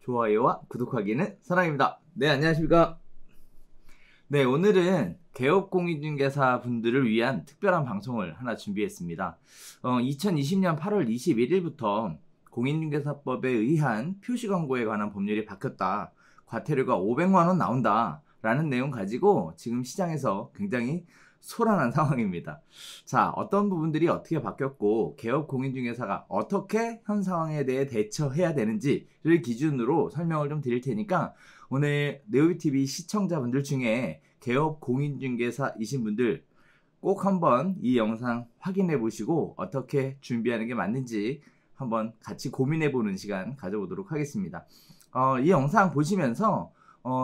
좋아요와 구독하기는 사랑입니다. 네, 안녕하십니까. 네, 오늘은 개업공인중개사 분들을 위한 특별한 방송을 하나 준비했습니다. 2020년 8월 21일부터 공인중개사법에 의한 표시광고에 관한 법률이 바뀌었다. 과태료가 500만원 나온다. 라는 내용 가지고 지금 시장에서 굉장히 소란한 상황입니다. 자, 어떤 부분들이 어떻게 바뀌었고 개업공인중개사가 어떻게 현 상황에 대해 대처해야 되는지를 기준으로 설명을 좀 드릴 테니까 오늘 네오비TV 시청자분들 중에 개업공인중개사이신 분들 꼭 한번 이 영상 확인해 보시고 어떻게 준비하는 게 맞는지 한번 같이 고민해 보는 시간 가져보도록 하겠습니다. 이 영상 보시면서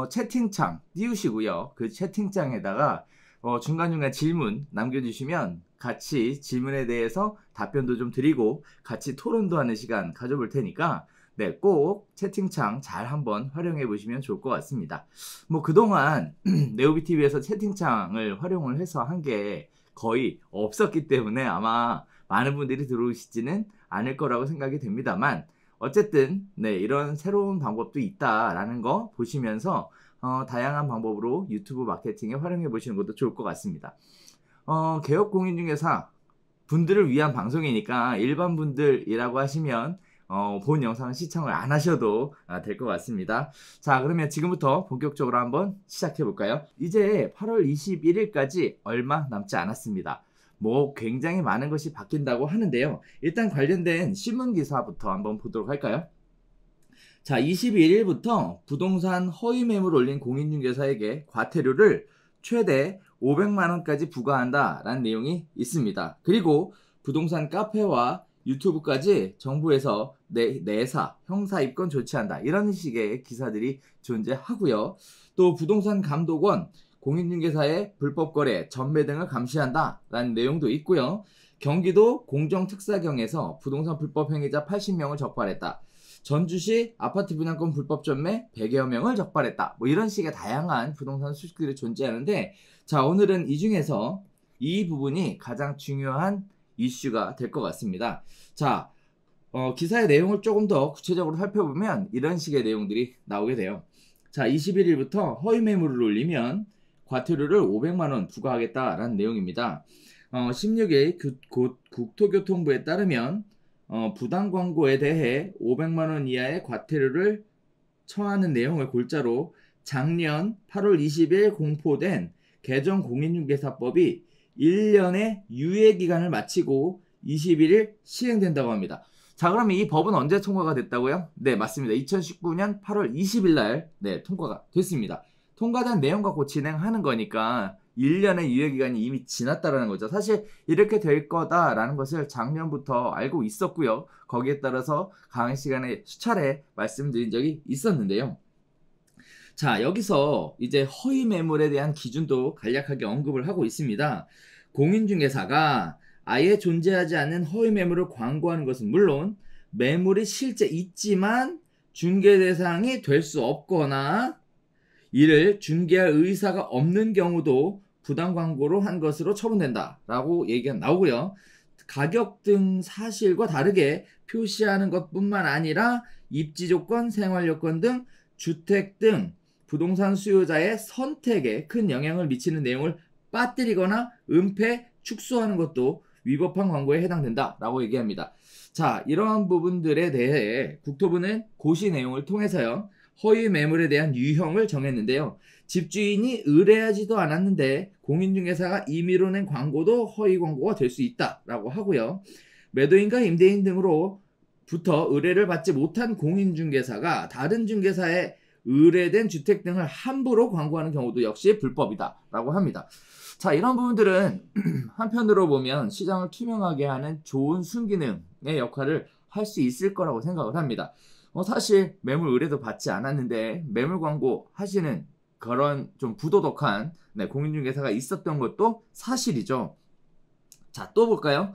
채팅창 띄우시고요. 그 채팅창에다가 중간중간 질문 남겨주시면 같이 질문에 대해서 답변도 좀 드리고 같이 토론도 하는 시간 가져볼 테니까 네, 꼭 채팅창 잘 한번 활용해 보시면 좋을 것 같습니다. 뭐 그동안 네오비TV에서 채팅창을 활용을 해서 한 게 거의 없었기 때문에 아마 많은 분들이 들어오시지는 않을 거라고 생각이 됩니다만 어쨌든 네, 이런 새로운 방법도 있다라는 거 보시면서 다양한 방법으로 유튜브 마케팅에 활용해 보시는 것도 좋을 것 같습니다. 개업공인중개사 분들을 위한 방송이니까 일반 분들이라고 하시면 본 영상을 시청을 안 하셔도 될 것 같습니다. 자, 그러면 지금부터 본격적으로 한번 시작해 볼까요? 이제 8월 21일까지 얼마 남지 않았습니다. 뭐 굉장히 많은 것이 바뀐다고 하는데요. 일단 관련된 신문기사부터 한번 보도록 할까요? 자, 21일부터 부동산 허위 매물 올린 공인중개사에게 과태료를 최대 500만원까지 부과한다라는 내용이 있습니다. 그리고 부동산 카페와 유튜브까지 정부에서 내사, 형사 입건 조치한다. 이런 식의 기사들이 존재하고요. 또 부동산 감독원, 공인중개사의 불법거래, 전매 등을 감시한다. 라는 내용도 있고요. 경기도 공정특사경에서 부동산 불법행위자 80명을 적발했다. 전주시 아파트 분양권 불법 전매 100여 명을 적발했다. 뭐 이런 식의 다양한 부동산 수식들이 존재하는데 자, 오늘은 이 중에서 이 부분이 가장 중요한 이슈가 될 것 같습니다. 자, 기사의 내용을 조금 더 구체적으로 살펴보면 이런 식의 내용들이 나오게 돼요. 자, 21일부터 허위 매물을 올리면 과태료를 500만원 부과하겠다라는 내용입니다. 16일 국토교통부에 따르면 부당 광고에 대해 500만원 이하의 과태료를 처하는 내용을 골자로 작년 8월 20일 공포된 개정 공인중개사법이 1년의 유예기간을 마치고 21일 시행된다고 합니다. 자, 그러면 이 법은 언제 통과가 됐다고요? 네, 맞습니다. 2019년 8월 20일 날 네, 통과가 됐습니다. 통과된 내용 갖고 진행하는 거니까 1년의 유예기간이 이미 지났다라는 거죠. 사실 이렇게 될 거다라는 것을 작년부터 알고 있었고요. 거기에 따라서 강의 시간에 수차례 말씀드린 적이 있었는데요. 자, 여기서 이제 허위 매물에 대한 기준도 간략하게 언급을 하고 있습니다. 공인중개사가 아예 존재하지 않는 허위 매물을 광고하는 것은 물론 매물이 실제 있지만 중개 대상이 될 수 없거나 이를 중개할 의사가 없는 경우도 부당 광고로 한 것으로 처분된다 라고 얘기가 나오고요. 가격 등 사실과 다르게 표시하는 것뿐만 아니라 입지 조건, 생활 여건 등 주택 등 부동산 수요자의 선택에 큰 영향을 미치는 내용을 빠뜨리거나 은폐, 축소하는 것도 위법한 광고에 해당된다 라고 얘기합니다. 자, 이러한 부분들에 대해 국토부는 고시 내용을 통해서요. 허위 매물에 대한 유형을 정했는데요. 집주인이 의뢰하지도 않았는데 공인중개사가 임의로 낸 광고도 허위 광고가 될 수 있다라고 하고요. 매도인과 임대인 등으로부터 의뢰를 받지 못한 공인중개사가 다른 중개사에 의뢰된 주택 등을 함부로 광고하는 경우도 역시 불법이다라고 합니다. 자, 이런 부분들은 한편으로 보면 시장을 투명하게 하는 좋은 순기능의 역할을 할 수 있을 거라고 생각을 합니다. 사실 매물 의뢰도 받지 않았는데 매물 광고 하시는 그런 좀 부도덕한 공인중개사가 있었던 것도 사실이죠. 자, 또 볼까요?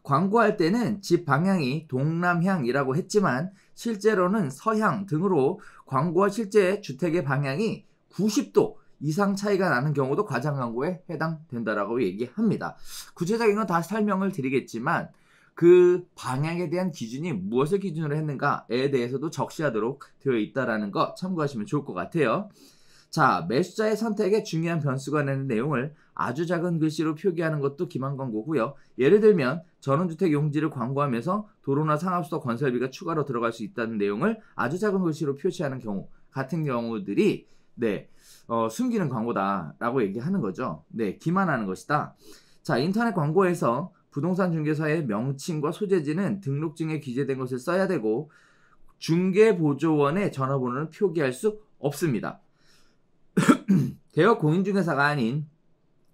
광고할 때는 집 방향이 동남향이라고 했지만 실제로는 서향 등으로 광고와 실제 주택의 방향이 90도 이상 차이가 나는 경우도 과장 광고에 해당된다라고 얘기합니다. 구체적인 건 다 설명을 드리겠지만 그 방향에 대한 기준이 무엇을 기준으로 했는가에 대해서도 적시하도록 되어 있다는 거 참고하시면 좋을 것 같아요. 자, 매수자의 선택에 중요한 변수가 되는 내용을 아주 작은 글씨로 표기하는 것도 기만 광고고요. 예를 들면 전원주택 용지를 광고하면서 도로나 상업수도 건설비가 추가로 들어갈 수 있다는 내용을 아주 작은 글씨로 표시하는 경우 같은 경우들이 숨기는 광고다라고 얘기하는 거죠. 기만하는 것이다. 자, 인터넷 광고에서 부동산 중개사의 명칭과 소재지는 등록증에 기재된 것을 써야 되고 중개보조원의 전화번호는 표기할 수 없습니다. 대여 공인중개사가 아닌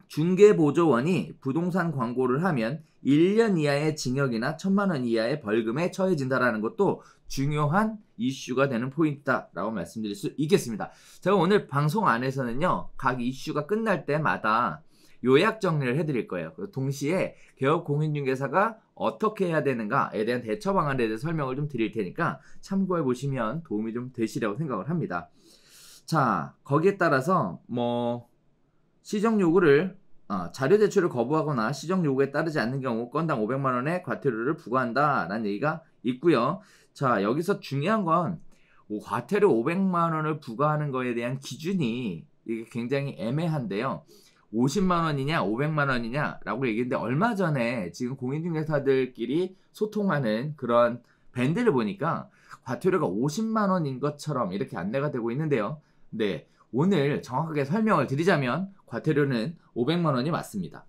중개보조원이 부동산 광고를 하면 1년 이하의 징역이나 1,000만 원 이하의 벌금에 처해진다라는 것도 중요한 이슈가 되는 포인트다라고 말씀드릴 수 있겠습니다. 제가 오늘 방송 안에서는요, 각 이슈가 끝날 때마다 요약 정리를 해드릴 거예요. 동시에 개업 공인중개사가 어떻게 해야 되는가에 대한 대처 방안에 대해서 설명을 좀 드릴 테니까 참고해 보시면 도움이 좀 되시라고 생각을 합니다. 자, 거기에 따라서 시정 요구를 자료 제출을 거부하거나 시정 요구에 따르지 않는 경우 건당 500만 원의 과태료를 부과한다라는 얘기가 있고요. 자, 여기서 중요한 건 과태료 500만 원을 부과하는 거에 대한 기준이 이게 굉장히 애매한데요. 50만 원이냐 500만 원이냐라고 얘기했는데 얼마 전에 지금 공인중개사들끼리 소통하는 그런 밴드를 보니까 과태료가 50만 원인 것처럼 이렇게 안내가 되고 있는데요. 오늘 정확하게 설명을 드리자면 과태료는 500만 원이 맞습니다.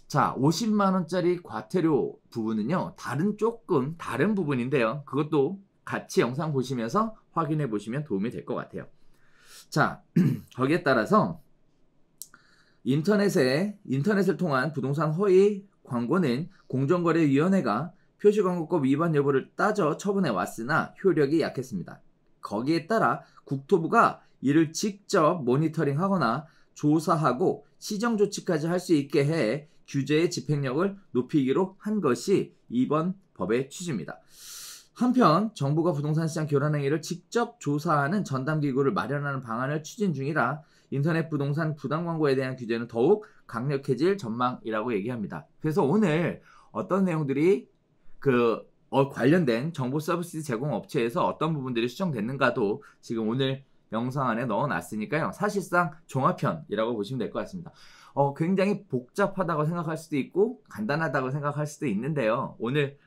자, 50만 원짜리 과태료 부분은요, 조금 다른 부분인데요. 그것도 같이 영상 보시면서 확인해 보시면 도움이 될 것 같아요. 자, 거기에 따라서 인터넷을 통한 부동산 허위 광고는 공정거래위원회가 표시광고법 위반 여부를 따져 처분해 왔으나 효력이 약했습니다. 거기에 따라 국토부가 이를 직접 모니터링하거나 조사하고 시정조치까지 할 수 있게 해 규제의 집행력을 높이기로 한 것이 이번 법의 취지입니다. 한편 정부가 부동산 시장 교란 행위를 직접 조사하는 전담기구를 마련하는 방안을 추진 중이라 인터넷 부동산 부당 광고에 대한 규제는 더욱 강력해질 전망이라고 얘기합니다. 그래서 오늘 어떤 내용들이 관련된 정보 서비스 제공 업체에서 어떤 부분들이 수정됐는가도 지금 오늘 영상 안에 넣어놨으니까요. 사실상 종합편이라고 보시면 될 것 같습니다. 굉장히 복잡하다고 생각할 수도 있고 간단하다고 생각할 수도 있는데요. 오늘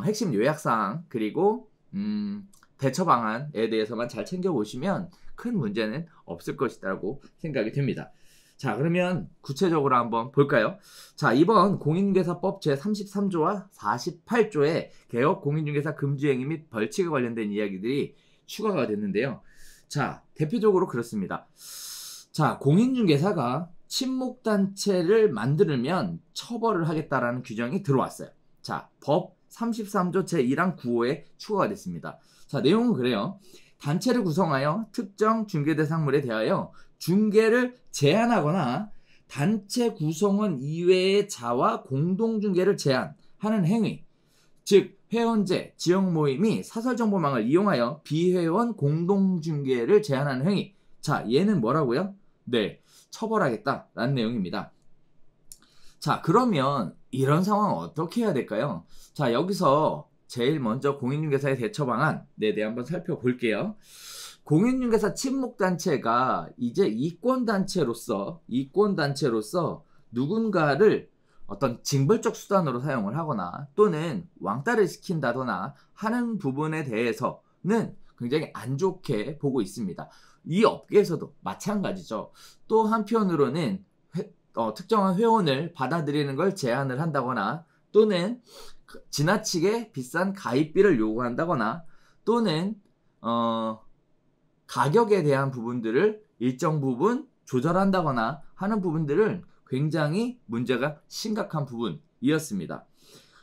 핵심 요약사항 그리고 대처 방안에 대해서만 잘 챙겨보시면 큰 문제는 없을 것이라고 생각이 됩니다. 자, 그러면 구체적으로 한번 볼까요? 자, 이번 공인중개사법 제33조와 48조에 개업 공인중개사 금지행위 및 벌칙에 관련된 이야기들이 추가가 됐는데요. 자, 대표적으로 그렇습니다. 자, 공인중개사가 친목단체를 만들면 처벌을 하겠다라는 규정이 들어왔어요. 자, 법 33조 제1항 9호에 추가가 됐습니다. 자, 내용은 그래요. 단체를 구성하여 특정 중개대상물에 대하여 중개를 제한하거나 단체 구성원 이외의 자와 공동중개를 제한하는 행위, 즉 회원제, 지역모임이 사설정보망을 이용하여 비회원 공동중개를 제한하는 행위. 자, 얘는 뭐라고요? 처벌하겠다라는 내용입니다. 자, 그러면 이런 상황은 어떻게 해야 될까요? 자, 여기서 제일 먼저 공인중개사의 대처 방안에 대해 한번 살펴볼게요. 공인중개사 친목단체가 이제 이권단체로서 누군가를 어떤 징벌적 수단으로 사용을 하거나 또는 왕따를 시킨다거나 하는 부분에 대해서는 굉장히 안 좋게 보고 있습니다. 이 업계에서도 마찬가지죠. 또 한편으로는 특정한 회원을 받아들이는 걸 제한을 한다거나 또는 지나치게 비싼 가입비를 요구한다거나 또는 가격에 대한 부분들을 일정 부분 조절한다거나 하는 부분들은 굉장히 문제가 심각한 부분이었습니다.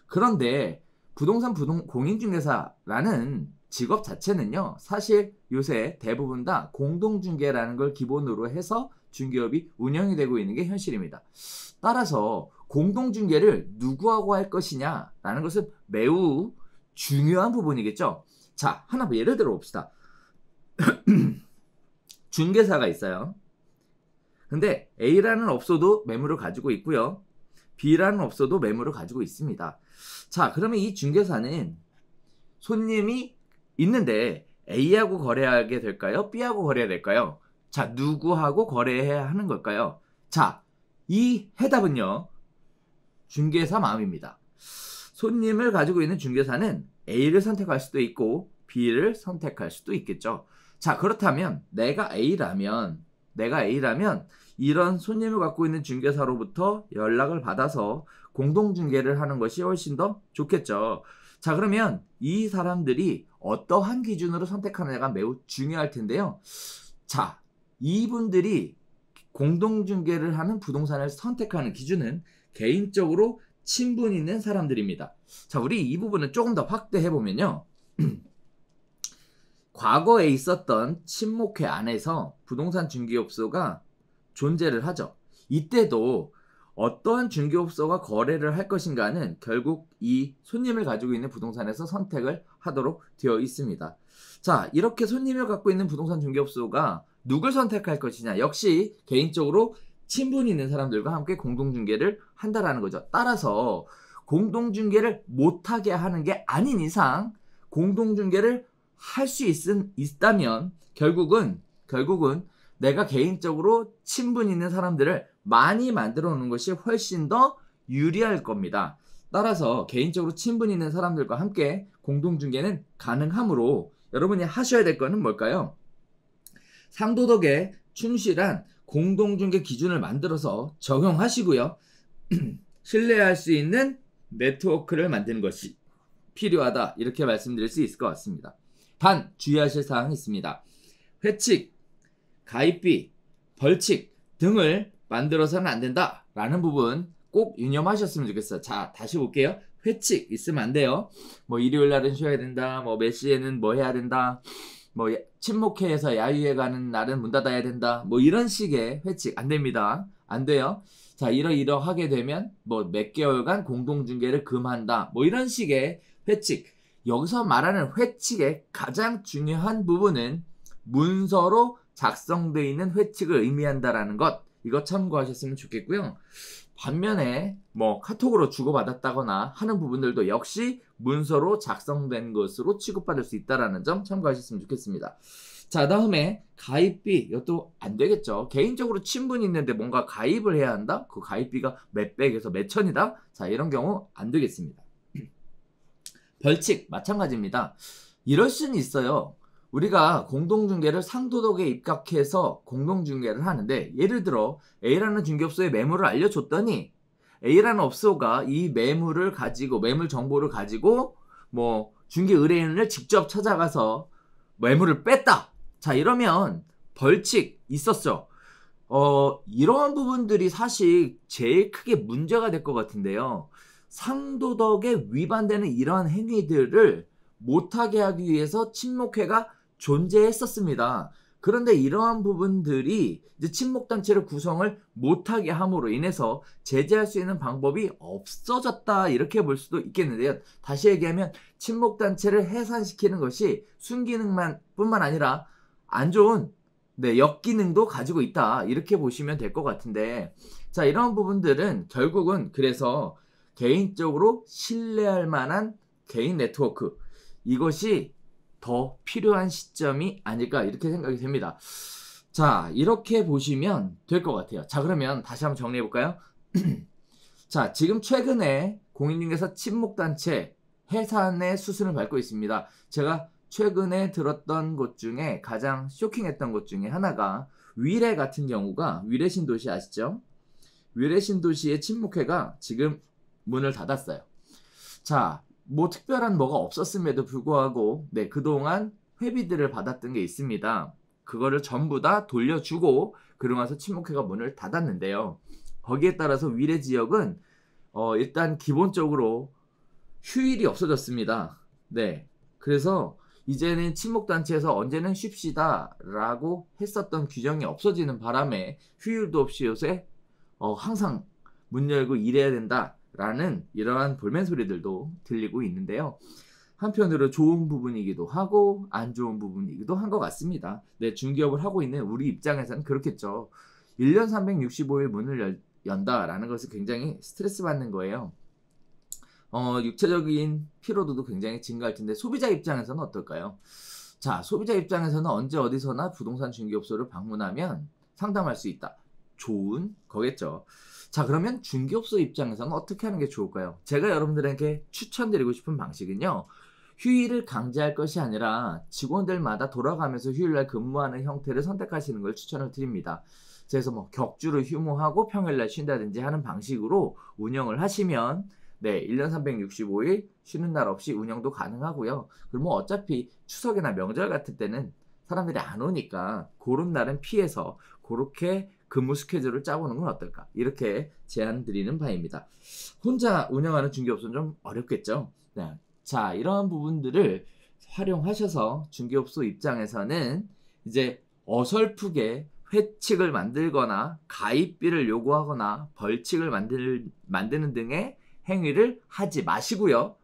그런데 부동산 공인중개사라는 직업 자체는요, 사실 요새 대부분 다 공동중개라는 걸 기본으로 해서 중개업이 운영이 되고 있는 게 현실입니다. 따라서 공동중개를 누구하고 할 것이냐라는 것은 매우 중요한 부분이겠죠. 자, 하나 예를 들어 봅시다. 중개사가 있어요. 근데 A라는 업소도 매물을 가지고 있고요. B라는 업소도 매물을 가지고 있습니다. 자, 그러면 이 중개사는 손님이 있는데 A하고 거래하게 될까요? B하고 거래해야 될까요? 자, 누구하고 거래해야 하는 걸까요? 자, 이 해답은요, 중개사 마음입니다. 손님을 가지고 있는 중개사는 A를 선택할 수도 있고 B를 선택할 수도 있겠죠. 자, 그렇다면 내가 A라면 이런 손님을 갖고 있는 중개사로부터 연락을 받아서 공동중개를 하는 것이 훨씬 더 좋겠죠. 자, 그러면 이 사람들이 어떠한 기준으로 선택하느냐가 매우 중요할 텐데요. 자, 이분들이 공동중개를 하는 부동산을 선택하는 기준은 개인적으로 친분 있는 사람들입니다. 자, 우리 이 부분은 조금 더 확대해보면요. 과거에 있었던 친목회 안에서 부동산 중개업소가 존재를 하죠. 이때도 어떠한 중개업소가 거래를 할 것인가는 결국 이 손님을 가지고 있는 부동산에서 선택을 하도록 되어 있습니다. 자, 이렇게 손님을 갖고 있는 부동산 중개업소가 누굴 선택할 것이냐, 역시 개인적으로 친분 있는 사람들과 함께 공동중개를 한다라는 거죠. 따라서 공동중개를 못하게 하는 게 아닌 이상 공동중개를 할 수 있다면 결국은 내가 개인적으로 친분 있는 사람들을 많이 만들어 놓는 것이 훨씬 더 유리할 겁니다. 따라서 개인적으로 친분 있는 사람들과 함께 공동중개는 가능하므로 여러분이 하셔야 될 거는 뭘까요? 상도덕에 충실한 공동중개 기준을 만들어서 적용하시고요. 신뢰할 수 있는 네트워크를 만드는 것이 필요하다, 이렇게 말씀드릴 수 있을 것 같습니다. 단 주의하실 사항이 있습니다. 회칙, 가입비, 벌칙 등을 만들어서는 안 된다 라는 부분 꼭 유념하셨으면 좋겠어요. 자, 다시 볼게요. 회칙 있으면 안 돼요. 뭐 일요일 날은 쉬어야 된다, 뭐 몇 시에는 뭐 해야 된다, 뭐 친목회에서 야유회 가는 날은 문 닫아야 된다, 뭐 이런 식의 회칙 안 됩니다. 안 돼요. 자, 이러하게 되면 뭐 몇 개월간 공동중개를 금한다, 뭐 이런 식의 회칙. 여기서 말하는 회칙의 가장 중요한 부분은 문서로 작성되어 있는 회칙을 의미한다라는 것, 이거 참고하셨으면 좋겠고요. 반면에 뭐 카톡으로 주고받았다거나 하는 부분들도 역시 문서로 작성된 것으로 취급받을 수 있다는 점 참고하셨으면 좋겠습니다. 자, 다음에 가입비, 이것도 안 되겠죠. 개인적으로 친분이 있는데 뭔가 가입을 해야 한다? 그 가입비가 몇백에서 몇천이다? 자, 이런 경우 안 되겠습니다. 벌칙 마찬가지입니다. 이럴 수는 있어요. 우리가 공동중개를 상도덕에 입각해서 공동중개를 하는데, 예를 들어 A라는 중개업소에 매물을 알려줬더니 A라는 업소가 이 매물 정보를 가지고 뭐 중개 의뢰인을 직접 찾아가서 매물을 뺐다. 자, 이러면 벌칙 있었죠. 이러한 부분들이 사실 제일 크게 문제가 될 것 같은데요. 상도덕에 위반되는 이러한 행위들을 못하게 하기 위해서 친목회가 존재했었습니다. 그런데 이러한 부분들이 이제 친목단체를 구성을 못하게 함으로 인해서 제재할 수 있는 방법이 없어졌다, 이렇게 볼 수도 있겠는데요. 다시 얘기하면 친목단체를 해산시키는 것이 뿐만 아니라 안 좋은 역기능도 가지고 있다, 이렇게 보시면 될 것 같은데, 자, 이런 부분들은 결국은 그래서 개인적으로 신뢰할 만한 개인 네트워크, 이것이 더 필요한 시점이 아닐까, 이렇게 생각이 됩니다. 자, 이렇게 보시면 될 것 같아요. 자, 그러면 다시 한번 정리해 볼까요? 자, 지금 최근에 공인중개사 친목단체 해산의 수순을 밟고 있습니다. 제가 최근에 들었던 것 중에 가장 쇼킹했던 것 중에 하나가 위례 같은 경우가, 위례신도시 아시죠? 위례신도시의 친목회가 지금 문을 닫았어요. 자, 뭐 특별한 뭐가 없었음에도 불구하고 그동안 회비들을 받았던 게 있습니다. 그거를 전부 다 돌려주고 그러고 나서 친목회가 문을 닫았는데요. 거기에 따라서 위례 지역은 일단 기본적으로 휴일이 없어졌습니다. 그래서 이제는 친목단체에서 언제는 쉽시다 라고 했었던 규정이 없어지는 바람에 휴일도 없이 요새 항상 문 열고 일해야 된다 라는 이러한 볼멘 소리들도 들리고 있는데요. 한편으로 좋은 부분이기도 하고 안 좋은 부분이기도 한 것 같습니다. 중개업을 하고 있는 우리 입장에서는 그렇겠죠. 1년 365일 문을 연다라는 것은 굉장히 스트레스 받는 거예요. 육체적인 피로도도 굉장히 증가할 텐데 소비자 입장에서는 어떨까요? 자, 소비자 입장에서는 언제 어디서나 부동산 중개업소를 방문하면 상담할 수 있다. 좋은 거겠죠. 자, 그러면 중개업소 입장에서는 어떻게 하는 게 좋을까요? 제가 여러분들에게 추천드리고 싶은 방식은요. 휴일을 강제할 것이 아니라 직원들마다 돌아가면서 휴일날 근무하는 형태를 선택하시는 걸 추천을 드립니다. 그래서 뭐 격주로 휴무하고 평일날 쉰다든지 하는 방식으로 운영을 하시면 1년 365일 쉬는 날 없이 운영도 가능하고요. 그리고 뭐 어차피 추석이나 명절 같은 때는 사람들이 안 오니까 그런 날은 피해서 그렇게 근무 스케줄을 짜보는 건 어떨까? 이렇게 제안 드리는 바입니다. 혼자 운영하는 중개업소는 좀 어렵겠죠? 네. 자, 이러한 부분들을 활용하셔서 중개업소 입장에서는 이제 어설프게 회칙을 만들거나 가입비를 요구하거나 벌칙을 만드는 등의 행위를 하지 마시고요.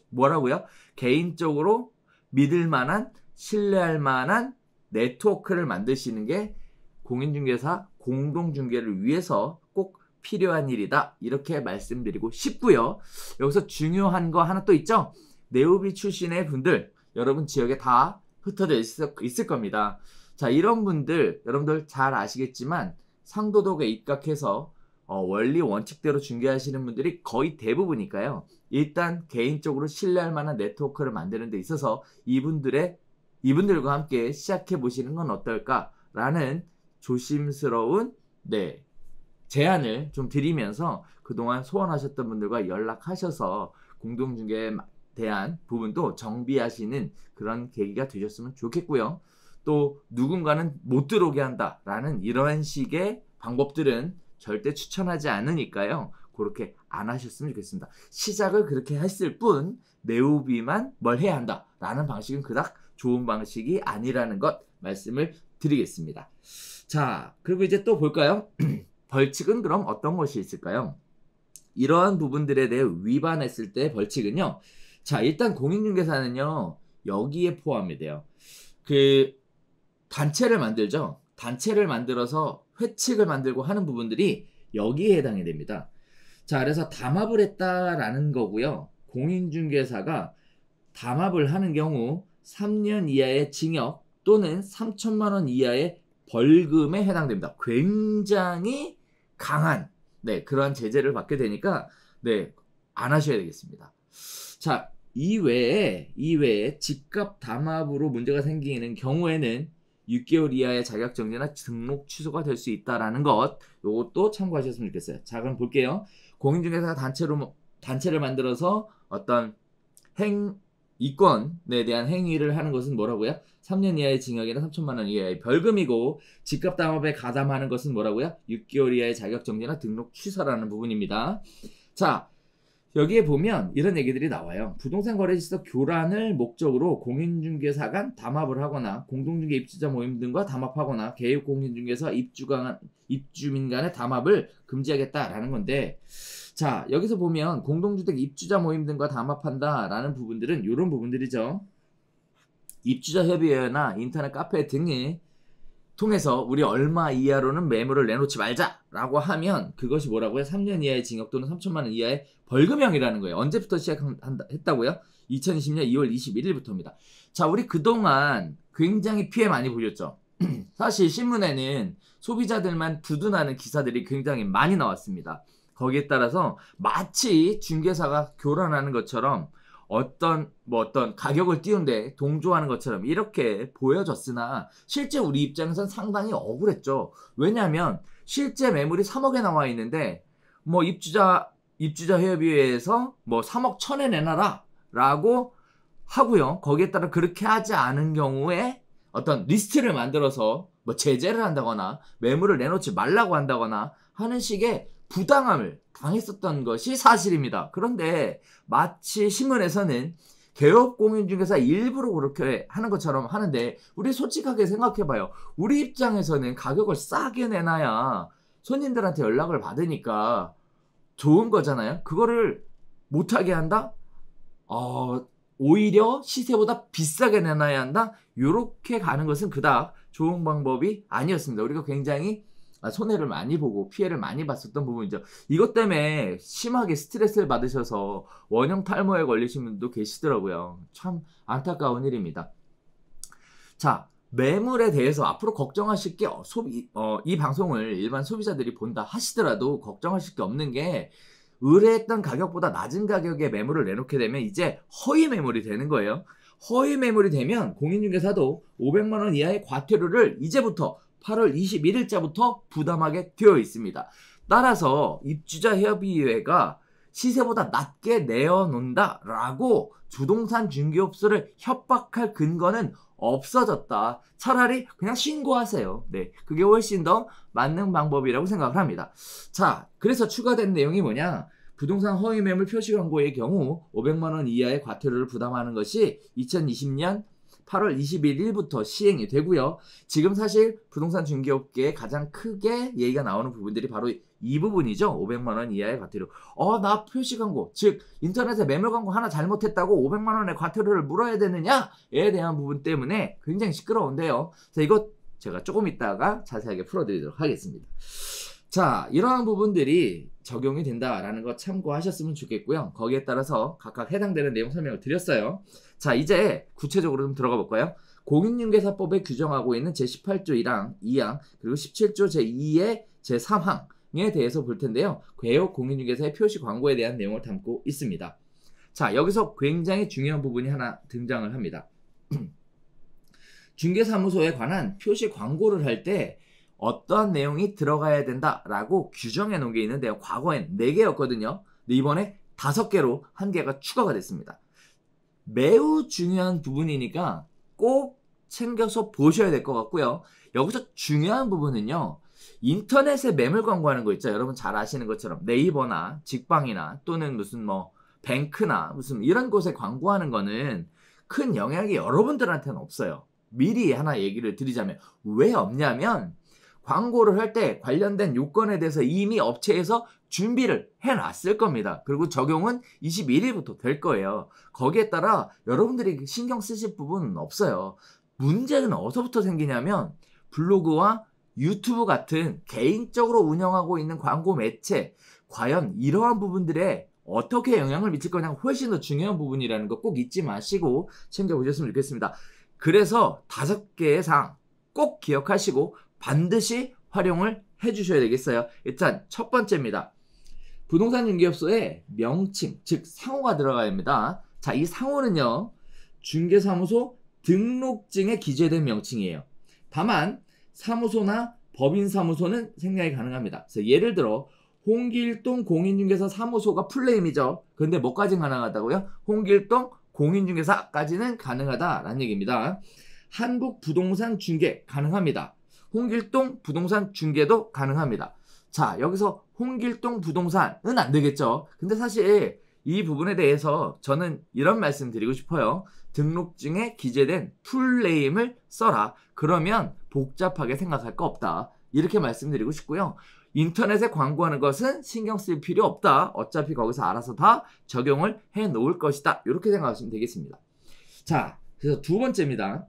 뭐라고요? 개인적으로 믿을 만한, 신뢰할 만한 네트워크를 만드시는 게 공인중개사 공동중개를 위해서 꼭 필요한 일이다. 이렇게 말씀드리고 싶고요. 여기서 중요한 거 하나 또 있죠? 네오비 출신의 분들, 여러분 지역에 다 흩어져 있을 겁니다. 자, 이런 분들, 여러분들 잘 아시겠지만 상도덕에 입각해서 원리 원칙대로 중개하시는 분들이 거의 대부분이니까요. 일단 개인적으로 신뢰할 만한 네트워크를 만드는 데 있어서 이분들과 함께 시작해 보시는 건 어떨까라는 조심스러운 제안을 좀 드리면서 그동안 소원하셨던 분들과 연락하셔서 공동중개에 대한 부분도 정비하시는 그런 계기가 되셨으면 좋겠고요. 또 누군가는 못 들어오게 한다라는 이런 식의 방법들은 절대 추천하지 않으니까요. 그렇게 안 하셨으면 좋겠습니다. 시작을 그렇게 했을 뿐 네오비만 뭘 해야 한다라는 방식은 그닥 좋은 방식이 아니라는 것 말씀을 드리겠습니다. 자, 그리고 이제 또 볼까요? 벌칙은 그럼 어떤 것이 있을까요? 이러한 부분들에 대해 위반했을 때 벌칙은요. 자, 일단 공인중개사는요. 여기에 포함이 돼요. 단체를 만들죠. 단체를 만들어서 회칙을 만들고 하는 부분들이 여기에 해당이 됩니다. 자, 그래서 담합을 했다라는 거고요. 공인중개사가 담합을 하는 경우 3년 이하의 징역 또는 3천만 원 이하의 벌금에 해당됩니다. 굉장히 강한 그러한 제재를 받게 되니까 안 하셔야 되겠습니다. 자, 이외에 집값 담합으로 문제가 생기는 경우에는 6개월 이하의 자격정지나 등록 취소가 될 수 있다라는 것, 이것도 참고하셨으면 좋겠어요. 자, 그럼 볼게요. 공인중개사가 단체를 만들어서 어떤 이권에 대한 행위를 하는 것은 뭐라고요? 3년 이하의 징역이나 3천만 원 이하의 벌금이고, 집값 담합에 가담하는 것은 뭐라고요? 6개월 이하의 자격정지나 등록 취소라는 부분입니다. 자, 여기에 보면 이런 얘기들이 나와요. 부동산 거래지서 교란을 목적으로 공인중개사 간 담합을 하거나 공동중개 입주자 모임 등과 담합하거나 개입공인중개사 입주민 간의 담합을 금지하겠다라는 건데, 자, 여기서 보면 공동주택 입주자 모임 등과 담합한다라는 부분들은 이런 부분들이죠. 입주자 협의회나 인터넷 카페 등을 통해서 우리 얼마 이하로는 매물을 내놓지 말자라고 하면 그것이 뭐라고요? 3년 이하의 징역 또는 3천만 원 이하의 벌금형이라는 거예요. 언제부터 시작했다고요? 2020년 2월 21일부터입니다. 자, 우리 그동안 굉장히 피해 많이 보셨죠? 사실 신문에는 소비자들만 두둔하는 기사들이 굉장히 많이 나왔습니다. 거기에 따라서 마치 중개사가 교란하는 것처럼 어떤 가격을 띄운데 동조하는 것처럼 이렇게 보여졌으나 실제 우리 입장에선 상당히 억울했죠. 왜냐하면 실제 매물이 3억에 나와 있는데 뭐 입주자 협의회에서 뭐 3억 1천에 내놔라 라고 하고요. 거기에 따라 그렇게 하지 않은 경우에 어떤 리스트를 만들어서 뭐 제재를 한다거나 매물을 내놓지 말라고 한다거나 하는 식의 부당함을 당했었던 것이 사실입니다. 그런데 마치 신문에서는 개업공인중개사 일부러 그렇게 하는 것처럼 하는데, 우리 솔직하게 생각해봐요. 우리 입장에서는 가격을 싸게 내놔야 손님들한테 연락을 받으니까 좋은 거잖아요. 그거를 못하게 한다? 오히려 시세보다 비싸게 내놔야 한다? 이렇게 가는 것은 그닥 좋은 방법이 아니었습니다. 우리가 굉장히 손해를 많이 보고 피해를 많이 봤었던 부분이죠. 이것 때문에 심하게 스트레스를 받으셔서 원형 탈모에 걸리신 분도 계시더라고요. 참 안타까운 일입니다. 자, 매물에 대해서 앞으로 걱정하실 게 이 방송을 일반 소비자들이 본다 하시더라도 걱정하실 게 없는 게, 의뢰했던 가격보다 낮은 가격에 매물을 내놓게 되면 이제 허위 매물이 되는 거예요. 허위 매물이 되면 공인중개사도 500만 원 이하의 과태료를 이제부터 8월 21일자부터 부담하게 되어 있습니다. 따라서 입주자 협의회가 시세보다 낮게 내어놓는다라고 부동산 중개업소를 협박할 근거는 없어졌다. 차라리 그냥 신고하세요. 네, 그게 훨씬 더 맞는 방법이라고 생각을 합니다. 자, 그래서 추가된 내용이 뭐냐? 부동산 허위 매물 표시 광고의 경우 500만 원 이하의 과태료를 부담하는 것이 2020년 8월 21일부터 시행이 되고요. 지금 사실 부동산 중개업계에 가장 크게 얘기가 나오는 부분들이 바로 이 부분이죠. 500만 원 이하의 과태료. 나 표시 광고, 즉 인터넷에 매물 광고 하나 잘못했다고 500만 원의 과태료를 물어야 되느냐에 대한 부분 때문에 굉장히 시끄러운데요. 자, 이것 제가 조금 이따가 자세하게 풀어드리도록 하겠습니다. 자, 이러한 부분들이 적용이 된다라는 거 참고하셨으면 좋겠고요. 거기에 따라서 각각 해당되는 내용 설명을 드렸어요. 자, 이제 구체적으로 좀 들어가 볼까요? 공인중개사법에 규정하고 있는 제18조 1항, 2항, 그리고 17조 제2의 제3항에 대해서 볼 텐데요. 개요 공인중개사의 표시 광고에 대한 내용을 담고 있습니다. 자, 여기서 굉장히 중요한 부분이 하나 등장을 합니다. 중개사무소에 관한 표시 광고를 할 때 어떠한 내용이 들어가야 된다라고 규정해 놓은 게 있는데요. 과거엔 4개였거든요. 근데 이번에 5개로 1개가 추가가 됐습니다. 매우 중요한 부분이니까 꼭 챙겨서 보셔야 될 것 같고요. 여기서 중요한 부분은요, 인터넷에 매물 광고하는 거 있죠. 여러분 잘 아시는 것처럼 네이버나 직방이나 또는 무슨 뱅크나 무슨 이런 곳에 광고하는 거는 큰 영향이 여러분들한테는 없어요. 미리 하나 얘기를 드리자면, 왜 없냐면 광고를 할 때 관련된 요건에 대해서 이미 업체에서 준비를 해놨을 겁니다. 그리고 적용은 21일부터 될 거예요. 거기에 따라 여러분들이 신경 쓰실 부분은 없어요. 문제는 어디서부터 생기냐면, 블로그와 유튜브 같은 개인적으로 운영하고 있는 광고 매체, 과연 이러한 부분들에 어떻게 영향을 미칠 거냐가 훨씬 더 중요한 부분이라는 거 꼭 잊지 마시고 챙겨보셨으면 좋겠습니다. 그래서 5개의 사항 꼭 기억하시고 반드시 활용을 해주셔야 되겠어요. 일단 첫 번째입니다. 부동산 중개업소에 명칭, 즉 상호가 들어가야 합니다. 자, 이 상호는요, 중개사무소 등록증에 기재된 명칭이에요. 다만 사무소나 법인사무소는 생략이 가능합니다. 그래서 예를 들어 홍길동 공인중개사 사무소가 풀네임이죠. 그런데 뭐까지는 가능하다고요? 홍길동 공인중개사까지는 가능하다라는 얘기입니다. 한국부동산 중개 가능합니다. 홍길동 부동산 중개도 가능합니다. 자, 여기서 홍길동 부동산은 안 되겠죠. 근데 사실 이 부분에 대해서 저는 이런 말씀 드리고 싶어요. 등록증에 기재된 풀네임을 써라. 그러면 복잡하게 생각할 거 없다. 이렇게 말씀드리고 싶고요. 인터넷에 광고하는 것은 신경 쓸 필요 없다. 어차피 거기서 알아서 다 적용을 해 놓을 것이다. 이렇게 생각하시면 되겠습니다. 자, 그래서 두 번째입니다.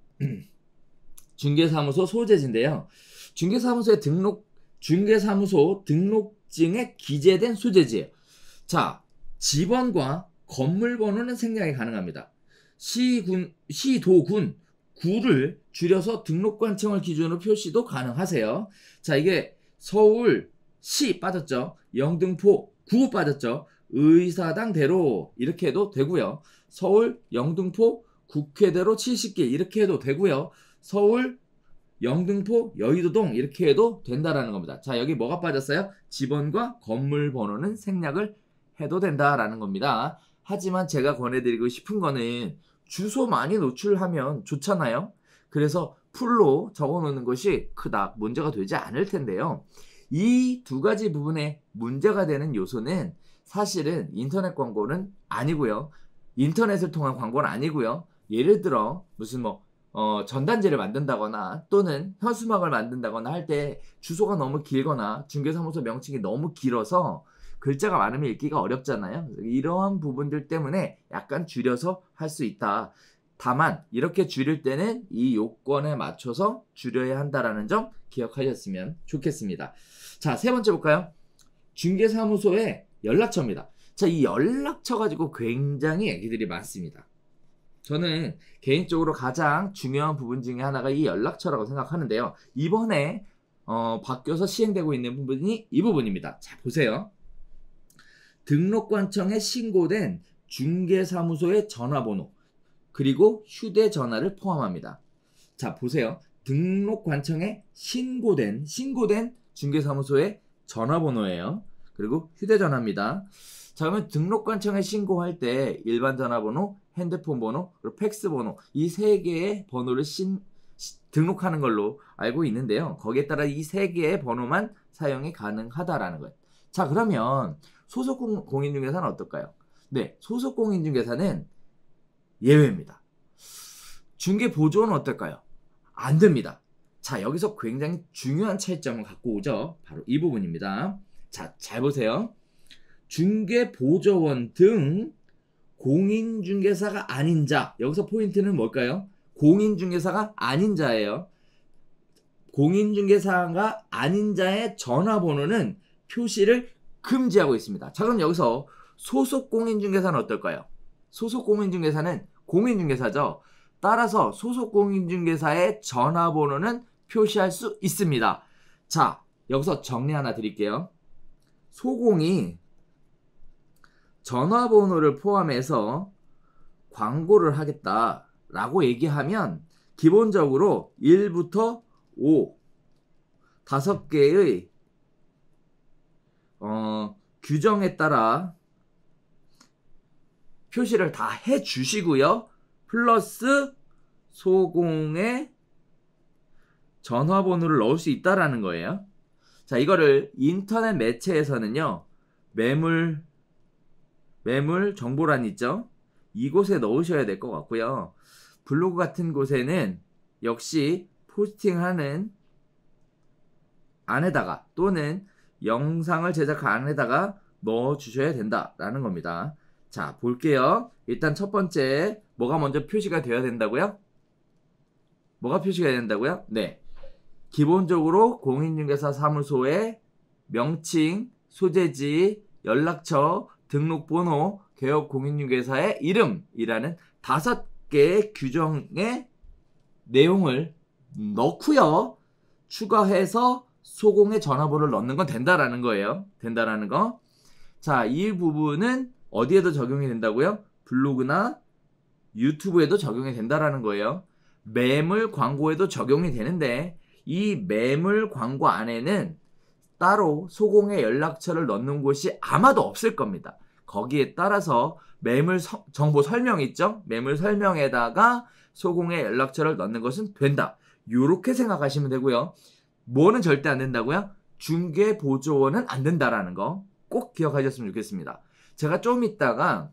중개사무소 소재지인데요. 중개사무소 등록증에 기재된 소재지예요. 자, 지번과 건물 번호는 생략이 가능합니다. 시도군, 구를 줄여서 등록관청을 기준으로 표시도 가능하세요. 자, 이게 서울시 빠졌죠. 영등포 구 빠졌죠. 의사당대로 이렇게 해도 되고요. 서울 영등포 국회대로 70길 이렇게 해도 되고요. 서울 영등포 여의도동 이렇게 해도 된다라는 겁니다. 자, 여기 뭐가 빠졌어요? 지번과 건물 번호는 생략을 해도 된다라는 겁니다. 하지만 제가 권해드리고 싶은 거는 주소 많이 노출하면 좋잖아요. 그래서 풀로 적어놓는 것이 그닥 문제가 되지 않을 텐데요. 이 두 가지 부분에 문제가 되는 요소는 사실은 인터넷 광고는 아니고요. 인터넷을 통한 광고는 아니고요. 예를 들어 무슨 전단지를 만든다거나 또는 현수막을 만든다거나 할 때 주소가 너무 길거나 중개사무소 명칭이 너무 길어서 글자가 많으면 읽기가 어렵잖아요. 이러한 부분들 때문에 약간 줄여서 할 수 있다. 다만 이렇게 줄일 때는 이 요건에 맞춰서 줄여야 한다라는 점 기억하셨으면 좋겠습니다. 자, 세 번째 볼까요? 중개사무소의 연락처입니다. 자, 이 연락처 가지고 굉장히 얘기들이 많습니다. 저는 개인적으로 가장 중요한 부분 중에 하나가 이 연락처라고 생각하는데요. 이번에 바뀌어서 시행되고 있는 부분이 이 부분입니다. 자, 보세요. 등록관청에 신고된 중개사무소의 전화번호 그리고 휴대전화를 포함합니다. 자, 보세요. 등록관청에 신고된 중개사무소의 전화번호예요. 그리고 휴대전화입니다. 자, 그러면 등록관청에 신고할 때 일반 전화번호, 핸드폰 번호, 그리고 팩스 번호 이 세 개의 번호를 등록하는 걸로 알고 있는데요. 거기에 따라 이 세 개의 번호만 사용이 가능하다라는 거예요. 자, 그러면 소속 공인중개사는 어떨까요? 네, 소속 공인중개사는 예외입니다. 중개보조원은 어떨까요? 안 됩니다. 자, 여기서 굉장히 중요한 차이점을 갖고 오죠. 바로 이 부분입니다. 자, 잘 보세요. 중개보조원 등 공인중개사가 아닌 자, 여기서 포인트는 뭘까요? 공인중개사가 아닌 자예요. 공인중개사가 아닌 자의 전화번호는 표시를 금지하고 있습니다. 자, 그럼 여기서 소속 공인중개사는 어떨까요? 소속 공인중개사는 공인중개사죠. 따라서 소속 공인중개사의 전화번호는 표시할 수 있습니다. 자, 여기서 정리 하나 드릴게요. 소공이 전화번호를 포함해서 광고를 하겠다라고 얘기하면 기본적으로 1부터 5, 5개의 규정에 따라 표시를 다 해주시고요. 플러스 소공의 전화번호를 넣을 수 있다라는 거예요. 자, 이거를 인터넷 매체에서는요. 매물 정보란 있죠? 이곳에 넣으셔야 될 것 같고요. 블로그 같은 곳에는 역시 포스팅하는 안에다가 또는 영상을 제작한 안에다가 넣어주셔야 된다라는 겁니다. 자, 볼게요. 일단 첫 번째, 뭐가 먼저 표시가 되어야 된다고요? 뭐가 표시가 된다고요? 네. 기본적으로 공인중개사 사무소의 명칭, 소재지, 연락처, 등록번호, 개업 공인중개사의 이름이라는 5개의 규정의 내용을 넣고요. 추가해서 소공의 전화번호를 넣는 건 된다라는 거예요. 된다라는 거. 자, 이 부분은 어디에도 적용이 된다고요? 블로그나 유튜브에도 적용이 된다라는 거예요. 매물 광고에도 적용이 되는데 이 매물 광고 안에는 따로 소공의 연락처를 넣는 곳이 아마도 없을 겁니다. 거기에 따라서 매물 정보 설명 있죠? 매물 설명에다가 소공의 연락처를 넣는 것은 된다. 이렇게 생각하시면 되고요. 뭐는 절대 안 된다고요? 중개보조원은 안 된다라는 거 꼭 기억하셨으면 좋겠습니다. 제가 좀 이따가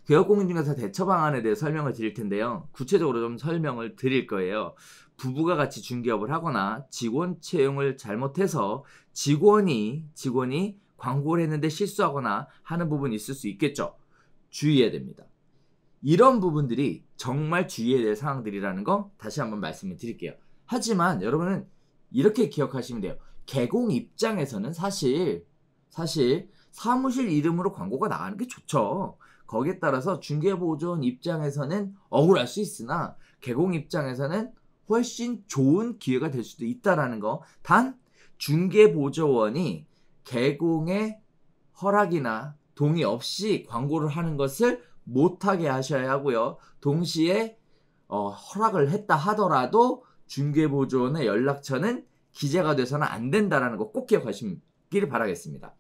개업공인중개사 대처 방안에 대해 설명을 드릴 텐데요. 구체적으로 좀 설명을 드릴 거예요. 부부가 같이 중개업을 하거나 직원 채용을 잘못해서 직원이 광고를 했는데 실수하거나 하는 부분이 있을 수 있겠죠. 주의해야 됩니다. 이런 부분들이 정말 주의해야 될 상황들이라는 거 다시 한번 말씀을 드릴게요. 하지만 여러분은 이렇게 기억하시면 돼요. 개공 입장에서는 사실 사무실 이름으로 광고가 나가는 게 좋죠. 거기에 따라서 중개보조원 입장에서는 억울할 수 있으나 개공 입장에서는 훨씬 좋은 기회가 될 수도 있다라는 거. 단 중개보조원이 개공의 허락이나 동의 없이 광고를 하는 것을 못하게 하셔야 하고요. 동시에 허락을 했다 하더라도 중개보조원의 연락처는 기재가 돼서는 안 된다라는 거 꼭 기억하시길 바라겠습니다.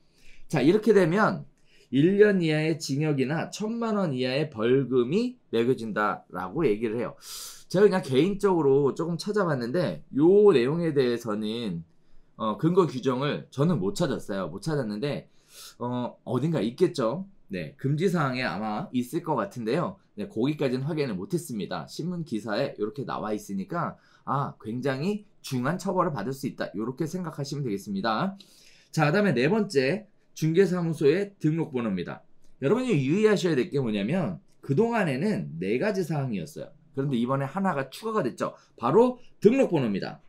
자, 이렇게 되면 1년 이하의 징역이나 1,000만 원 이하의 벌금이 매겨진다라고 얘기를 해요. 제가 그냥 개인적으로 조금 찾아봤는데 요 내용에 대해서는 근거 규정을 저는 못 찾았어요. 못 찾았는데 어딘가 있겠죠. 네, 금지사항에 아마 있을 것 같은데요. 네, 거기까지는 확인을 못했습니다. 신문 기사에 이렇게 나와 있으니까 굉장히 중한 처벌을 받을 수 있다. 이렇게 생각하시면 되겠습니다. 자, 그다음에 네 번째 중개사무소의 등록번호입니다. 여러분이 유의하셔야 될 게 뭐냐면 그동안에는 4가지 사항이었어요. 그런데 이번에 하나가 추가가 됐죠. 바로 등록번호입니다.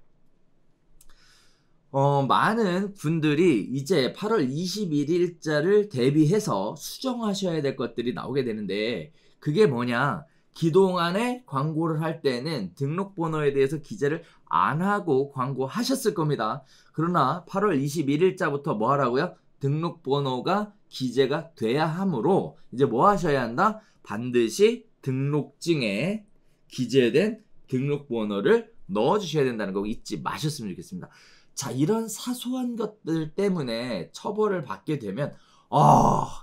많은 분들이 이제 8월 21일자를 대비해서 수정하셔야 될 것들이 나오게 되는데, 그게 뭐냐? 그동안에 광고를 할 때는 등록번호에 대해서 기재를 안 하고 광고하셨을 겁니다. 그러나 8월 21일자부터 뭐 하라고요? 등록번호가 기재가 돼야 하므로 이제 뭐 하셔야 한다? 반드시 등록증에 기재된 등록번호를 넣어주셔야 된다는 거 잊지 마셨으면 좋겠습니다. 자, 이런 사소한 것들 때문에 처벌을 받게 되면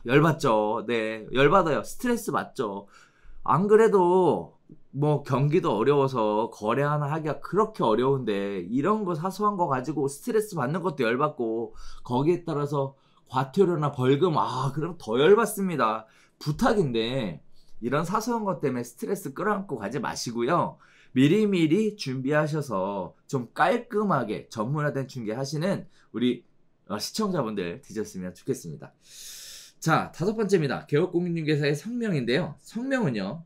열받죠. 네, 열받아요. 스트레스 받죠. 안 그래도 뭐 경기도 어려워서 거래 하나 하기가 그렇게 어려운데, 이런 거 사소한 거 가지고 스트레스 받는 것도 열받고, 거기에 따라서 과태료나 벌금, 그럼 더 열받습니다. 부탁인데 이런 사소한 것 때문에 스트레스 끌어안고 가지 마시고요. 미리미리 준비하셔서 좀 깔끔하게 전문화된 중개하시는 우리 시청자분들 되셨으면 좋겠습니다. 자, 5번째입니다. 개업공인중개사의 성명인데요. 성명은요,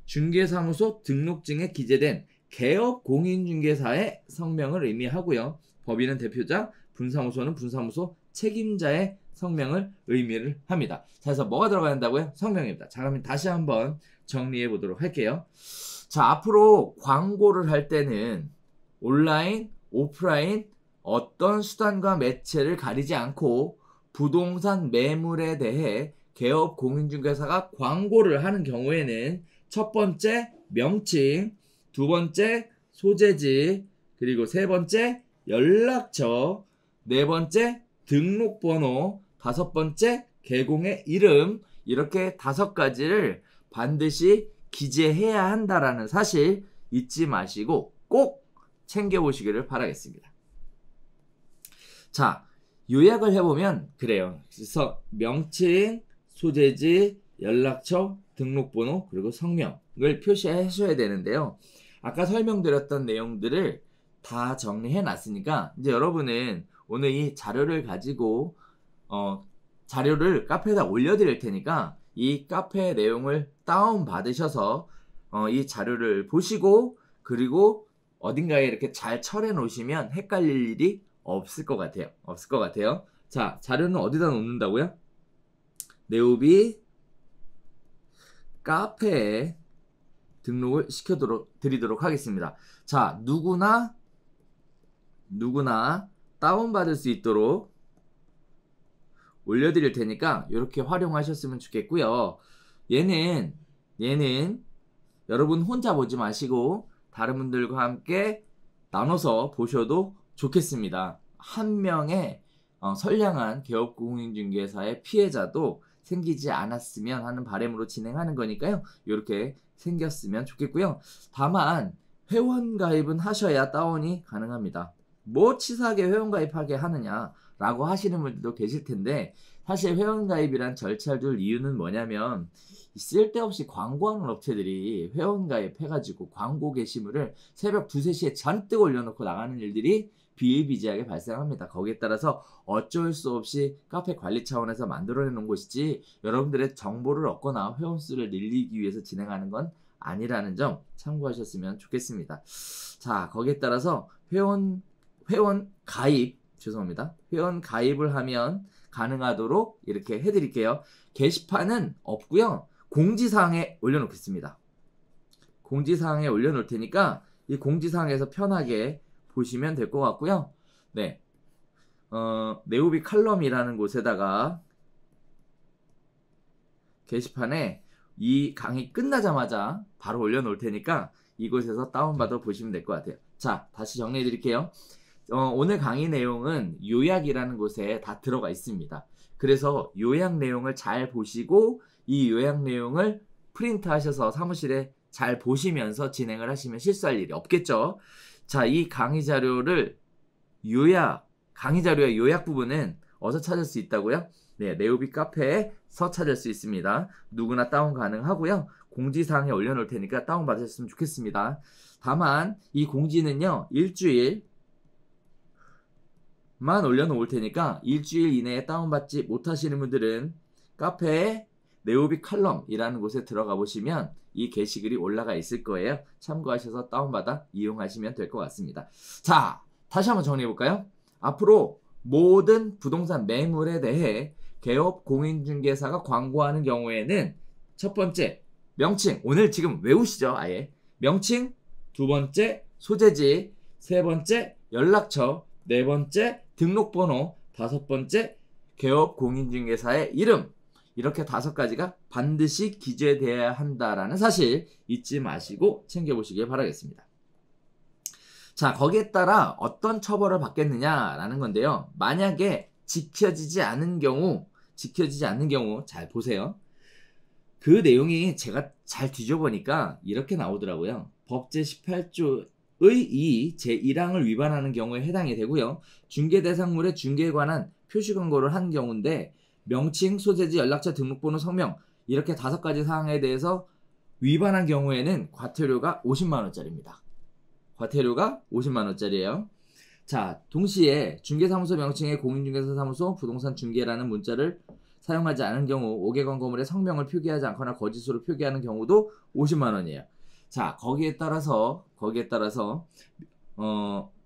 중개사무소 등록증에 기재된 개업공인중개사의 성명을 의미하고요. 법인은 대표자, 분사무소는 분사무소 책임자의 성명을 의미를 합니다. 자, 그래서 뭐가 들어가야 한다고요? 성명입니다. 자, 그러면 다시 한번 정리해 보도록 할게요. 자, 앞으로 광고를 할 때는 온라인, 오프라인 어떤 수단과 매체를 가리지 않고 부동산 매물에 대해 개업공인중개사가 광고를 하는 경우에는 첫 번째 명칭, 두 번째 소재지, 그리고 세 번째 연락처, 네 번째 등록번호, 5번째 개공의 이름, 이렇게 5가지를 반드시 기재해야 한다라는 사실 잊지 마시고 꼭 챙겨보시기를 바라겠습니다. 자, 요약을 해보면 그래요. 그래서 명칭, 소재지, 연락처, 등록번호, 그리고 성명을 표시하셔야 되는데요. 아까 설명드렸던 내용들을 다 정리해 놨으니까 이제 여러분은 오늘 이 자료를 가지고 자료를 카페에다 올려드릴 테니까 이 카페 내용을 다운 받으셔서 이 자료를 보시고, 그리고 어딘가에 이렇게 잘 처리해 놓으시면 헷갈릴 일이 없을 것 같아요. 자, 자료는 어디다 놓는다고요? 네오비 카페에 등록을 시켜드리도록 하겠습니다. 자, 누구나 다운받을 수 있도록 올려드릴 테니까 이렇게 활용하셨으면 좋겠고요. 얘는 여러분 혼자 보지 마시고 다른 분들과 함께 나눠서 보셔도 좋겠습니다. 한 명의 선량한 개업공인중개사의 피해자도 생기지 않았으면 하는 바람으로 진행하는 거니까요. 이렇게 생겼으면 좋겠고요. 다만 회원가입은 하셔야 다운이 가능합니다. 뭐 치사하게 회원가입하게 하느냐라고 하시는 분들도 계실 텐데, 사실 회원가입이란 절차를 둘 이유는 뭐냐면, 쓸데없이 광고하는 업체들이 회원가입 해가지고 광고 게시물을 새벽 2, 3시에 잔뜩 올려놓고 나가는 일들이 비일비재하게 발생합니다. 거기에 따라서 어쩔 수 없이 카페 관리 차원에서 만들어내 놓은 곳이지 여러분들의 정보를 얻거나 회원 수를 늘리기 위해서 진행하는 건 아니라는 점 참고하셨으면 좋겠습니다. 자, 거기에 따라서 회원 가입을 하면 가능하도록 이렇게 해드릴게요. 게시판은 없고요. 공지사항에 올려놓겠습니다. 공지사항에 올려놓을 테니까 이 공지사항에서 편하게 보시면 될 것 같고요. 네, 네오비 칼럼이라는 곳에다가 게시판에 이 강의 끝나자마자 바로 올려놓을 테니까 이곳에서 다운받아 보시면 될 것 같아요. 자, 다시 정리해 드릴게요. 오늘 강의 내용은 요약이라는 곳에 다 들어가 있습니다. 그래서 요약 내용을 잘 보시고 이 요약 내용을 프린트 하셔서 사무실에 잘 보시면서 진행을 하시면 실수할 일이 없겠죠. 자, 이 강의 자료의 요약 부분은 어디서 찾을 수 있다고요? 네, 네오비 카페에서 찾을 수 있습니다. 누구나 다운 가능하고요. 공지사항에 올려놓을 테니까 다운 받으셨으면 좋겠습니다. 다만 이 공지는요, 일주일만 올려놓을 테니까 일주일 이내에 다운받지 못하시는 분들은 카페에 네오비 칼럼이라는 곳에 들어가 보시면 이 게시글이 올라가 있을 거예요. 참고하셔서 다운받아 이용하시면 될 것 같습니다. 자, 다시 한번 정리해 볼까요? 앞으로 모든 부동산 매물에 대해 개업 공인중개사가 광고하는 경우에는 첫 번째, 명칭. 오늘 지금 외우시죠, 아예. 명칭, 두 번째, 소재지, 세 번째, 연락처, 네 번째, 등록번호, 다섯 번째, 개업 공인중개사의 이름. 이렇게 5가지가 반드시 기재되어야 한다라는 사실 잊지 마시고 챙겨보시길 바라겠습니다. 자, 거기에 따라 어떤 처벌을 받겠느냐라는 건데요. 만약에 지켜지지 않는 경우 잘 보세요. 그 내용이 제가 잘 뒤져보니까 이렇게 나오더라고요. 법 제18조의 2 제1항을 위반하는 경우에 해당이 되고요. 중개 대상물의 중개에 관한 표시 광고를 한 경우인데 명칭, 소재지, 연락처, 등록번호, 성명 이렇게 5가지 사항에 대해서 위반한 경우에는 과태료가 50만 원짜리입니다. 과태료가 50만 원짜리예요. 자, 동시에 중개사무소 명칭에 공인중개사 사무소 부동산 중개라는 문자를 사용하지 않은 경우 5개 광고물에 성명을 표기하지 않거나 거짓으로 표기하는 경우도 50만 원이에요. 자, 거기에 따라서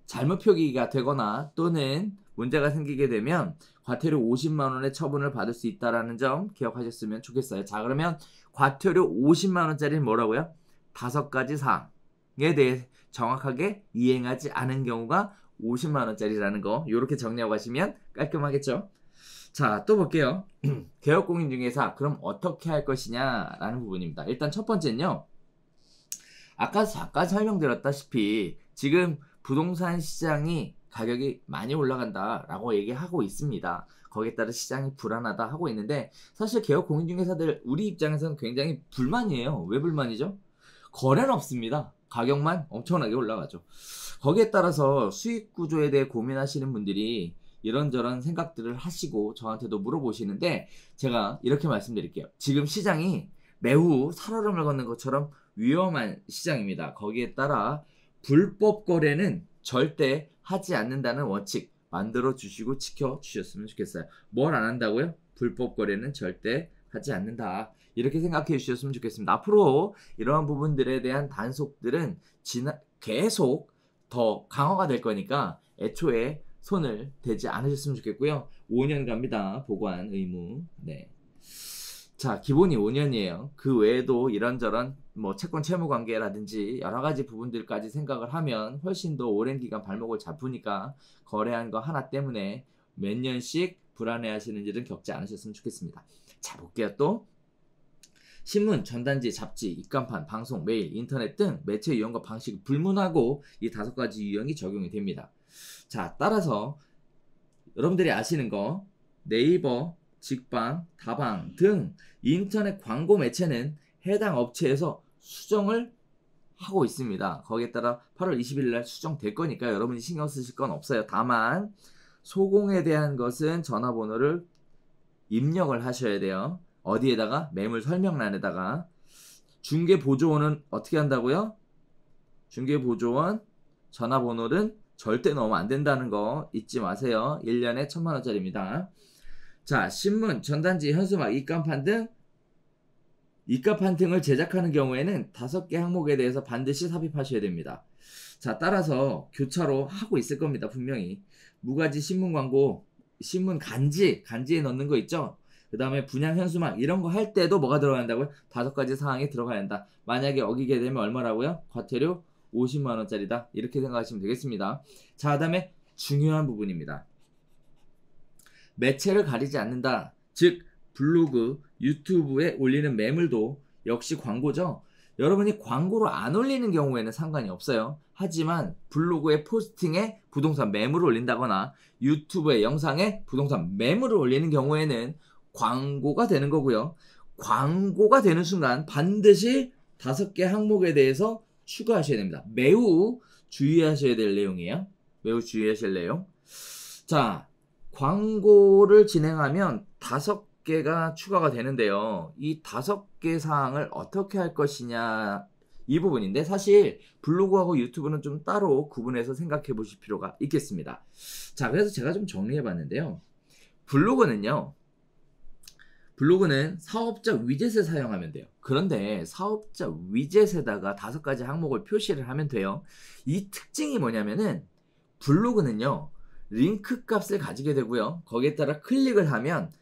잘못 표기가 되거나 또는 문제가 생기게 되면 과태료 50만 원의 처분을 받을 수 있다는 점 기억하셨으면 좋겠어요. 자, 그러면 과태료 50만 원짜리는 뭐라고요? 5가지 사항에 대해 정확하게 이행하지 않은 경우가 50만 원짜리라는 거 이렇게 정리하고 가시면 깔끔하겠죠? 자, 또 볼게요. 개업공인중개사 그럼 어떻게 할 것이냐라는 부분입니다. 일단 첫 번째는요. 아까 잠깐 설명드렸다시피 지금 부동산 시장이 가격이 많이 올라간다라고 얘기하고 있습니다. 거기에 따라 시장이 불안하다 하고 있는데 사실 개업 공인중개사들 우리 입장에서는 굉장히 불만이에요. 왜 불만이죠? 거래는 없습니다. 가격만 엄청나게 올라가죠. 거기에 따라서 수익 구조에 대해 고민하시는 분들이 이런저런 생각들을 하시고 저한테도 물어보시는데 제가 이렇게 말씀드릴게요. 지금 시장이 매우 살얼음을 걷는 것처럼 위험한 시장입니다. 거기에 따라 불법 거래는 절대 하지 않는다는 원칙 만들어 주시고 지켜 주셨으면 좋겠어요. 뭘 안 한다고요? 불법 거래는 절대 하지 않는다. 이렇게 생각해 주셨으면 좋겠습니다. 앞으로 이러한 부분들에 대한 단속들은 계속 더 강화가 될 거니까 애초에 손을 대지 않으셨으면 좋겠고요. 5년 갑니다. 보관 의무. 네. 자, 기본이 5년이에요. 그 외에도 이런저런 뭐 채권 채무 관계라든지 여러 가지 부분들까지 생각을 하면 훨씬 더 오랜 기간 발목을 잡으니까 거래한 거 하나 때문에 몇 년씩 불안해 하시는 일은 겪지 않으셨으면 좋겠습니다. 자, 볼게요. 또 신문, 전단지, 잡지, 입간판, 방송, 메일, 인터넷 등 매체 유형과 방식을 불문하고 이 5가지 유형이 적용이 됩니다. 자, 따라서 여러분들이 아시는 거 네이버, 직방, 다방 등 인터넷 광고 매체는 해당 업체에서 수정을 하고 있습니다. 거기에 따라 8월 20일 날 수정될 거니까 여러분이 신경 쓰실 건 없어요. 다만 소공에 대한 것은 전화번호를 입력을 하셔야 돼요. 어디에다가? 매물 설명란에다가. 중개보조원은 어떻게 한다고요? 중개보조원 전화번호는 절대 넣으면 안 된다는 거 잊지 마세요. 1년에 1,000만 원짜리입니다. 자, 신문, 전단지, 현수막, 입간판 등을 제작하는 경우에는 5개 항목에 대해서 반드시 삽입하셔야 됩니다. 자, 따라서 교차로 하고 있을 겁니다. 분명히. 무가지 신문 광고, 신문 간지에 넣는 거 있죠? 그 다음에 분양 현수막 이런 거 할 때도 뭐가 들어간다고요? 5가지 사항이 들어가야 한다. 만약에 어기게 되면 얼마라고요? 과태료 50만 원짜리다. 이렇게 생각하시면 되겠습니다. 자, 그 다음에 중요한 부분입니다. 매체를 가리지 않는다. 즉 블로그, 유튜브에 올리는 매물도 역시 광고죠. 여러분이 광고로 안 올리는 경우에는 상관이 없어요. 하지만 블로그에 포스팅에 부동산 매물을 올린다거나 유튜브의 영상에 부동산 매물을 올리는 경우에는 광고가 되는 거고요. 광고가 되는 순간 반드시 5개 항목에 대해서 추가하셔야 됩니다. 매우 주의하셔야 될 내용이에요. 매우 주의하실 내용. 자, 광고를 진행하면 5개가 추가가 되는데요. 이 5개 사항을 어떻게 할 것이냐 이 부분인데 사실 블로그하고 유튜브는 좀 따로 구분해서 생각해 보실 필요가 있겠습니다. 자, 그래서 제가 좀 정리해 봤는데요. 블로그는요. 블로그는 사업자 위젯을 사용하면 돼요. 그런데 사업자 위젯에다가 5가지 항목을 표시를 하면 돼요. 이 특징이 뭐냐면은 블로그는요, 링크 값을 가지게 되고요. 거기에 따라 클릭을 하면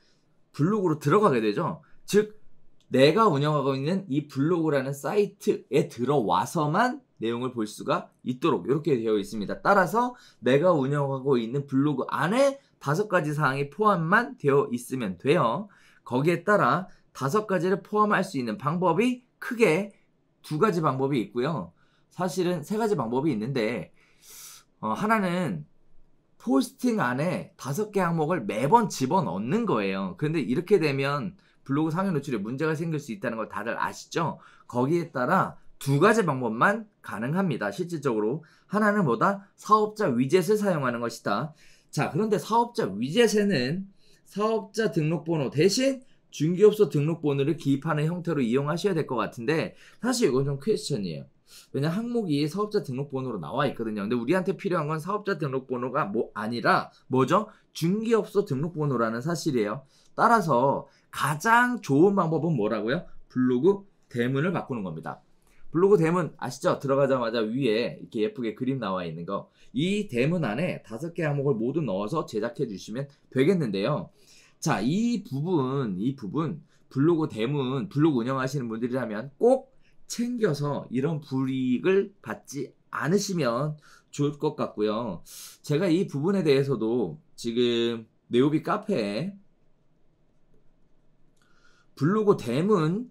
블로그로 들어가게 되죠. 즉 내가 운영하고 있는 이 블로그라는 사이트에 들어와서만 내용을 볼 수가 있도록 이렇게 되어 있습니다. 따라서 내가 운영하고 있는 블로그 안에 5가지 사항이 포함만 되어 있으면 돼요. 거기에 따라 5가지를 포함할 수 있는 방법이 크게 2가지 방법이 있고요. 사실은 3가지 방법이 있는데 하나는 포스팅 안에 5개 항목을 매번 집어넣는 거예요. 그런데 이렇게 되면 블로그 상위 노출에 문제가 생길 수 있다는 걸 다들 아시죠? 거기에 따라 2가지 방법만 가능합니다. 실질적으로 하나는 뭐다? 사업자 위젯을 사용하는 것이다. 자, 그런데 사업자 위젯에는 사업자 등록번호 대신 중개업소 등록번호를 기입하는 형태로 이용하셔야 될 것 같은데 사실 이건 좀 퀘스천이에요. 왜냐 항목이 사업자 등록번호로 나와 있거든요. 근데 우리한테 필요한 건 사업자 등록번호가 아니라 뭐죠? 중개업소 등록번호라는 사실이에요. 따라서 가장 좋은 방법은 뭐라고요? 블로그 대문을 바꾸는 겁니다. 블로그 대문 아시죠? 들어가자마자 위에 이렇게 예쁘게 그림 나와 있는 거. 이 대문 안에 5개 항목을 모두 넣어서 제작해 주시면 되겠는데요. 자, 이 부분 블로그 대문, 블로그 운영하시는 분들이라면 꼭 챙겨서 이런 불이익을 받지 않으시면 좋을 것 같고요. 제가 이 부분에 대해서도 지금 네오비 카페에 블로그 대문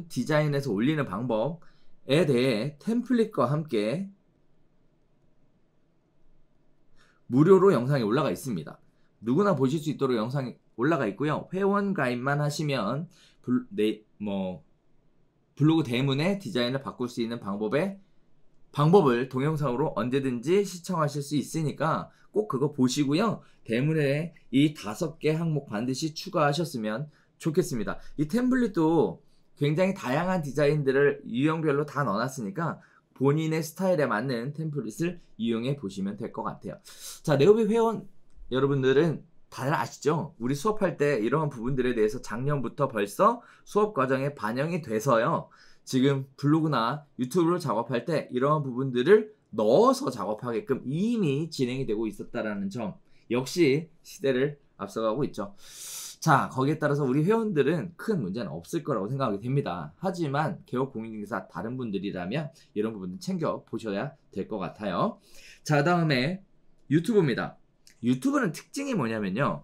디자인해서 올리는 방법에 대해 템플릿과 함께 무료로 영상이 올라가 있습니다. 누구나 보실 수 있도록 영상이 올라가 있고요. 회원 가입만 하시면 블로그 대문의 디자인을 바꿀 수 있는 방법을 동영상으로 언제든지 시청하실 수 있으니까 꼭 그거 보시고요. 대문에 이 5개 항목 반드시 추가하셨으면 좋겠습니다. 이 템플릿도 굉장히 다양한 디자인들을 유형별로 다 넣어놨으니까 본인의 스타일에 맞는 템플릿을 이용해 보시면 될 것 같아요. 자, 네오비 회원 여러분들은 다들 아시죠? 우리 수업할 때 이러한 부분들에 대해서 작년부터 벌써 수업 과정에 반영이 돼서요. 지금 블로그나 유튜브를 작업할 때 이러한 부분들을 넣어서 작업하게끔 이미 진행이 되고 있었다라는 점 역시 시대를 앞서가고 있죠. 자, 거기에 따라서 우리 회원들은 큰 문제는 없을 거라고 생각이 됩니다. 하지만 개업 공인중개사 다른 분들이라면 이런 부분을 챙겨 보셔야 될 것 같아요. 자, 다음에 유튜브입니다. 유튜브는 특징이 뭐냐면요.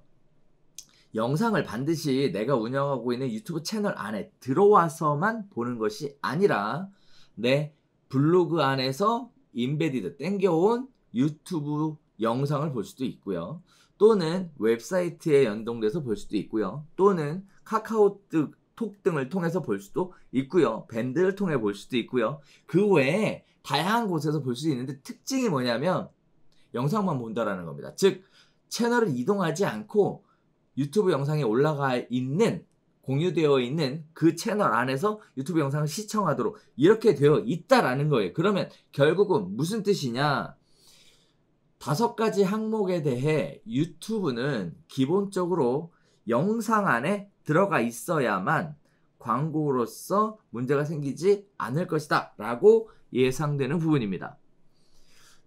영상을 반드시 내가 운영하고 있는 유튜브 채널 안에 들어와서만 보는 것이 아니라 내 블로그 안에서 인베디드 땡겨온 유튜브 영상을 볼 수도 있고요. 또는 웹사이트에 연동돼서 볼 수도 있고요. 또는 카카오톡 등을 통해서 볼 수도 있고요. 밴드를 통해 볼 수도 있고요. 그 외에 다양한 곳에서 볼 수 있는데 특징이 뭐냐면 영상만 본다라는 겁니다. 즉 채널을 이동하지 않고 유튜브 영상이 올라가 있는 공유되어 있는 그 채널 안에서 유튜브 영상을 시청하도록 이렇게 되어 있다라는 거예요. 그러면 결국은 무슨 뜻이냐? 5가지 항목에 대해 유튜브는 기본적으로 영상 안에 들어가 있어야만 광고로서 문제가 생기지 않을 것이다 라고 예상되는 부분입니다.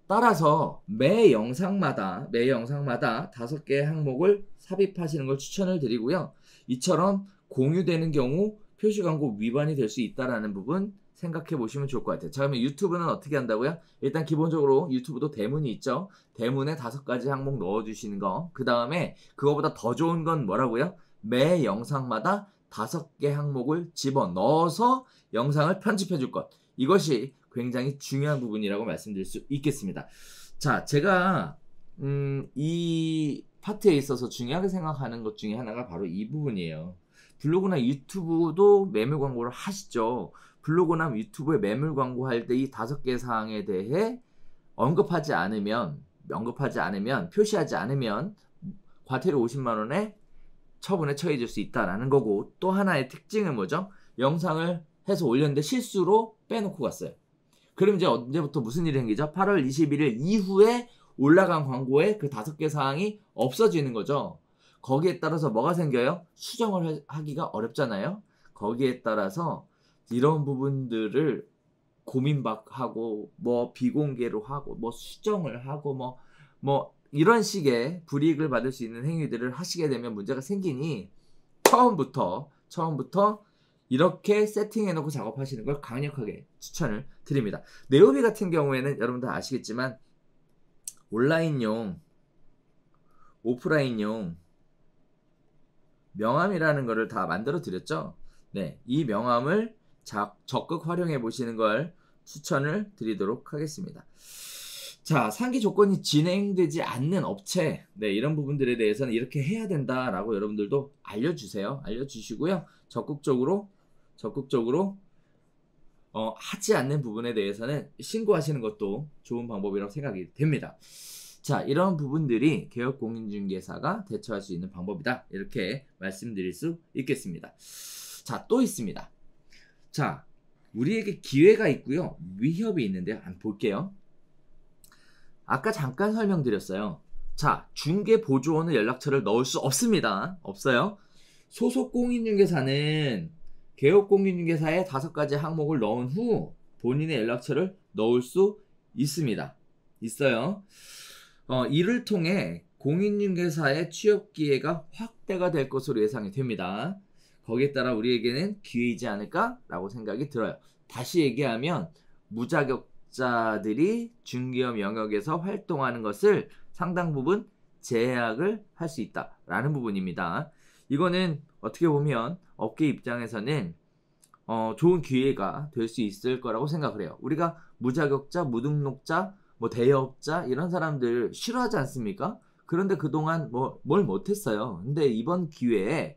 따라서 매 영상마다 5개의 항목을 삽입하시는 걸 추천을 드리고요. 이처럼 공유되는 경우 표시 광고 위반이 될 수 있다는 부분 생각해 보시면 좋을 것 같아요. 자, 그러면 유튜브는 어떻게 한다고요? 일단 기본적으로 유튜브도 대문이 있죠. 대문에 5가지 항목 넣어주시는 거. 그 다음에 그거보다 더 좋은 건 뭐라고요? 매 영상마다 5개 항목을 집어넣어서 영상을 편집해 줄 것. 이것이 굉장히 중요한 부분이라고 말씀드릴 수 있겠습니다. 자, 제가 이 파트에 있어서 중요하게 생각하는 것 중에 하나가 바로 이 부분이에요. 블로그나 유튜브도 매물 광고를 하시죠. 블로그나 유튜브에 매물 광고할 때 이 5개 사항에 대해 언급하지 않으면 표시하지 않으면 과태료 50만 원에 처분에 처해질 수 있다라는 거고, 또 하나의 특징은 뭐죠? 영상을 해서 올렸는데 실수로 빼놓고 갔어요. 그럼 이제 언제부터 무슨 일이 생기죠? 8월 21일 이후에 올라간 광고에 그 5개 사항이 없어지는 거죠. 거기에 따라서 뭐가 생겨요? 수정을 하기가 어렵잖아요. 거기에 따라서 이런 부분들을 고민하고 뭐 비공개로 하고 뭐 수정을 하고 뭐 이런 식의 불이익을 받을 수 있는 행위들을 하시게 되면 문제가 생기니 처음부터 이렇게 세팅해 놓고 작업하시는 걸 강력하게 추천을 드립니다. 네오비 같은 경우에는 여러분들 아시겠지만 온라인용 오프라인용 명함이라는 거를 다 만들어 드렸죠. 네, 이 명함을 적극 활용해 보시는 걸 추천을 드리도록 하겠습니다. 자, 상기 조건이 진행되지 않는 업체, 네, 이런 부분들에 대해서는 이렇게 해야 된다라고 여러분들도 알려주세요. 알려주시고요. 적극적으로 하지 않는 부분에 대해서는 신고하시는 것도 좋은 방법이라고 생각이 됩니다. 자, 이런 부분들이 개업공인중개사가 대처할 수 있는 방법이다. 이렇게 말씀드릴 수 있겠습니다. 자, 또 있습니다. 자, 우리에게 기회가 있고요. 위협이 있는데요. 한번 볼게요. 아까 잠깐 설명드렸어요. 자, 중개보조원의 연락처를 넣을 수 없습니다. 없어요. 소속 공인중개사는 개업공인중개사에 5가지 항목을 넣은 후 본인의 연락처를 넣을 수 있습니다. 있어요. 이를 통해 공인중개사의 취업 기회가 확대가 될 것으로 예상이 됩니다. 거기에 따라 우리에게는 기회이지 않을까라고 생각이 들어요. 다시 얘기하면 무자격자들이 중개업 영역에서 활동하는 것을 상당 부분 제약을 할 수 있다라는 부분입니다. 이거는 어떻게 보면 업계 입장에서는 좋은 기회가 될 수 있을 거라고 생각을 해요. 우리가 무자격자, 무등록자, 뭐 대여업자 이런 사람들 싫어하지 않습니까? 그런데 그동안 뭘 못했어요. 근데 이번 기회에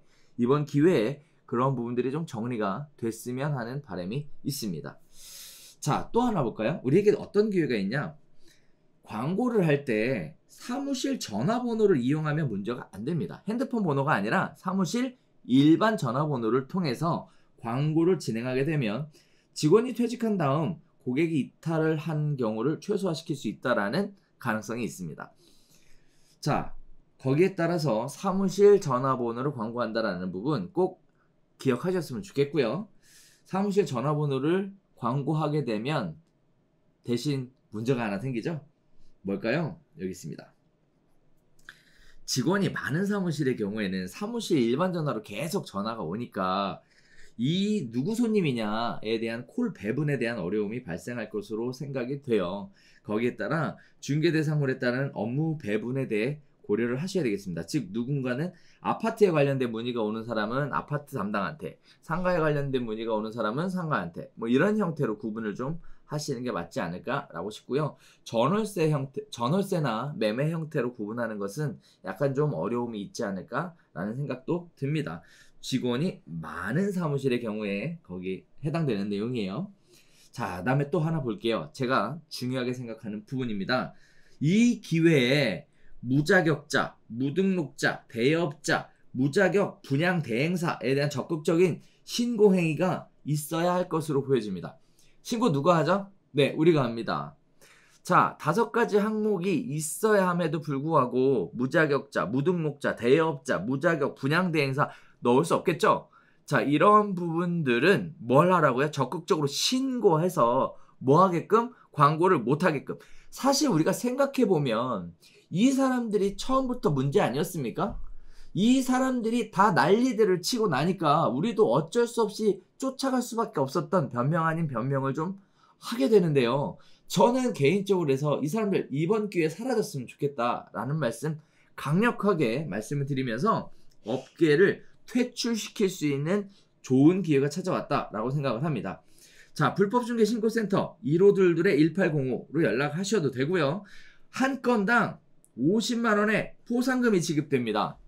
그런 부분들이 좀 정리가 됐으면 하는 바람이 있습니다. 자, 또 하나 볼까요? 우리에게 어떤 기회가 있냐? 광고를 할 때 사무실 전화번호를 이용하면 문제가 안 됩니다. 핸드폰 번호가 아니라 사무실 일반 전화번호를 통해서 광고를 진행하게 되면 직원이 퇴직한 다음 고객이 이탈을 한 경우를 최소화시킬 수 있다는 가능성이 있습니다. 자, 거기에 따라서 사무실 전화번호를 광고한다라는 부분 꼭 기억하셨으면 좋겠고요. 사무실 전화번호를 광고하게 되면 대신 문제가 하나 생기죠. 뭘까요? 여기 있습니다. 직원이 많은 사무실의 경우에는 사무실 일반 전화로 계속 전화가 오니까 이 누구 손님이냐에 대한 콜 배분에 대한 어려움이 발생할 것으로 생각이 돼요. 거기에 따라 중개 대상물에 따른 업무 배분에 대해 고려를 하셔야 되겠습니다. 즉 누군가는 아파트에 관련된 문의가 오는 사람은 아파트 담당한테, 상가에 관련된 문의가 오는 사람은 상가한테, 뭐 이런 형태로 구분을 좀 하시는 게 맞지 않을까라고 싶고요. 전월세나 매매 형태로 구분하는 것은 약간 좀 어려움이 있지 않을까라는 생각도 듭니다. 직원이 많은 사무실의 경우에 거기 해당되는 내용이에요. 자, 다음에 또 하나 볼게요. 제가 중요하게 생각하는 부분입니다. 이 기회에 무자격자, 무등록자, 대여업자, 무자격 분양 대행사에 대한 적극적인 신고 행위가 있어야 할 것으로 보여집니다. 신고 누가 하죠? 네, 우리가 합니다. 자, 5가지 항목이 있어야 함에도 불구하고 무자격자, 무등록자, 대여업자, 무자격 분양 대행사 넣을 수 없겠죠? 자, 이런 부분들은 뭘 하라고요? 적극적으로 신고해서 뭐 하게끔? 광고를 못 하게끔. 사실 우리가 생각해보면 이 사람들이 처음부터 문제 아니었습니까? 이 사람들이 다 난리들을 치고 나니까 우리도 어쩔 수 없이 쫓아갈 수밖에 없었던 변명 아닌 변명을 좀 하게 되는데요. 저는 개인적으로 해서 이 사람들 이번 기회에 사라졌으면 좋겠다라는 말씀 강력하게 말씀을 드리면서 업계를 퇴출시킬 수 있는 좋은 기회가 찾아왔다라고 생각을 합니다. 자, 불법중개신고센터 1522-1805로 연락하셔도 되고요. 한 건당 50만원의 포상금이 지급됩니다.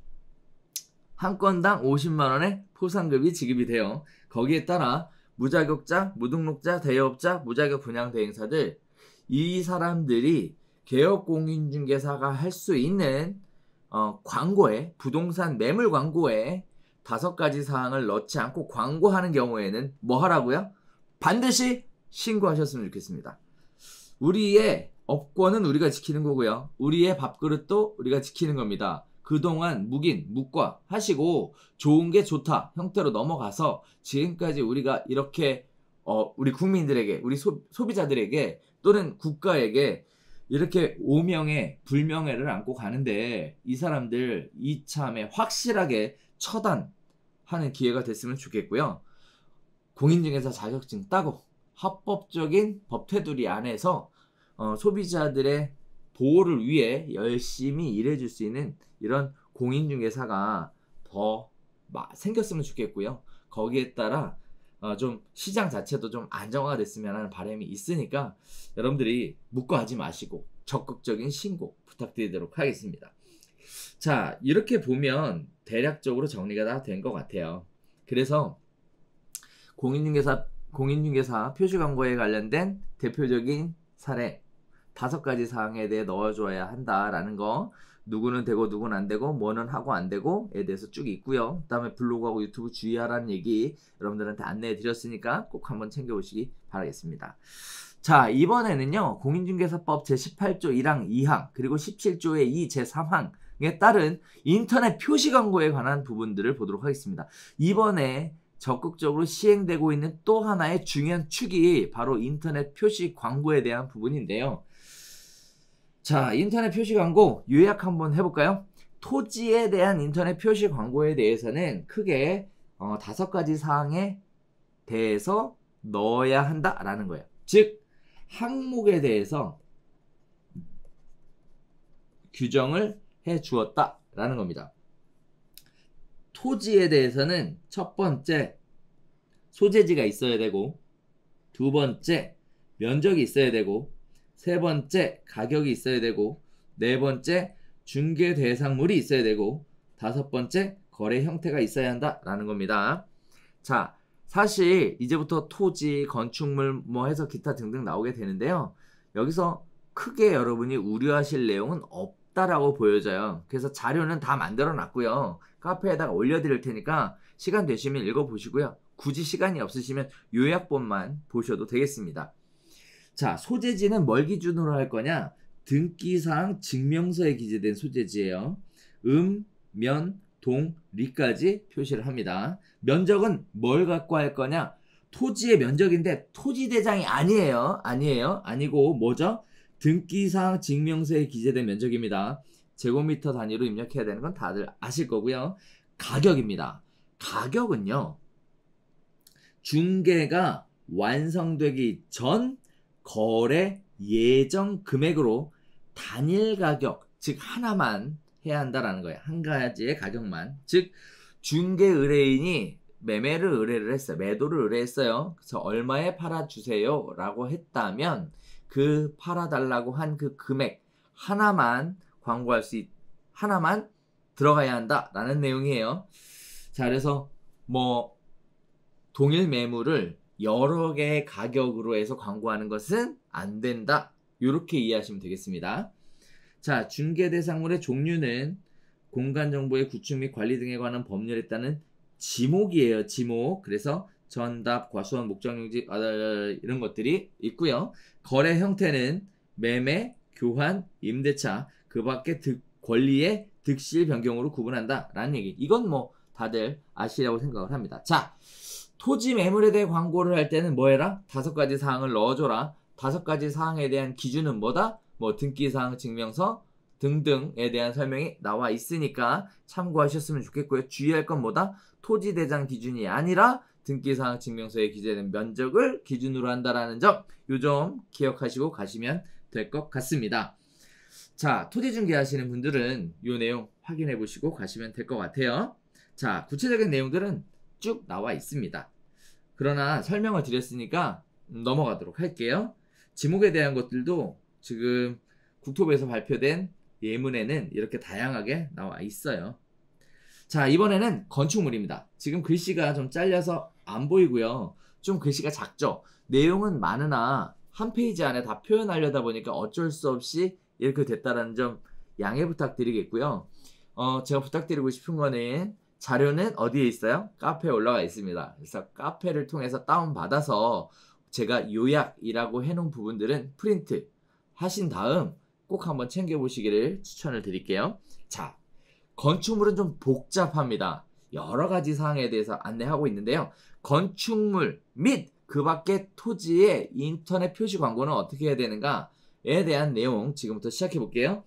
한 건당 50만원의 포상금이 지급이 돼요. 거기에 따라 무자격자, 무등록자, 대여업자, 무자격 분양 대행사들 이 사람들이 개업공인중개사가 할 수 있는 광고에 부동산 매물 광고에 5가지 사항을 넣지 않고 광고하는 경우에는 뭐 하라고요? 반드시 신고하셨으면 좋겠습니다. 우리의 업권은 우리가 지키는 거고요. 우리의 밥그릇도 우리가 지키는 겁니다. 그동안 묵인, 묵과 하시고 좋은 게 좋다 형태로 넘어가서 지금까지 우리가 이렇게 우리 국민들에게, 우리 소비자들에게 또는 국가에게 이렇게 오명에 불명예를 안고 가는데 이 사람들 이참에 확실하게 처단하는 기회가 됐으면 좋겠고요. 공인중개사 자격증 따고 합법적인 법 테두리 안에서 소비자들의 보호를 위해 열심히 일해줄 수 있는 이런 공인중개사가 더 생겼으면 좋겠고요. 거기에 따라 좀 시장 자체도 좀 안정화가 됐으면 하는 바람이 있으니까 여러분들이 묵과하지 마시고 적극적인 신고 부탁드리도록 하겠습니다. 자, 이렇게 보면 대략적으로 정리가 다 된 것 같아요. 그래서 공인중개사 표시광고에 관련된 대표적인 사례 5가지 사항에 대해 넣어줘야 한다라는 거, 누구는 되고 누구는 안 되고 뭐는 하고 안 되고에 대해서 쭉 있고요. 그 다음에 블로그하고 유튜브 주의하라는 얘기 여러분들한테 안내해 드렸으니까 꼭 한번 챙겨보시기 바라겠습니다. 자, 이번에는요 공인중개사법 제18조 1항 2항 그리고 17조의 2 제3항에 따른 인터넷 표시광고에 관한 부분들을 보도록 하겠습니다. 이번에 적극적으로 시행되고 있는 또 하나의 중요한 축이 바로 인터넷 표시 광고에 대한 부분인데요. 자, 인터넷 표시 광고 요약 한번 해볼까요? 토지에 대한 인터넷 표시 광고에 대해서는 크게 5가지 사항에 대해서 넣어야 한다라는 거예요. 즉 항목에 대해서 규정을 해 주었다라는 겁니다. 토지에 대해서는 첫 번째 소재지가 있어야 되고, 두 번째 면적이 있어야 되고, 세 번째 가격이 있어야 되고, 네 번째 중개 대상물이 있어야 되고, 5번째 거래 형태가 있어야 한다라는 겁니다. 자, 사실 이제부터 토지, 건축물 뭐 해서 기타 등등 나오게 되는데요. 여기서 크게 여러분이 우려하실 내용은 없다라고 보여져요. 그래서 자료는 다 만들어 놨고요. 카페에다가 올려드릴 테니까 시간 되시면 읽어보시고요. 굳이 시간이 없으시면 요약본만 보셔도 되겠습니다. 자, 소재지는 뭘 기준으로 할 거냐? 등기사항 증명서에 기재된 소재지예요. 면, 동, 리까지 표시를 합니다. 면적은 뭘 갖고 할 거냐? 토지의 면적인데 토지대장이 아니고 뭐죠? 등기사항 증명서에 기재된 면적입니다. 제곱미터 단위로 입력해야 되는 건 다들 아실 거고요. 가격입니다. 가격은요, 중개가 완성되기 전 거래 예정 금액으로 단일 가격, 즉 하나만 해야 한다라는 거예요. 한 가지의 가격만. 즉 중개 의뢰인이 의뢰를 했어요. 매도를 의뢰했어요. 그래서 얼마에 팔아주세요 라고 했다면 그 팔아달라고 한 그 금액 하나만 광고할 하나만 들어가야 한다라는 내용이에요. 자, 그래서 뭐 동일 매물을 여러 개의 가격으로 해서 광고하는 것은 안 된다. 이렇게 이해하시면 되겠습니다. 자, 중개 대상물의 종류는 공간정보의 구축 및 관리 등에 관한 법률에 따른 지목이에요. 지목. 그래서 전답, 과수원, 목적용지 이런 것들이 있고요. 거래 형태는 매매, 교환, 임대차, 그 밖에 권리의 득실 변경으로 구분한다라는 얘기. 이건 뭐 다들 아시라고 생각을 합니다. 자, 토지 매물에 대해 광고를 할 때는 뭐 해라? 5가지 사항을 넣어줘라. 5가지 사항에 대한 기준은 뭐다? 뭐 등기사항 증명서 등등에 대한 설명이 나와 있으니까 참고하셨으면 좋겠고요. 주의할 건 뭐다? 토지 대장 기준이 아니라 등기사항 증명서에 기재된 면적을 기준으로 한다라는 점, 요 점 기억하시고 가시면 될 것 같습니다. 자, 토지 중개하시는 분들은 요 내용 확인해 보시고 가시면 될 것 같아요. 자, 구체적인 내용들은 쭉 나와 있습니다. 그러나 설명을 드렸으니까 넘어가도록 할게요. 지목에 대한 것들도 지금 국토부에서 발표된 예문에는 이렇게 다양하게 나와 있어요. 자, 이번에는 건축물입니다. 지금 글씨가 좀 잘려서 안 보이고요. 좀 글씨가 작죠? 내용은 많으나 한 페이지 안에 다 표현하려다 보니까 어쩔 수 없이 이렇게 됐다는 점 양해 부탁드리겠고요. 제가 부탁드리고 싶은 거는 자료는 어디에 있어요? 카페에 올라가 있습니다. 그래서 카페를 통해서 다운받아서 제가 요약이라고 해놓은 부분들은 프린트 하신 다음 꼭 한번 챙겨보시기를 추천을 드릴게요. 자, 건축물은 좀 복잡합니다. 여러 가지 사항에 대해서 안내하고 있는데요. 건축물 및 그 밖의 토지의 인터넷 표시 광고는 어떻게 해야 되는가에 대한 내용 지금부터 시작해 볼게요.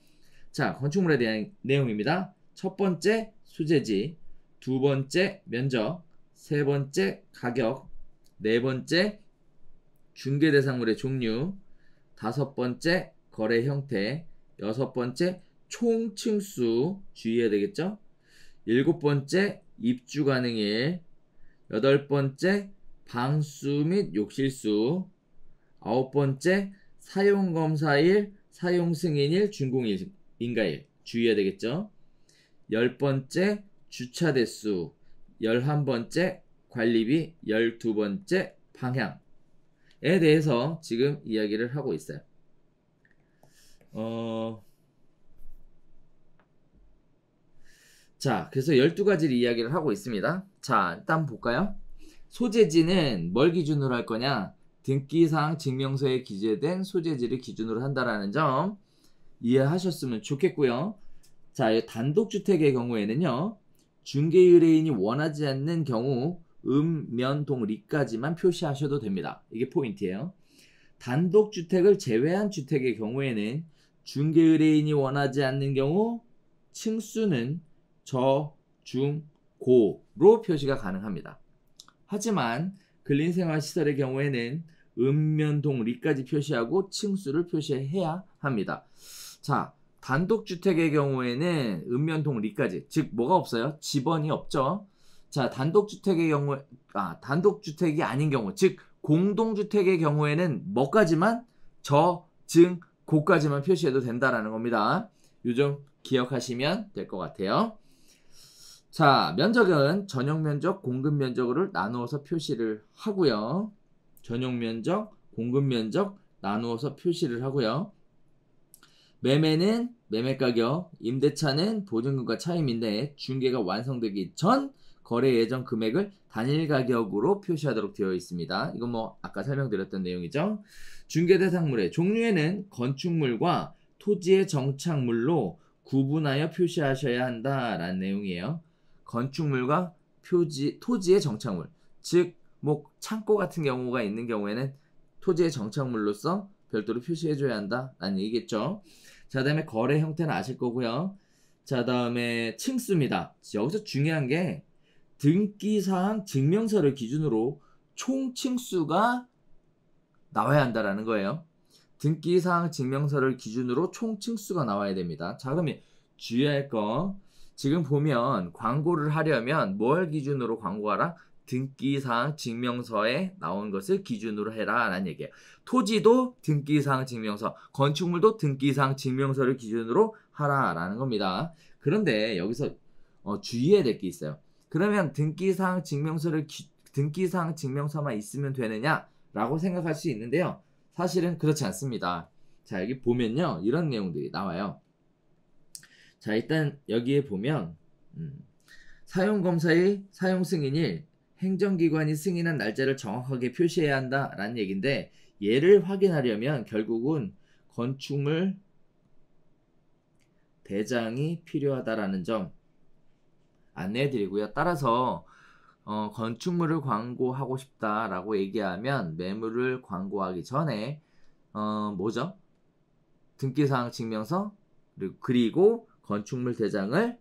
자, 건축물에 대한 내용입니다. 첫 번째, 소재지. 두 번째, 면적. 세 번째, 가격. 네 번째, 중개 대상물의 종류. 다섯 번째, 거래 형태. 여섯 번째, 총 층수 주의해야 되겠죠? 일곱 번째, 입주 가능일. 여덟 번째, 방수 및 욕실수. 아홉 번째, 사용검사일, 사용승인일, 준공일, 인가일 주의해야 되겠죠? 열 번째, 주차 대수. 11번째, 관리비. 12번째, 방향에 대해서 지금 이야기를 하고 있어요. 자, 그래서 12가지를 이야기를 하고 있습니다. 자, 일단 볼까요? 소재지는 뭘 기준으로 할 거냐? 등기사항 증명서에 기재된 소재지를 기준으로 한다라는 점 이해하셨으면 좋겠고요. 자, 단독주택의 경우에는요. 중개 의뢰인이 원하지 않는 경우 면, 동, 리까지만 표시하셔도 됩니다. 이게 포인트예요. 단독주택을 제외한 주택의 경우에는 중개 의뢰인이 원하지 않는 경우 층수는 저, 중, 고로 표시가 가능합니다. 하지만 근린생활시설의 경우에는 면, 동, 리까지 표시하고 층수를 표시해야 합니다. 자, 단독주택의 경우에는 면, 동, 리까지, 즉 뭐가 없어요? 집원이 없죠. 자, 단독주택의 경우에 단독주택이 아닌 경우, 즉 공동주택의 경우에는 뭐까지만 저, 증, 고까지만 표시해도 된다라는 겁니다. 요 점 기억하시면 될 것 같아요. 자, 면적은 전용면적, 공급면적을 나누어서 표시를 하고요. 전용면적, 공급면적 나누어서 표시를 하고요. 매매는 매매가격, 임대차는 보증금과 차임인데 중개가 완성되기 전 거래 예정 금액을 단일 가격으로 표시하도록 되어 있습니다. 이건 뭐 아까 설명드렸던 내용이죠. 중개 대상물의 종류에는 건축물과 토지의 정착물로 구분하여 표시하셔야 한다라는 내용이에요. 건축물과 토지의 정착물, 즉 뭐 창고 같은 경우가 있는 경우에는 토지의 정착물로서 별도로 표시해줘야 한다라는 얘기겠죠. 자, 다음에 거래 형태는 아실 거고요. 자, 다음에 층수입니다. 여기서 중요한 게 등기사항 증명서를 기준으로 총 층수가 나와야 한다라는 거예요. 등기사항 증명서를 기준으로 총 층수가 나와야 됩니다. 자, 그러면 주의할 거, 지금 보면 광고를 하려면 뭘 기준으로 광고하라? 등기사항 증명서에 나온 것을 기준으로 해라 라는 얘기예요. 토지도 등기사항 증명서, 건축물도 등기사항 증명서를 기준으로 하라 라는 겁니다. 그런데 여기서 주의해야 될 게 있어요. 그러면 등기사항 증명서만 있으면 되느냐 라고 생각할 수 있는데요. 사실은 그렇지 않습니다. 자, 여기 보면요, 이런 내용들이 나와요. 자, 일단 여기에 보면 사용검사일, 사용승인일, 행정기관이 승인한 날짜를 정확하게 표시해야 한다라는 얘기인데, 얘를 확인하려면 결국은 건축물 대장이 필요하다라는 점 안내해드리고요. 따라서 건축물을 광고하고 싶다라고 얘기하면 매물을 광고하기 전에 뭐죠? 등기사항 증명서 그리고 건축물 대장을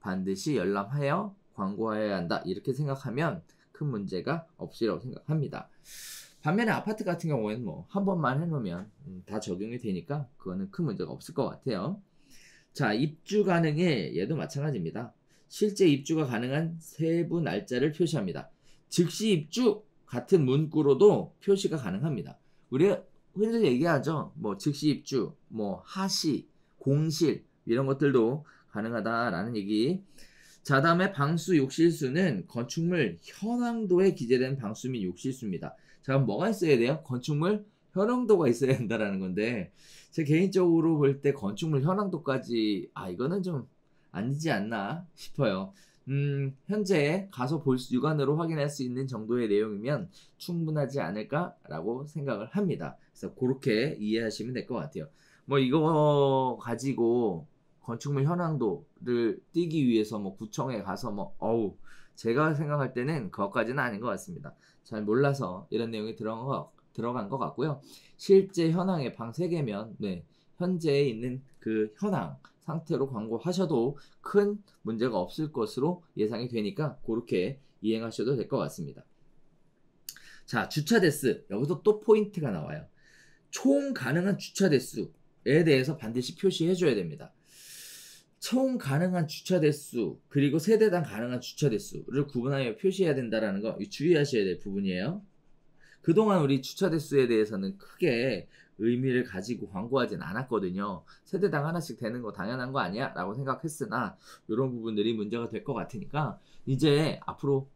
반드시 열람하여 광고해야 한다. 이렇게 생각하면 큰 문제가 없으리라고 생각합니다. 반면에 아파트 같은 경우에는 뭐 한 번만 해놓으면 다 적용이 되니까 그거는 큰 문제가 없을 것 같아요. 자, 입주 가능일, 얘도 마찬가지입니다. 실제 입주가 가능한 세부 날짜를 표시합니다. 즉시 입주 같은 문구로도 표시가 가능합니다. 우리가 흔히 얘기하죠. 뭐 즉시 입주, 뭐 하시, 공실 이런 것들도 가능하다라는 얘기. 자, 다음에 방수 욕실수는 건축물 현황도에 기재된 방수 및 욕실수입니다. 자, 그럼 뭐가 있어야 돼요? 건축물 현황도가 있어야 한다라는 건데, 제 개인적으로 볼 때 건축물 현황도까지 이거는 좀 아니지 않나 싶어요. 현재 가서 육안으로 확인할 수 있는 정도의 내용이면 충분하지 않을까라고 생각을 합니다. 그래서 그렇게 이해하시면 될 것 같아요. 뭐 이거 가지고 건축물 현황도를 띄기 위해서 뭐 구청에 가서 뭐 제가 생각할 때는 그것까지는 아닌 것 같습니다. 잘 몰라서 이런 내용이 들어간 것 같고요. 실제 현황의 방 3개면 네, 현재 있는 그 현황 상태로 광고하셔도 큰 문제가 없을 것으로 예상이 되니까 그렇게 이행하셔도 될 것 같습니다. 자, 주차 대수. 여기서 또 포인트가 나와요. 총 가능한 주차 대수에 대해서 반드시 표시해 줘야 됩니다. 총 가능한 주차 대수 그리고 세대당 가능한 주차 대수를 구분하여 표시해야 된다는 거 주의하셔야 될 부분이에요. 그동안 우리 주차 대수에 대해서는 크게 의미를 가지고 광고하진 않았거든요. 세대당 하나씩 되는 거 당연한 거 아니야? 라고 생각했으나 이런 부분들이 문제가 될 것 같으니까 이제 앞으로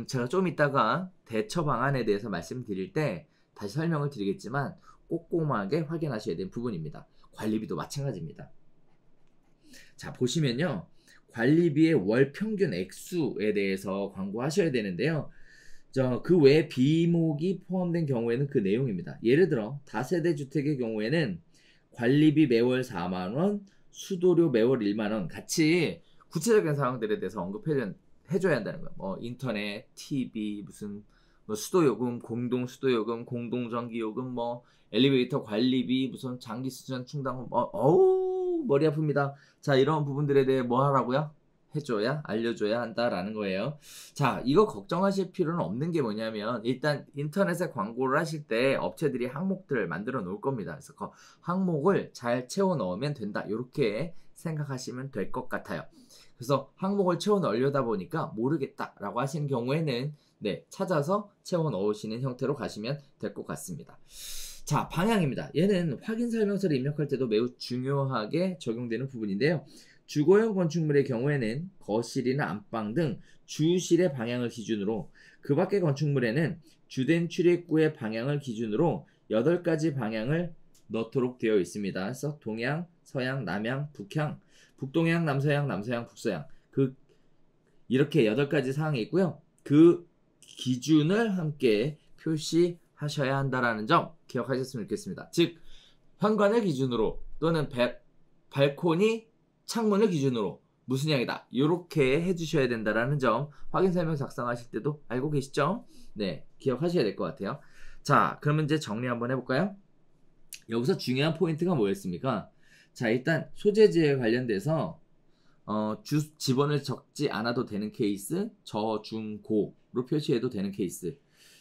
제가 좀 이따가 대처 방안에 대해서 말씀드릴 때 다시 설명을 드리겠지만 꼼꼼하게 확인하셔야 되는 부분입니다. 관리비도 마찬가지입니다. 자, 보시면요. 관리비의 월 평균 액수에 대해서 광고하셔야 되는데요. 그 외에 비목이 포함된 경우에는 그 내용입니다. 예를 들어 다세대 주택의 경우에는 관리비 매월 4만원, 수도료 매월 1만원 같이 구체적인 사항들에 대해서 언급해줘야 한다는 거예요. 뭐 인터넷, TV, 무슨 뭐 수도요금, 공동 수도요금, 공동 전기요금, 뭐 엘리베이터 관리비, 무슨 장기 수전 충당금, 머리 아픕니다. 자, 이런 부분들에 대해 뭐 하라고요? 해줘야, 알려줘야 한다라는 거예요. 자, 이거 걱정하실 필요는 없는 게 뭐냐면 일단 인터넷에 광고를 하실 때 업체들이 항목들을 만들어 놓을 겁니다. 그래서 그 항목을 잘 채워 넣으면 된다. 이렇게 생각하시면 될 것 같아요. 그래서 항목을 채워 넣으려다 보니까 모르겠다라고 하시는 경우에는 네, 찾아서 채워 넣으시는 형태로 가시면 될 것 같습니다. 자, 방향입니다. 얘는 확인 설명서를 입력할 때도 매우 중요하게 적용되는 부분인데요. 주거용 건축물의 경우에는 거실이나 안방 등 주실의 방향을 기준으로, 그 밖의 건축물에는 주된 출입구의 방향을 기준으로 8가지 방향을 넣도록 되어 있습니다. 그래서 동향, 서향, 남향, 북향, 북동향, 남서향, 남서향, 북서향, 이렇게 8가지 사항이 있고요. 그 기준을 함께 표시하셔야 한다는 점 기억하셨으면 좋겠습니다. 즉 현관을 기준으로 또는 발코니, 창문을 기준으로 무슨 양이다 이렇게 해주셔야 된다는 점 확인 설명 작성하실 때도 알고 계시죠? 네, 기억하셔야 될 것 같아요. 자, 그러면 이제 정리 한번 해볼까요? 여기서 중요한 포인트가 뭐였습니까? 자, 일단 소재지에 관련돼서 지번을 적지 않아도 되는 케이스, 저, 중, 고로 표시해도 되는 케이스.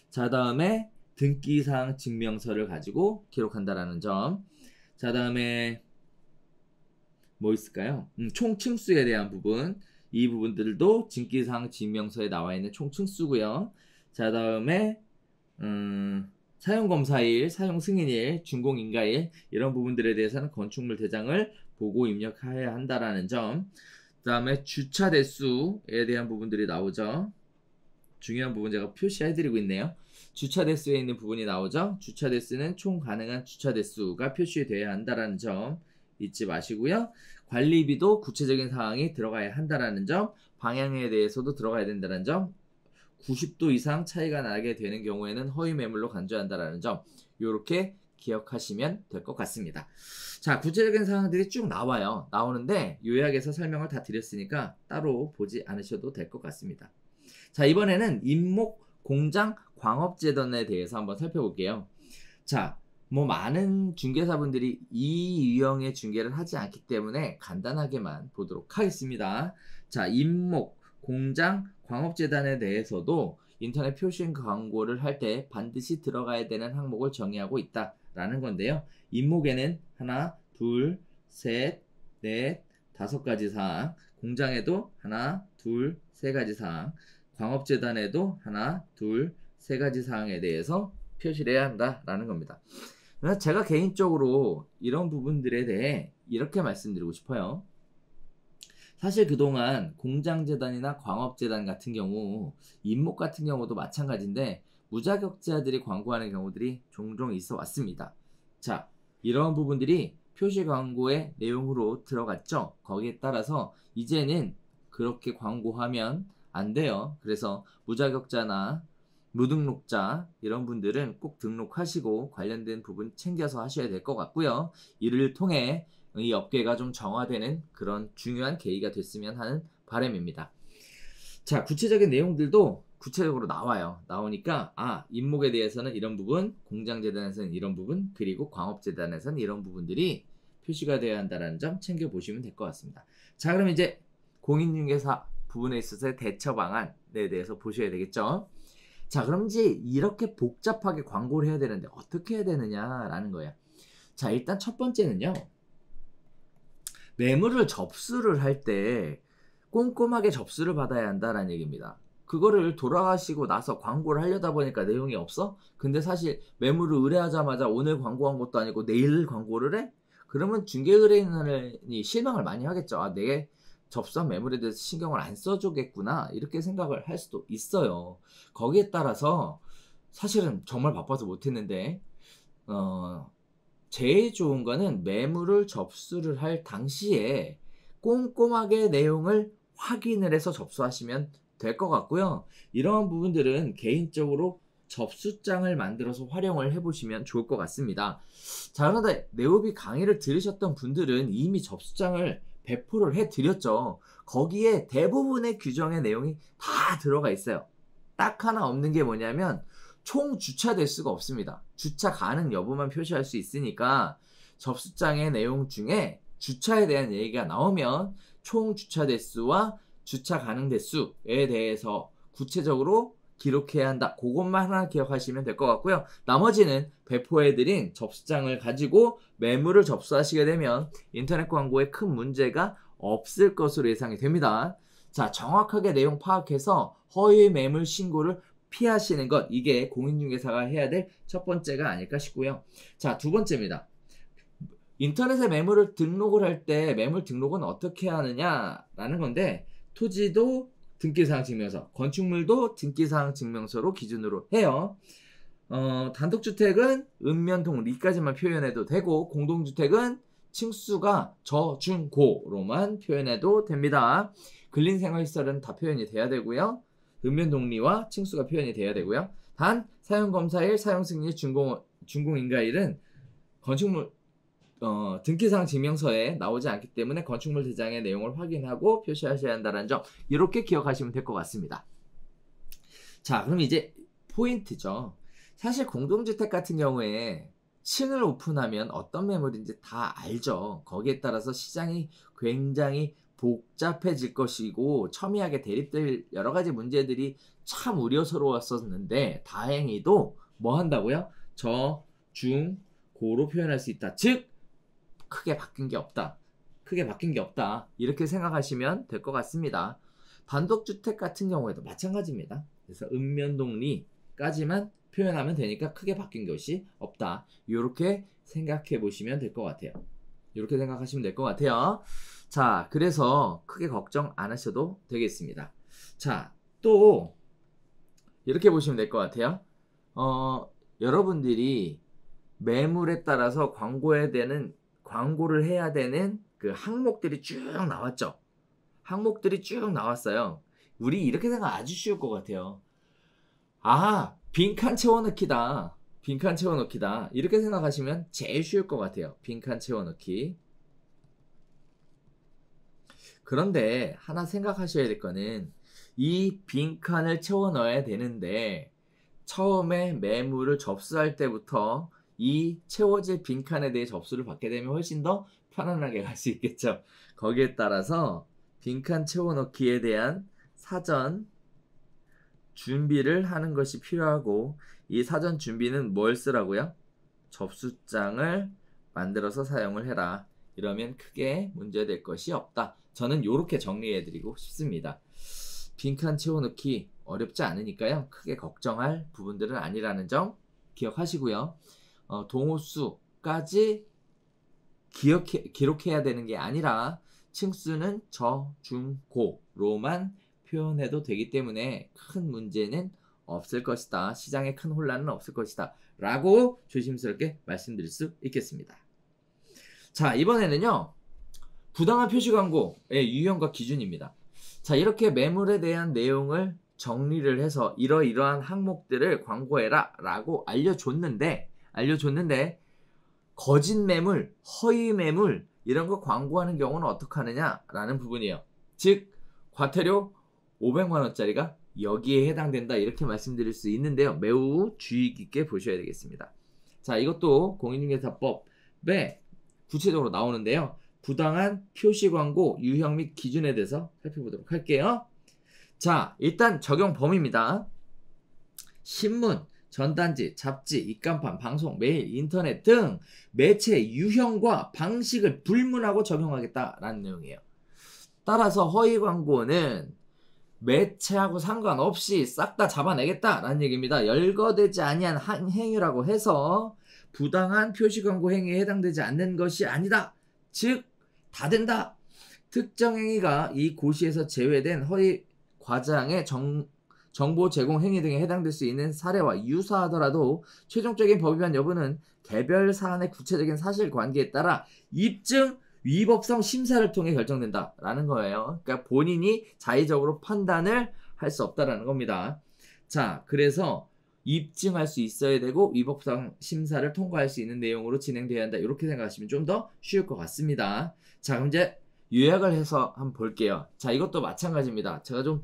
자, 다음에 등기사항 증명서를 가지고 기록한다라는 점. 자, 다음에 뭐 있을까요? 총 층수에 대한 부분. 이 부분들도 등기사항 증명서에 나와 있는 총 층수고요. 자, 다음에 사용검사일, 사용승인일, 준공인가일 이런 부분들에 대해서는 건축물 대장을 보고 입력해야 한다라는 점. 그 다음에 주차 대수에 대한 부분들이 나오죠. 중요한 부분 제가 표시해드리고 있네요. 주차 대수에 있는 부분이 나오죠. 주차 대수는 총 가능한 주차 대수가 표시되어야 한다라는 점 잊지 마시고요. 관리비도 구체적인 사항이 들어가야 한다라는 점, 방향에 대해서도 들어가야 된다는 점, 90도 이상 차이가 나게 되는 경우에는 허위 매물로 간주한다라는 점, 이렇게 기억하시면 될 것 같습니다. 자, 구체적인 사항들이 쭉 나오는데 요약해서 설명을 다 드렸으니까 따로 보지 않으셔도 될 것 같습니다. 자, 이번에는 임목 공장 광업재단에 대해서 한번 살펴볼게요. 자, 뭐 많은 중개사분들이 이 유형의 중개를 하지 않기 때문에 간단하게만 보도록 하겠습니다. 자, 임목 공장 광업재단에 대해서도 인터넷 표시 광고를 할 때 반드시 들어가야 되는 항목을 정의하고 있다라는 건데요. 임목에는 하나, 둘, 셋, 넷, 5가지 사항, 공장에도 하나, 둘, 3가지 사항, 광업재단에도 하나, 둘, 3가지 사항에 대해서 표시를 해야 한다라는 겁니다. 제가 개인적으로 이런 부분들에 대해 이렇게 말씀드리고 싶어요. 사실 그동안 공장재단이나 광업재단 같은 경우, 임목 같은 경우도 마찬가지인데 무자격자들이 광고하는 경우들이 종종 있어 왔습니다. 자, 이런 부분들이 표시 광고의 내용으로 들어갔죠. 거기에 따라서 이제는 그렇게 광고하면 안 돼요. 그래서 무자격자나 무등록자 이런 분들은 꼭 등록하시고 관련된 부분 챙겨서 하셔야 될 것 같고요. 이를 통해 이 업계가 좀 정화되는 그런 중요한 계기가 됐으면 하는 바람입니다. 자, 구체적인 내용들도 구체적으로 나와요. 나오니까 임목에 대해서는 이런 부분, 공장재단에서는 이런 부분, 그리고 광업재단에서는 이런 부분들이 표시가 되어야 한다는 점 챙겨보시면 될 것 같습니다. 자, 그럼 이제 공인중개사 부분에 있어서의 대처 방안에 대해서 보셔야 되겠죠. 자, 그럼 이제 이렇게 복잡하게 광고를 해야 되는데 어떻게 해야 되느냐라는 거예요. 자, 일단 첫 번째는요. 매물을 접수를 할 때 꼼꼼하게 접수를 받아야 한다라는 얘기입니다. 그거를 돌아가시고 나서 광고를 하려다 보니까 내용이 없어? 근데 사실 매물을 의뢰하자마자 오늘 광고한 것도 아니고 내일 광고를 해? 그러면 중개의뢰인이 실망을 많이 하겠죠. 내 접수한 매물에 대해서 신경을 안 써주겠구나 이렇게 생각을 할 수도 있어요. 거기에 따라서 사실은 정말 바빠서 못했는데 제일 좋은 거는 매물을 접수를 할 당시에 꼼꼼하게 내용을 확인을 해서 접수하시면 될 것 같고요. 이러한 부분들은 개인적으로 접수장을 만들어서 활용을 해보시면 좋을 것 같습니다. 자, 그런데 네오비 강의를 들으셨던 분들은 이미 접수장을 배포를 해드렸죠. 거기에 대부분의 규정의 내용이 다 들어가 있어요. 딱 하나 없는 게 뭐냐면 총 주차 대수가 없습니다. 주차 가능 여부만 표시할 수 있으니까 접수장의 내용 중에 주차에 대한 얘기가 나오면 총 주차 대수와 주차 가능 대수에 대해서 구체적으로 기록해야 한다. 그것만 하나 기억하시면 될 것 같고요. 나머지는 배포해드린 접수장을 가지고 매물을 접수하시게 되면 인터넷 광고에 큰 문제가 없을 것으로 예상이 됩니다. 자, 정확하게 내용 파악해서 허위 매물 신고를 피하시는 것, 이게 공인중개사가 해야 될 첫 번째가 아닐까 싶고요. 자, 두 번째입니다. 인터넷에 매물을 등록을 할 때 매물 등록은 어떻게 하느냐라는 건데 토지도 등기사항 증명서, 건축물도 등기사항 증명서로 기준으로 해요. 단독주택은 읍면동리까지만 표현해도 되고 공동주택은 층수가 저, 중, 고로만 표현해도 됩니다. 근린생활시설은 다 표현이 돼야 되고요. 읍면동리와 층수가 표현이 돼야 되고요. 단 사용검사일, 사용승인일, 준공인가일은 건축물 등기사항 증명서에 나오지 않기 때문에 건축물 대장의 내용을 확인하고 표시하셔야 한다는 점 이렇게 기억하시면 될 것 같습니다. 자, 그럼 이제 포인트죠. 사실 공동주택 같은 경우에 층을 오픈하면 어떤 매물인지 다 알죠. 거기에 따라서 시장이 굉장히 복잡해질 것이고 첨예하게 대립될 여러 가지 문제들이 참 우려스러웠었는데 다행히도 뭐 한다고요? 저, 중, 고로 표현할 수 있다. 즉 크게 바뀐 게 없다. 크게 바뀐 게 없다. 이렇게 생각하시면 될 것 같습니다. 단독주택 같은 경우에도 마찬가지입니다. 그래서 읍면동리까지만 표현하면 되니까 크게 바뀐 것이 없다. 이렇게 생각해 보시면 될 것 같아요. 이렇게 생각하시면 될 것 같아요. 자, 그래서 크게 걱정 안 하셔도 되겠습니다. 자, 또 이렇게 보시면 될 것 같아요. 여러분들이 매물에 따라서 광고를 해야 되는 그 항목들이 쭉 나왔죠. 항목들이 쭉 나왔어요. 우리 이렇게 생각 아주 쉬울 것 같아요. 빈칸 채워넣기다. 빈칸 채워넣기다. 이렇게 생각하시면 제일 쉬울 것 같아요. 빈칸 채워넣기. 그런데 하나 생각하셔야 될 거는 이 빈칸을 채워넣어야 되는데 처음에 매물을 접수할 때부터 이 채워질 빈칸에 대해 접수를 받게 되면 훨씬 더 편안하게 갈 수 있겠죠. 거기에 따라서 빈칸 채워넣기에 대한 사전 준비를 하는 것이 필요하고 이 사전 준비는 뭘 쓰라고요? 접수장을 만들어서 사용을 해라. 이러면 크게 문제될 것이 없다. 저는 이렇게 정리해드리고 싶습니다. 빈칸 채워넣기 어렵지 않으니까요. 크게 걱정할 부분들은 아니라는 점 기억하시고요. 동호수까지 기록해야 되는 게 아니라 층수는 저, 중, 고로만 표현해도 되기 때문에 큰 문제는 없을 것이다. 시장에 큰 혼란은 없을 것이다. 라고 조심스럽게 말씀드릴 수 있겠습니다. 자, 이번에는요. 부당한 표시 광고의 유형과 기준입니다. 자, 이렇게 매물에 대한 내용을 정리를 해서 이러이러한 항목들을 광고해라 라고 알려줬는데 거짓 매물, 허위 매물 이런 거 광고하는 경우는 어떻게 하느냐라는 부분이에요. 즉 과태료 500만 원짜리가 여기에 해당된다 이렇게 말씀드릴 수 있는데요. 매우 주의 깊게 보셔야 되겠습니다. 자, 이것도 공인중개사법에 구체적으로 나오는데요. 부당한 표시 광고 유형 및 기준에 대해서 살펴보도록 할게요. 자, 일단 적용 범위입니다. 신문, 전단지, 잡지, 입간판, 방송, 메일, 인터넷 등 매체 유형과 방식을 불문하고 적용하겠다라는 내용이에요. 따라서 허위 광고는 매체하고 상관없이 싹 다 잡아내겠다라는 얘기입니다. 열거되지 아니한 행위라고 해서 부당한 표시 광고 행위에 해당되지 않는 것이 아니다. 즉, 다 된다. 특정 행위가 이 고시에서 제외된 허위 과장의 정보 제공 행위 등에 해당될 수 있는 사례와 유사하더라도 최종적인 법위반 여부는 개별 사안의 구체적인 사실관계에 따라 입증, 위법성 심사를 통해 결정된다라는 거예요. 그러니까 본인이 자의적으로 판단을 할 수 없다라는 겁니다. 자, 그래서 입증할 수 있어야 되고 위법성 심사를 통과할 수 있는 내용으로 진행돼야 한다. 이렇게 생각하시면 좀 더 쉬울 것 같습니다. 자, 그럼 이제 요약을 해서 한번 볼게요. 자, 이것도 마찬가지입니다. 제가 좀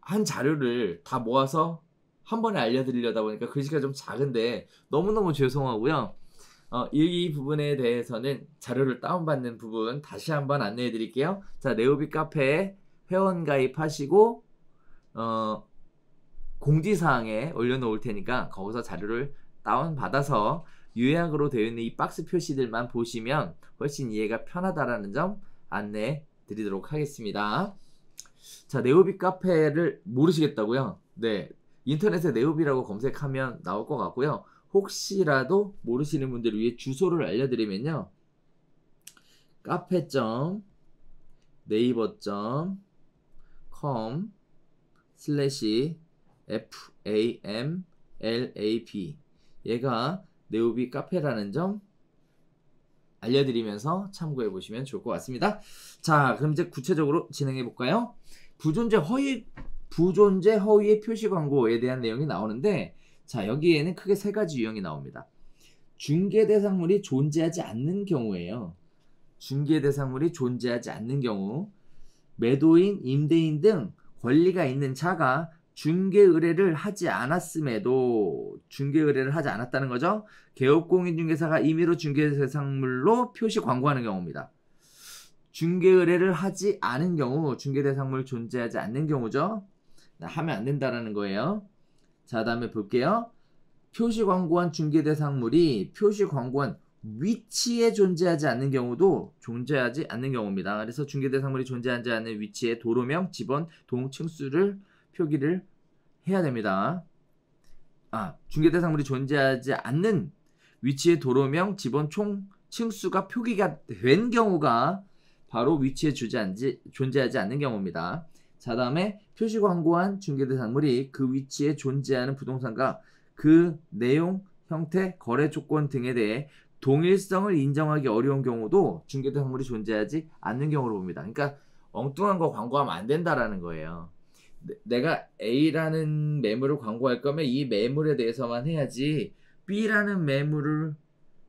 한 자료를 다 모아서 한 번에 알려드리려다 보니까 글씨가 좀 작은데 너무너무 죄송하고요. 이 부분에 대해서는 자료를 다운받는 부분 다시 한번 안내해 드릴게요. 자, 네오비 카페에 회원 가입하시고 공지사항에 올려놓을 테니까 거기서 자료를 다운받아서 요약으로 되어 있는 이 박스 표시들만 보시면 훨씬 이해가 편하다라는 점 안내해 드리도록 하겠습니다. 자, 네오비 카페를 모르시겠다고요? 네, 인터넷에 네오비라고 검색하면 나올 것 같고요. 혹시라도 모르시는 분들을 위해 주소를 알려드리면요. cafe.naver.com/famlab 얘가 네오비 카페라는 점 알려드리면서 참고해 보시면 좋을 것 같습니다. 자, 그럼 이제 구체적으로 진행해 볼까요? 부존재 허위의 표시 광고에 대한 내용이 나오는데, 자, 여기에는 크게 세 가지 유형이 나옵니다. 중개 대상물이 존재하지 않는 경우예요. 중개 대상물이 존재하지 않는 경우, 매도인, 임대인 등 권리가 있는 자가 중개 의뢰를 하지 않았음에도 중개 의뢰를 하지 않았다는 거죠. 개업공인중개사가 임의로 중개 대상물로 표시 광고하는 경우입니다. 중개 의뢰를 하지 않은 경우, 중개 대상물 존재하지 않는 경우죠. 하면 안 된다라는 거예요. 자, 다음에 볼게요. 표시 광고한 중개 대상물이 표시 광고한 위치에 존재하지 않는 경우도 존재하지 않는 경우입니다. 그래서 중개 대상물이 존재하지 않는 위치에 도로명, 지번, 동, 층수를 표기를 해야 됩니다. 중개 대상물이 존재하지 않는 위치에 도로명, 지번, 총, 층수가 표기가 된 경우가 바로 위치에 존재하지 않는 경우입니다. 자, 다음에 표시 광고한 중개 대상물이 그 위치에 존재하는 부동산과 그 내용, 형태, 거래 조건 등에 대해 동일성을 인정하기 어려운 경우도 중개 대상물이 존재하지 않는 경우로 봅니다. 그러니까 엉뚱한 거 광고하면 안 된다라는 거예요. 내가 A라는 매물을 광고할 거면 이 매물에 대해서만 해야지 B라는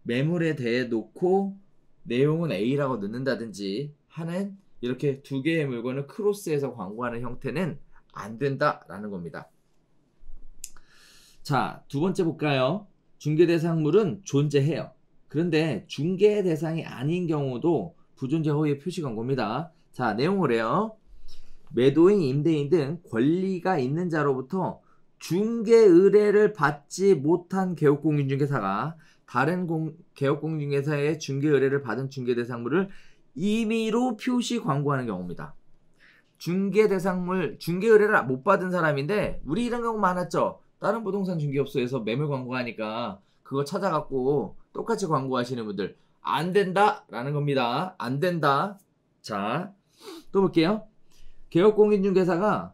매물에 대해 놓고 내용은 A라고 넣는다든지 하는 이렇게 두 개의 물건을 크로스해서 광고하는 형태는 안 된다라는 겁니다. 자, 두 번째 볼까요? 중개 대상물은 존재해요. 그런데 중개 대상이 아닌 경우도 부존재 허위의 표시 광고입니다. 자, 내용을 해요. 매도인, 임대인 등 권리가 있는 자로부터 중개 의뢰를 받지 못한 개업공인중개사가 다른 개업공인중개사의 중개 의뢰를 받은 중개 대상물을 임의로 표시 광고하는 경우입니다. 중개 대상물, 중개 의뢰를 못 받은 사람인데, 우리 이런 경우 많았죠. 다른 부동산 중개업소에서 매물 광고하니까 그거 찾아갖고 똑같이 광고하시는 분들 안 된다라는 겁니다. 안 된다. 자, 또 볼게요. 개업공인중개사가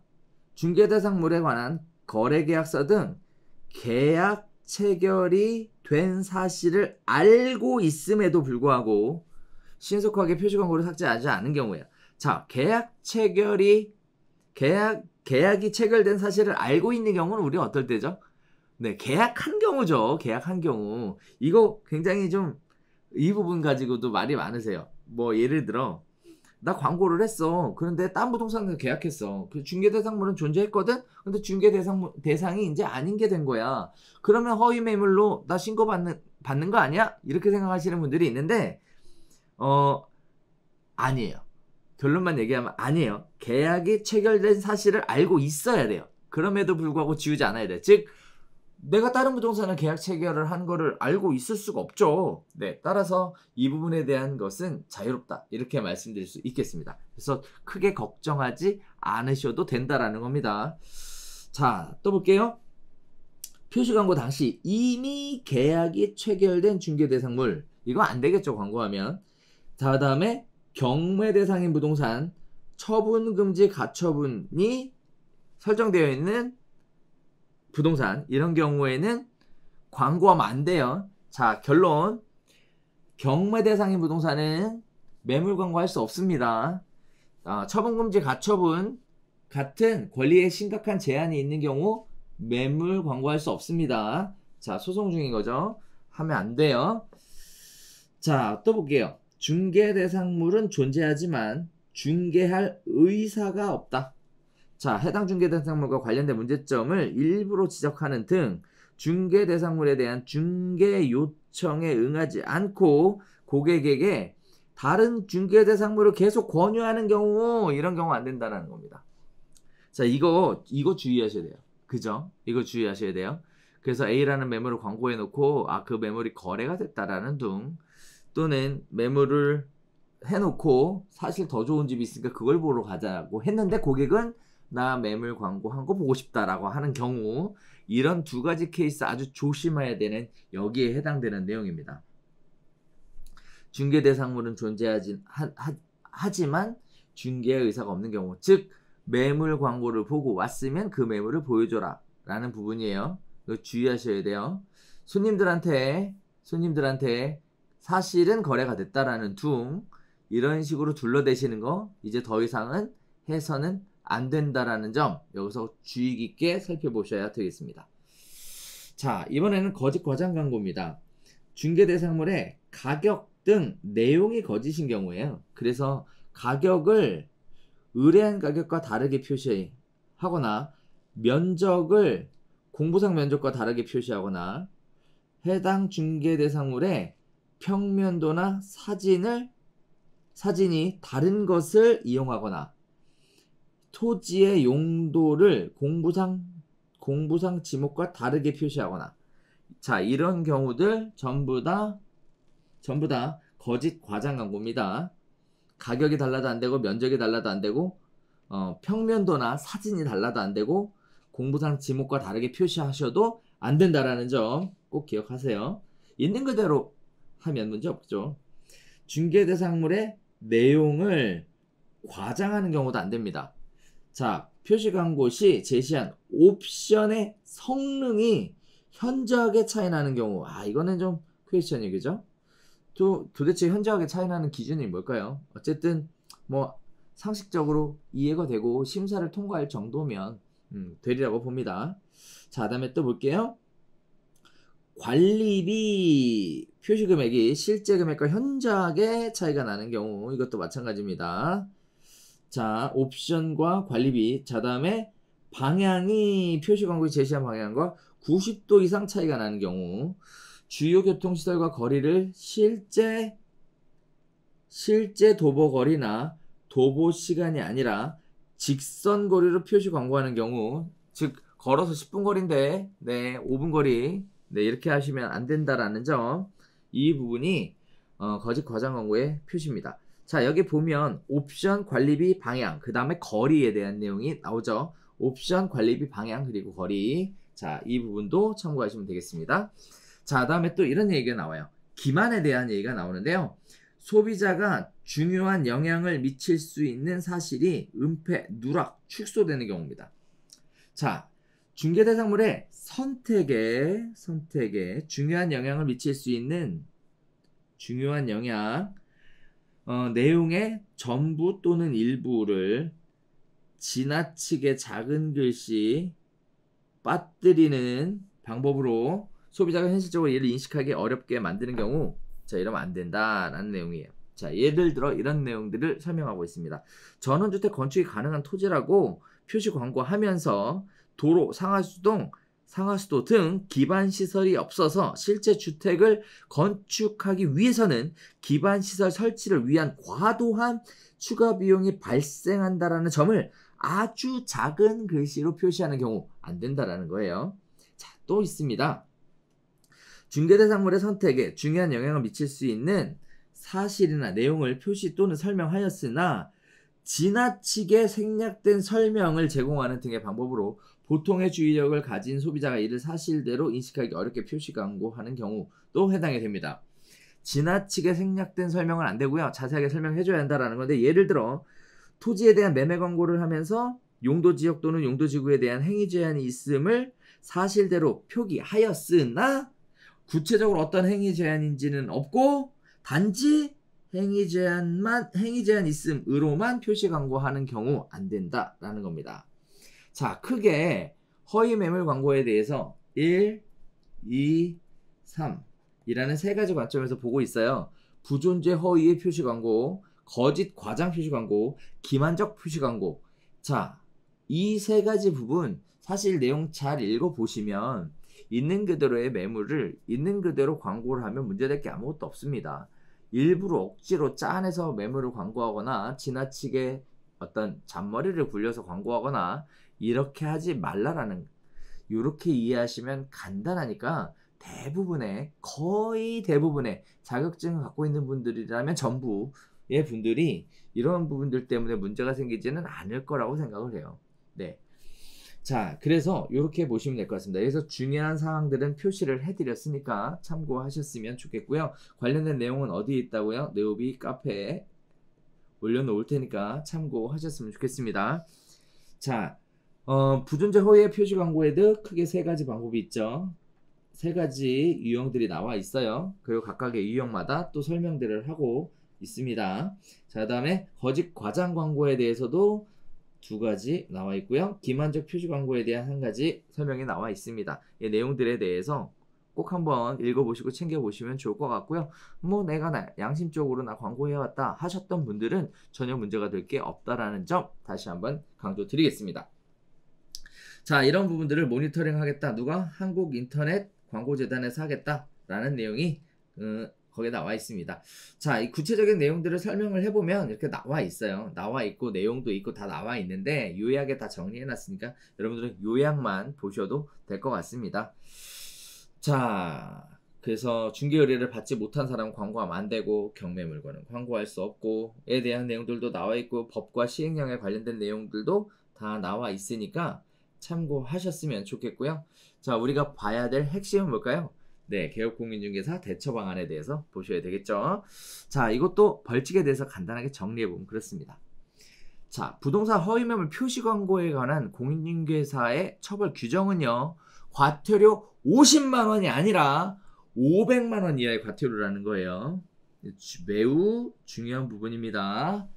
중개대상물에 관한 거래계약서 등 계약 체결이 된 사실을 알고 있음에도 불구하고 신속하게 표시 광고를 삭제하지 않은 경우에요. 자, 계약이 체결된 사실을 알고 있는 경우는 우리가 어떨 때죠? 네, 계약한 경우죠. 계약한 경우. 이거 굉장히 좀 이 부분 가지고도 말이 많으세요. 뭐 예를 들어 나 광고를 했어. 그런데 딴 부동산에서 계약했어. 그 중개대상물은 존재했거든. 근데 중개대상이 이제 아닌 게 된 거야. 그러면 허위 매물로 나 받는 거 아니야? 이렇게 생각하시는 분들이 있는데 아니에요. 결론만 얘기하면 아니에요. 계약이 체결된 사실을 알고 있어야 돼요. 그럼에도 불구하고 지우지 않아야 돼. 즉 내가 다른 부동산을 계약 체결을 한 거를 알고 있을 수가 없죠. 네, 따라서 이 부분에 대한 것은 자유롭다. 이렇게 말씀드릴 수 있겠습니다. 그래서 크게 걱정하지 않으셔도 된다라는 겁니다. 자, 또 볼게요. 표시광고 당시 이미 계약이 체결된 중개대상물. 이거 안 되겠죠, 광고하면. 자, 그다음에 경매 대상인 부동산 처분금지 가처분이 설정되어 있는 부동산, 이런 경우에는 광고하면 안 돼요. 자, 결론. 경매 대상인 부동산은 매물 광고할 수 없습니다. 처분금지 가처분 같은 권리에 심각한 제한이 있는 경우 매물 광고할 수 없습니다. 자, 소송 중인 거죠. 하면 안 돼요. 자, 또 볼게요. 중개 대상물은 존재하지만 중개할 의사가 없다. 자, 해당 중개대상물과 관련된 문제점을 일부러 지적하는 등 중개대상물에 대한 중개 요청에 응하지 않고 고객에게 다른 중개대상물을 계속 권유하는 경우, 이런 경우 안 된다는 겁니다. 자, 이거 주의하셔야 돼요. 그죠? 이거 주의하셔야 돼요. 그래서 A라는 매물을 광고해 놓고 그 매물이 거래가 됐다라는 둥, 또는 매물을 해놓고 사실 더 좋은 집이 있으니까 그걸 보러 가자고 했는데 고객은 나 매물 광고한 거 보고 싶다라고 하는 경우, 이런 두 가지 케이스 아주 조심해야 되는, 여기에 해당되는 내용입니다. 중개대상물은 하지만 중개의 의사가 없는 경우, 즉 매물 광고를 보고 왔으면 그 매물을 보여줘라 라는 부분이에요. 이거 주의하셔야 돼요. 손님들한테 사실은 거래가 됐다라는 둥, 이런 식으로 둘러대시는 거 이제 더 이상은 해서는 안 된다라는 점, 여기서 주의 깊게 살펴보셔야 되겠습니다. 자, 이번에는 거짓 과장 광고입니다. 중개대상물의 가격 등 내용이 거짓인 경우에요. 그래서 가격을 의뢰한 가격과 다르게 표시하거나 면적을 공부상 면적과 다르게 표시하거나 해당 중개대상물의 평면도나 사진이 다른 것을 이용하거나 토지의 용도를 공부상 지목과 다르게 표시하거나, 자, 이런 경우들 전부 다 거짓 과장 광고입니다. 가격이 달라도 안 되고 면적이 달라도 안 되고 평면도나 사진이 달라도 안 되고 공부상 지목과 다르게 표시하셔도 안 된다라는 점 꼭 기억하세요. 있는 그대로 하면 문제 없죠. 중개대상물의 내용을 과장하는 경우도 안 됩니다. 자, 표시광고 시 제시한 옵션의 성능이 현저하게 차이나는 경우, 이거는 좀 퀘스천이, 그죠? 도대체 현저하게 차이나는 기준이 뭘까요? 어쨌든 뭐 상식적으로 이해가 되고 심사를 통과할 정도면 되리라고 봅니다. 자, 다음에 또 볼게요. 관리비 표시금액이 실제 금액과 현저하게 차이가 나는 경우, 이것도 마찬가지입니다. 자, 옵션과 관리비. 자, 다음에 방향이 표시광고에 제시한 방향과 90도 이상 차이가 나는 경우, 주요 교통시설과 거리를 실제 도보 거리나 도보 시간이 아니라 직선 거리로 표시 광고하는 경우, 즉 걸어서 10분 거리인데 5분 거리, 이렇게 하시면 안 된다라는 점, 이 부분이 거짓 과장 광고의 표시입니다. 자, 여기 보면 옵션, 관리비, 방향, 그 다음에 거리에 대한 내용이 나오죠. 옵션, 관리비, 방향, 그리고 거리. 자, 이 부분도 참고하시면 되겠습니다. 자, 다음에 또 이런 얘기가 나와요. 기만에 대한 얘기가 나오는데요. 소비자가 중요한 영향을 미칠 수 있는 사실이 은폐, 누락, 축소되는 경우입니다. 자, 중개대상물의 선택에 중요한 영향을 미칠 수 있는 중요한 영향, 내용의 전부 또는 일부를 지나치게 작은 글씨 빠뜨리는 방법으로 소비자가 현실적으로 이를 인식하기 어렵게 만드는 경우, 자, 이러면 안 된다라는 내용이에요. 자, 예를 들어 이런 내용들을 설명하고 있습니다. 전원주택 건축이 가능한 토지라고 표시 광고하면서 도로, 상하수도 등 기반시설이 없어서 실제 주택을 건축하기 위해서는 기반시설 설치를 위한 과도한 추가 비용이 발생한다라는 점을 아주 작은 글씨로 표시하는 경우 안 된다라는 거예요. 자, 또 있습니다. 중개대상물의 선택에 중요한 영향을 미칠 수 있는 사실이나 내용을 표시 또는 설명하였으나 지나치게 생략된 설명을 제공하는 등의 방법으로 보통의 주의력을 가진 소비자가 이를 사실대로 인식하기 어렵게 표시 광고하는 경우도 해당이 됩니다. 지나치게 생략된 설명은 안 되고요. 자세하게 설명해줘야 한다는 건데, 예를 들어 토지에 대한 매매 광고를 하면서 용도지역 또는 용도지구에 대한 행위 제한이 있음을 사실대로 표기하였으나 구체적으로 어떤 행위 제한인지는 없고 단지 행위 제한 있음으로만 표시 광고하는 경우 안 된다라는 겁니다. 자, 크게 허위 매물 광고에 대해서 1, 2, 3 이라는 세 가지 관점에서 보고 있어요. 부존재 허위의 표시 광고, 거짓 과장 표시 광고, 기만적 표시 광고. 자, 이 세 가지 부분 사실 내용 잘 읽어보시면 있는 그대로의 매물을 있는 그대로 광고를 하면 문제될 게 아무것도 없습니다. 일부러 억지로 짜내서 매물을 광고하거나 지나치게 어떤 잔머리를 굴려서 광고하거나 이렇게 하지 말라라는, 이렇게 이해하시면 간단하니까 거의 대부분의 자격증을 갖고 있는 분들이라면 전부의 분들이 이런 부분들 때문에 문제가 생기지는 않을 거라고 생각을 해요. 네. 자, 그래서 이렇게 보시면 될 것 같습니다. 그래서 중요한 사항들은 표시를 해드렸으니까 참고하셨으면 좋겠고요. 관련된 내용은 어디에 있다고요? 네오비 카페에 올려놓을 테니까 참고하셨으면 좋겠습니다. 자, 부존재 허위의 표시 광고에도 크게 세 가지 방법이 있죠. 세 가지 유형들이 나와 있어요. 그리고 각각의 유형마다 또 설명들을 하고 있습니다. 자, 그 다음에 거짓 과장 광고에 대해서도 두 가지 나와 있고요. 기만적 표시 광고에 대한 한 가지 설명이 나와 있습니다. 이 내용들에 대해서 꼭 한번 읽어보시고 챙겨보시면 좋을 것 같고요. 뭐 내가 양심적으로 나 광고해왔다 하셨던 분들은 전혀 문제가 될 게 없다라는 점 다시 한번 강조드리겠습니다. 자, 이런 부분들을 모니터링 하겠다. 누가? 한국인터넷광고재단에서 하겠다라는 내용이 거기에 나와 있습니다. 자, 이 구체적인 내용들을 설명을 해보면 이렇게 나와 있어요. 나와 있고 내용도 있고 다 나와 있는데 요약에 다 정리해놨으니까 여러분들은 요약만 보셔도 될 것 같습니다. 자, 그래서 중개 의뢰를 받지 못한 사람은 광고하면 안 되고 경매물건은 광고할 수 없고에 대한 내용들도 나와 있고 법과 시행령에 관련된 내용들도 다 나와 있으니까 참고하셨으면 좋겠고요. 자, 우리가 봐야 될 핵심은 뭘까요? 네, 개업공인중개사 대처 방안에 대해서 보셔야 되겠죠. 자, 이것도 벌칙에 대해서 간단하게 정리해보면 그렇습니다. 자, 부동산 허위매물 표시 광고에 관한 공인중개사의 처벌 규정은요, 과태료 50만 원이 아니라 500만 원 이하의 과태료라는 거예요. 매우 중요한 부분입니다.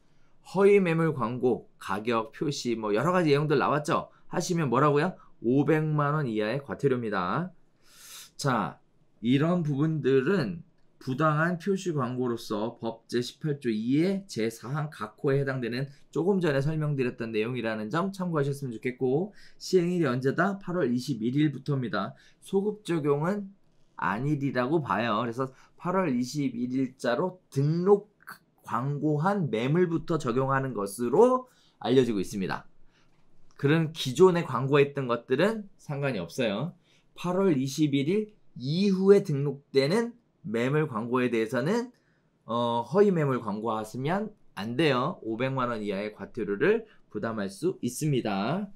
허위매물 광고, 가격, 표시 뭐 여러 가지 내용들 나왔죠? 하시면 뭐라고요? 500만 원 이하의 과태료입니다. 자, 이런 부분들은 부당한 표시 광고로서 법 제18조 2의 제4항 각호에 해당되는 조금 전에 설명드렸던 내용이라는 점 참고하셨으면 좋겠고, 시행일이 언제다? 8월 21일부터입니다. 소급 적용은 아니리라고 봐요. 그래서 8월 21일자로 등록 광고한 매물부터 적용하는 것으로 알려지고 있습니다. 그런 기존에 광고했던 것들은 상관이 없어요. 8월 21일 이후에 등록되는 매물 광고에 대해서는 허위 매물 광고하시면 안 돼요. 500만 원 이하의 과태료를 부담할 수 있습니다.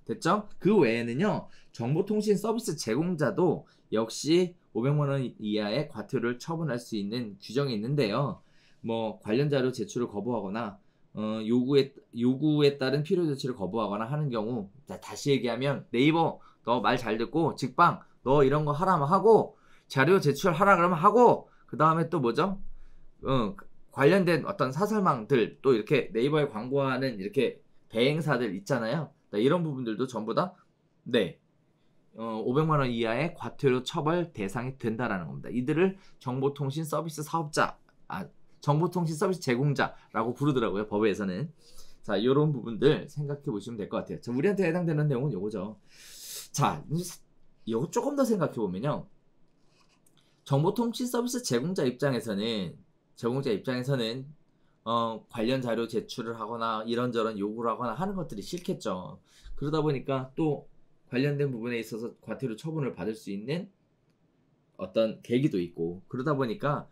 됐죠? 그 외에는요, 정보통신 서비스 제공자도 역시 500만 원 이하의 과태료를 처분할 수 있는 규정이 있는데요. 뭐 관련 자료 제출을 거부하거나 요구에 따른 필요 조치를 거부하거나 하는 경우, 다시 얘기하면 네이버 너 말 잘 듣고 직방 너 이런 거 하라면 하고 자료 제출하라 그러면 하고, 그 다음에 또 뭐죠? 관련된 어떤 사설망들 또 이렇게 네이버에 광고하는 이렇게 배행사들 있잖아요. 이런 부분들도 전부 다 네, 500만 원 이하의 과태료 처벌 대상이 된다라는 겁니다. 이들을 정보통신 서비스 사업자, 정보통신 서비스 제공자라고 부르더라고요, 법에서는. 자, 이런 부분들 생각해 보시면 될 것 같아요. 자, 우리한테 해당되는 내용은 요거죠. 자, 이거 조금 더 생각해 보면요. 정보통신 서비스 제공자 입장에서는 관련 자료 제출을 하거나 이런저런 요구를 하거나 하는 것들이 싫겠죠. 그러다 보니까 또 관련된 부분에 있어서 과태료 처분을 받을 수 있는 어떤 계기도 있고, 그러다 보니까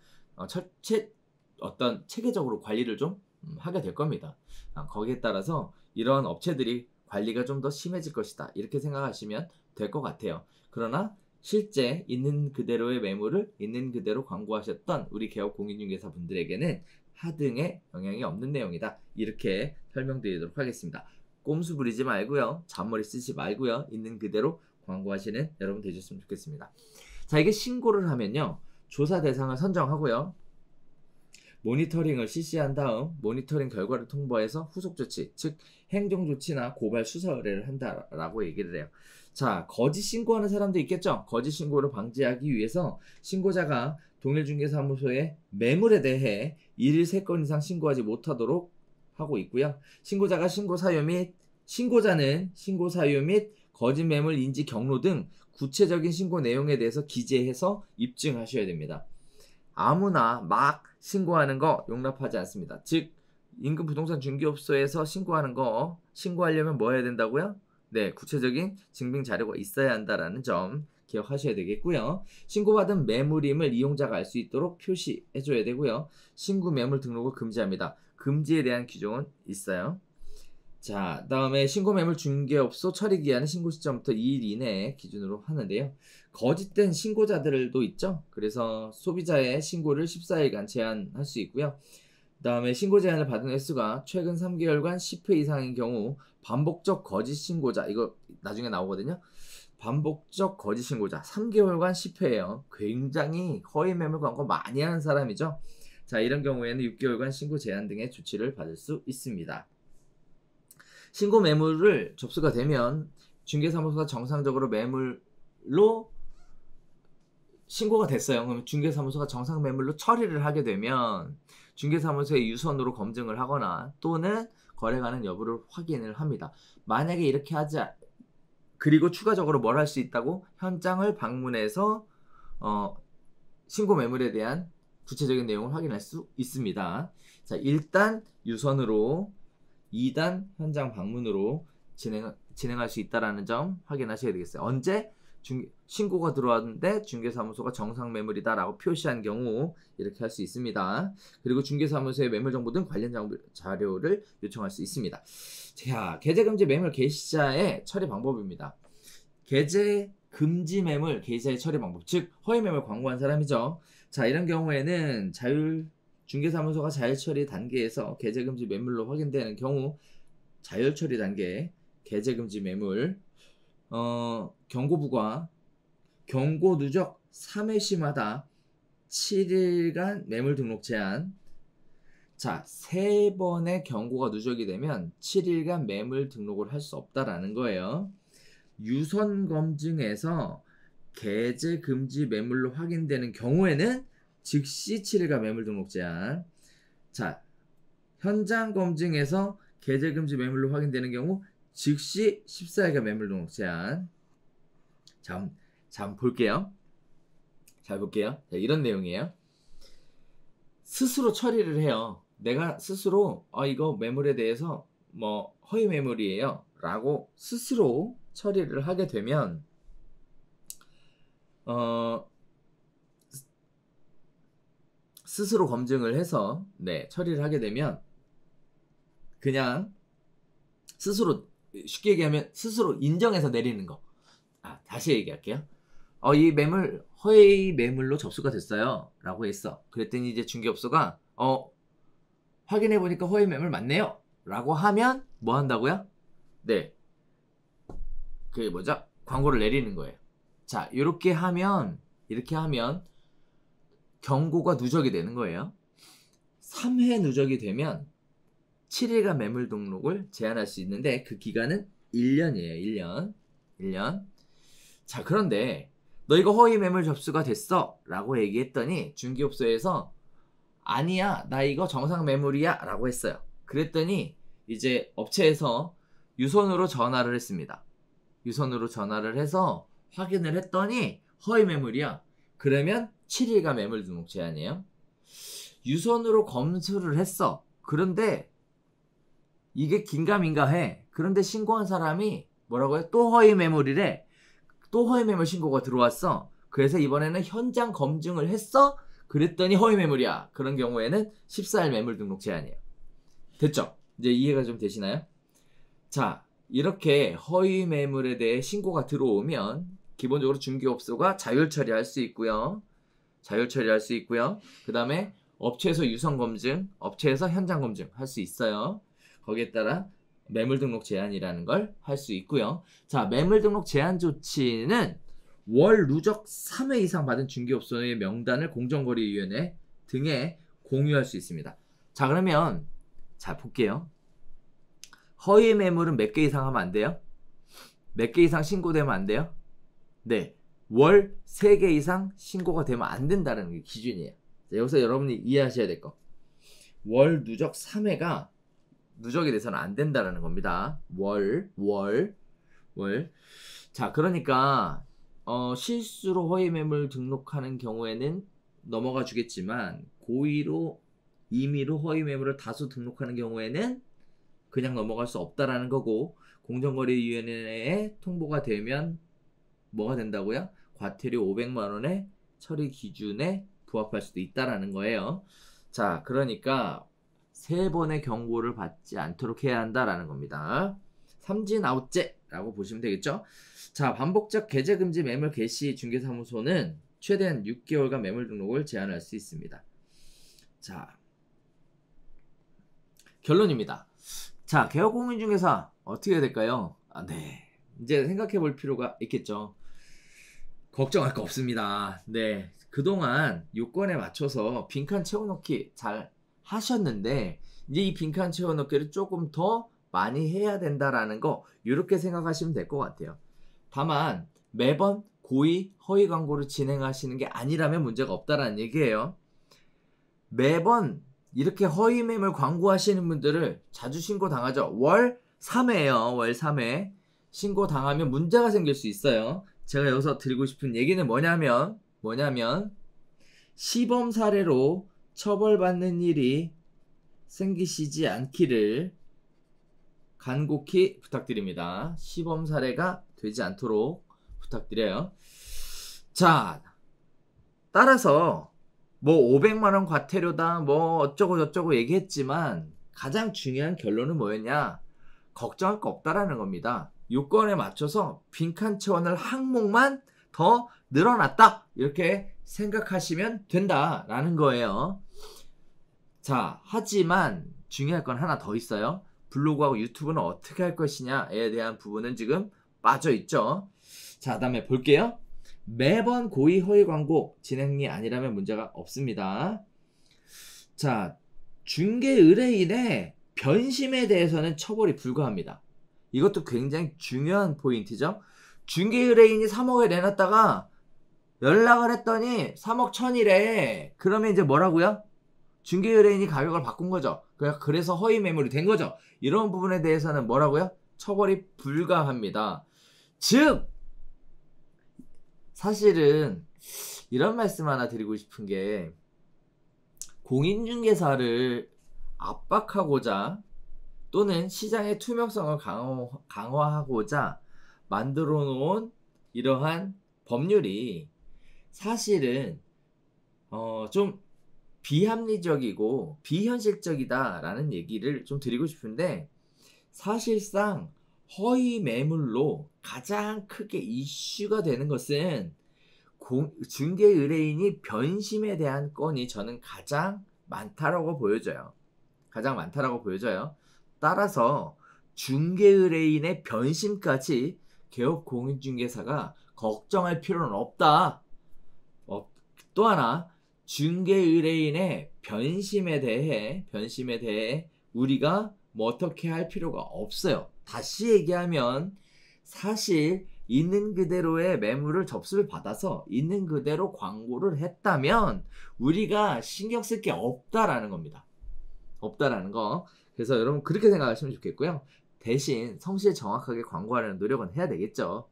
어떤 체계적으로 관리를 좀 하게 될 겁니다. 거기에 따라서 이런 업체들이 관리가 좀 더 심해질 것이다, 이렇게 생각하시면 될 것 같아요. 그러나 실제 있는 그대로의 매물을 있는 그대로 광고하셨던 우리 개업 공인중개사 분들에게는 하등의 영향이 없는 내용이다, 이렇게 설명드리도록 하겠습니다. 꼼수 부리지 말고요, 잔머리 쓰지 말고요, 있는 그대로 광고하시는 여러분 되셨으면 좋겠습니다. 자, 이게 신고를 하면요, 조사 대상을 선정하고요, 모니터링을 실시한 다음 모니터링 결과를 통보해서 후속 조치, 즉 행정 조치나 고발 수사 의뢰를 한다라고 얘기를 해요. 자, 거짓 신고하는 사람도 있겠죠. 거짓 신고를 방지하기 위해서 신고자가 동일중개사무소에 매물에 대해 1일 3건 이상 신고하지 못하도록 하고 있고요. 신고자는 신고 사유 및 거짓 매물 인지 경로 등 구체적인 신고 내용에 대해서 기재해서 입증하셔야 됩니다. 아무나 막 신고하는 거 용납하지 않습니다. 즉, 인근 부동산 중개업소에서 신고하려면 뭐 해야 된다고요? 네, 구체적인 증빙 자료가 있어야 한다라는 점 기억하셔야 되겠고요. 신고받은 매물임을 이용자가 알 수 있도록 표시해줘야 되고요. 신고 매물 등록을 금지합니다. 금지에 대한 규정은 있어요. 자, 다음에 신고 매물 중개업소 처리 기한은 신고 시점부터 2일 이내 기준으로 하는데요. 거짓된 신고자들도 있죠. 그래서 소비자의 신고를 14일간 제한할 수 있고요. 다음에 신고 제한을 받은 횟수가 최근 3개월간 10회 이상인 경우 반복적 거짓 신고자, 이거 나중에 나오거든요. 반복적 거짓 신고자 3개월간 10회예요. 굉장히 허위 매물 광고 많이 하는 사람이죠. 자, 이런 경우에는 6개월간 신고 제한 등의 조치를 받을 수 있습니다. 신고 매물을 접수가 되면 중개사무소가 정상적으로 매물로 신고가 됐어요. 그러면 중개사무소가 정상 매물로 처리를 하게 되면 중개사무소의 유선으로 검증을 하거나 또는 거래 가능 여부를 확인을 합니다. 만약에 이렇게 그리고 추가적으로 뭘 할 수 있다고? 현장을 방문해서 신고 매물에 대한 구체적인 내용을 확인할 수 있습니다. 자, 1단 유선으로, 2단 현장 방문으로 진행할 수 있다는 점 확인하셔야 되겠어요. 언제? 신고가 들어왔는데 중개사무소가 정상 매물이다 라고 표시한 경우 이렇게 할 수 있습니다. 그리고 중개사무소의 매물 정보 등 관련 자료를 요청할 수 있습니다. 자, 계제금지 매물 게시자의 처리 방법입니다. 계제금지 매물 게시자의 처리 방법, 즉 허위 매물 광고한 사람이죠. 자, 이런 경우에는 중개사무소가 자율처리 단계에서 계제금지 매물로 확인되는 경우 자율처리 단계 계제금지 매물 경고부가 경고 누적 3회 시마다 7일간 매물 등록 제한. 자, 3번의 경고가 누적이 되면 7일간 매물 등록을 할 수 없다라는 거예요. 유선 검증에서 계제 금지 매물로 확인되는 경우에는 즉시 7일간 매물 등록 제한. 자, 현장 검증에서 계제 금지 매물로 확인되는 경우 즉시 14일간 매물 등록 제한. 자, 볼게요. 잘 볼게요. 자, 이런 내용이에요. 스스로 처리를 해요. 내가 스스로 이거 매물에 대해서 뭐 허위 매물이에요 라고 스스로 처리를 하게 되면 스스로 검증을 해서 처리를 하게 되면 그냥 스스로, 쉽게 얘기하면 스스로 인정해서 내리는 거. 다시 얘기할게요. 이 매물 허위 매물로 접수가 됐어요 라고 했어. 그랬더니 이제 중개업소가 확인해보니까 허위 매물 맞네요 라고 하면 뭐 한다고요? 네, 그게 뭐죠? 광고를 내리는 거예요. 자, 이렇게 하면 경고가 누적이 되는 거예요. 3회 누적이 되면 7일간 매물 등록을 제한할 수 있는데 그 기간은 1년이에요. 1년. 자, 그런데 너 이거 허위 매물 접수가 됐어 라고 얘기했더니 중개업소에서 아니야, 나 이거 정상 매물이야 라고 했어요. 그랬더니 이제 업체에서 유선으로 전화를 했습니다. 유선으로 전화를 해서 확인을 했더니 허위 매물이야. 그러면 7일간 매물 등록 제한이에요. 유선으로 검수를 했어. 그런데 이게 긴가민가해. 그런데 신고한 사람이 뭐라고요? 또 허위 매물이래. 또 허위 매물 신고가 들어왔어. 그래서 이번에는 현장 검증을 했어? 그랬더니 허위 매물이야. 그런 경우에는 14일 매물 등록 제한이에요. 됐죠? 이제 이해가 좀 되시나요? 자, 이렇게 허위 매물에 대해 신고가 들어오면 기본적으로 중개업소가 자율 처리할 수 있고요. 자율 처리할 수 있고요. 그 다음에 업체에서 유선 검증, 업체에서 현장 검증 할 수 있어요. 거기에 따라 매물 등록 제한이라는 걸 할 수 있고요. 자, 매물 등록 제한 조치는 월 누적 3회 이상 받은 중개업소의 명단을 공정거래위원회 등에 공유할 수 있습니다. 자, 그러면 자 볼게요. 허위 매물은 몇 개 이상 하면 안 돼요? 몇 개 이상 신고되면 안 돼요? 네, 월 3개 이상 신고가 되면 안 된다는 게 기준이에요. 자, 여기서 여러분이 이해하셔야 될 거, 월 누적 3회가 누적이 돼서는 안 된다는 겁니다. 월. 자, 그러니까 실수로 허위 매물 등록하는 경우에는 넘어가 주겠지만 고의로 임의로 허위 매물을 다수 등록하는 경우에는 그냥 넘어갈 수 없다라는 거고, 공정거래위원회에 통보가 되면 뭐가 된다고요? 과태료 500만 원의 처리 기준에 부합할 수도 있다라는 거예요. 자, 그러니까 3번의 경고를 받지 않도록 해야 한다라는 겁니다. 삼진 아웃제라고 보시면 되겠죠? 자, 반복적 개재 금지 매물 개시 중개사무소는 최대한 6개월간 매물 등록을 제한할 수 있습니다. 자, 결론입니다. 자, 개업공인중개사 어떻게 해야 될까요? 네, 이제 생각해 볼 필요가 있겠죠. 걱정할 거 없습니다. 네, 그동안 요건에 맞춰서 빈칸 채워넣기 잘 하셨는데 이제 이 빈칸 채워넣기를 조금 더 많이 해야 된다라는 거, 이렇게 생각하시면 될 것 같아요. 다만 매번 고의 허위 광고를 진행하시는 게 아니라면 문제가 없다라는 얘기예요. 매번 이렇게 허위 매물 광고하시는 분들을 자주 신고 당하죠. 월 3회예요. 월 3회 신고 당하면 문제가 생길 수 있어요. 제가 여기서 드리고 싶은 얘기는 뭐냐면 시범 사례로 처벌받는 일이 생기시지 않기를 간곡히 부탁드립니다. 시범 사례가 되지 않도록 부탁드려요. 자, 따라서 뭐 500만 원 과태료다 뭐 어쩌고 저쩌고 얘기했지만 가장 중요한 결론은 뭐였냐? 걱정할 거 없다라는 겁니다. 요건에 맞춰서 빈칸 채워넣을 항목만 더 늘어났다, 이렇게 생각하시면 된다라는 거예요. 자, 하지만 중요할 건 하나 더 있어요. 블로그하고 유튜브는 어떻게 할 것이냐에 대한 부분은 지금 빠져 있죠. 자, 다음에 볼게요. 매번 고의 허위 광고 진행이 아니라면 문제가 없습니다. 자, 중개 의뢰인의 변심에 대해서는 처벌이 불가합니다. 이것도 굉장히 중요한 포인트죠. 중개 의뢰인이 3억에 내놨다가 연락을 했더니 3억 1천이래. 그러면 이제 뭐라고요? 중개 의뢰인이 가격을 바꾼 거죠. 그래서 허위 매물이 된 거죠. 이런 부분에 대해서는 뭐라고요? 처벌이 불가합니다. 즉, 사실은 이런 말씀 하나 드리고 싶은 게, 공인중개사를 압박하고자 또는 시장의 투명성을 강화하고자 만들어 놓은 이러한 법률이 사실은 좀 비합리적이고 비현실적이다라는 얘기를 좀 드리고 싶은데, 사실상 허위 매물로 가장 크게 이슈가 되는 것은 중개 의뢰인이 변심에 대한 건이 저는 가장 많다라고 보여져요. 가장 많다라고 보여져요. 따라서 중개 의뢰인의 변심까지 개업 공인중개사가 걱정할 필요는 없다. 또 하나, 중개 의뢰인의 변심에 대해 우리가 뭐 어떻게 할 필요가 없어요. 다시 얘기하면 사실 있는 그대로의 매물을 접수를 받아서 있는 그대로 광고를 했다면 우리가 신경 쓸 게 없다라는 겁니다. 없다라는 거. 그래서 여러분 그렇게 생각하시면 좋겠고요. 대신 성실 정확하게 광고하려는 노력은 해야 되겠죠.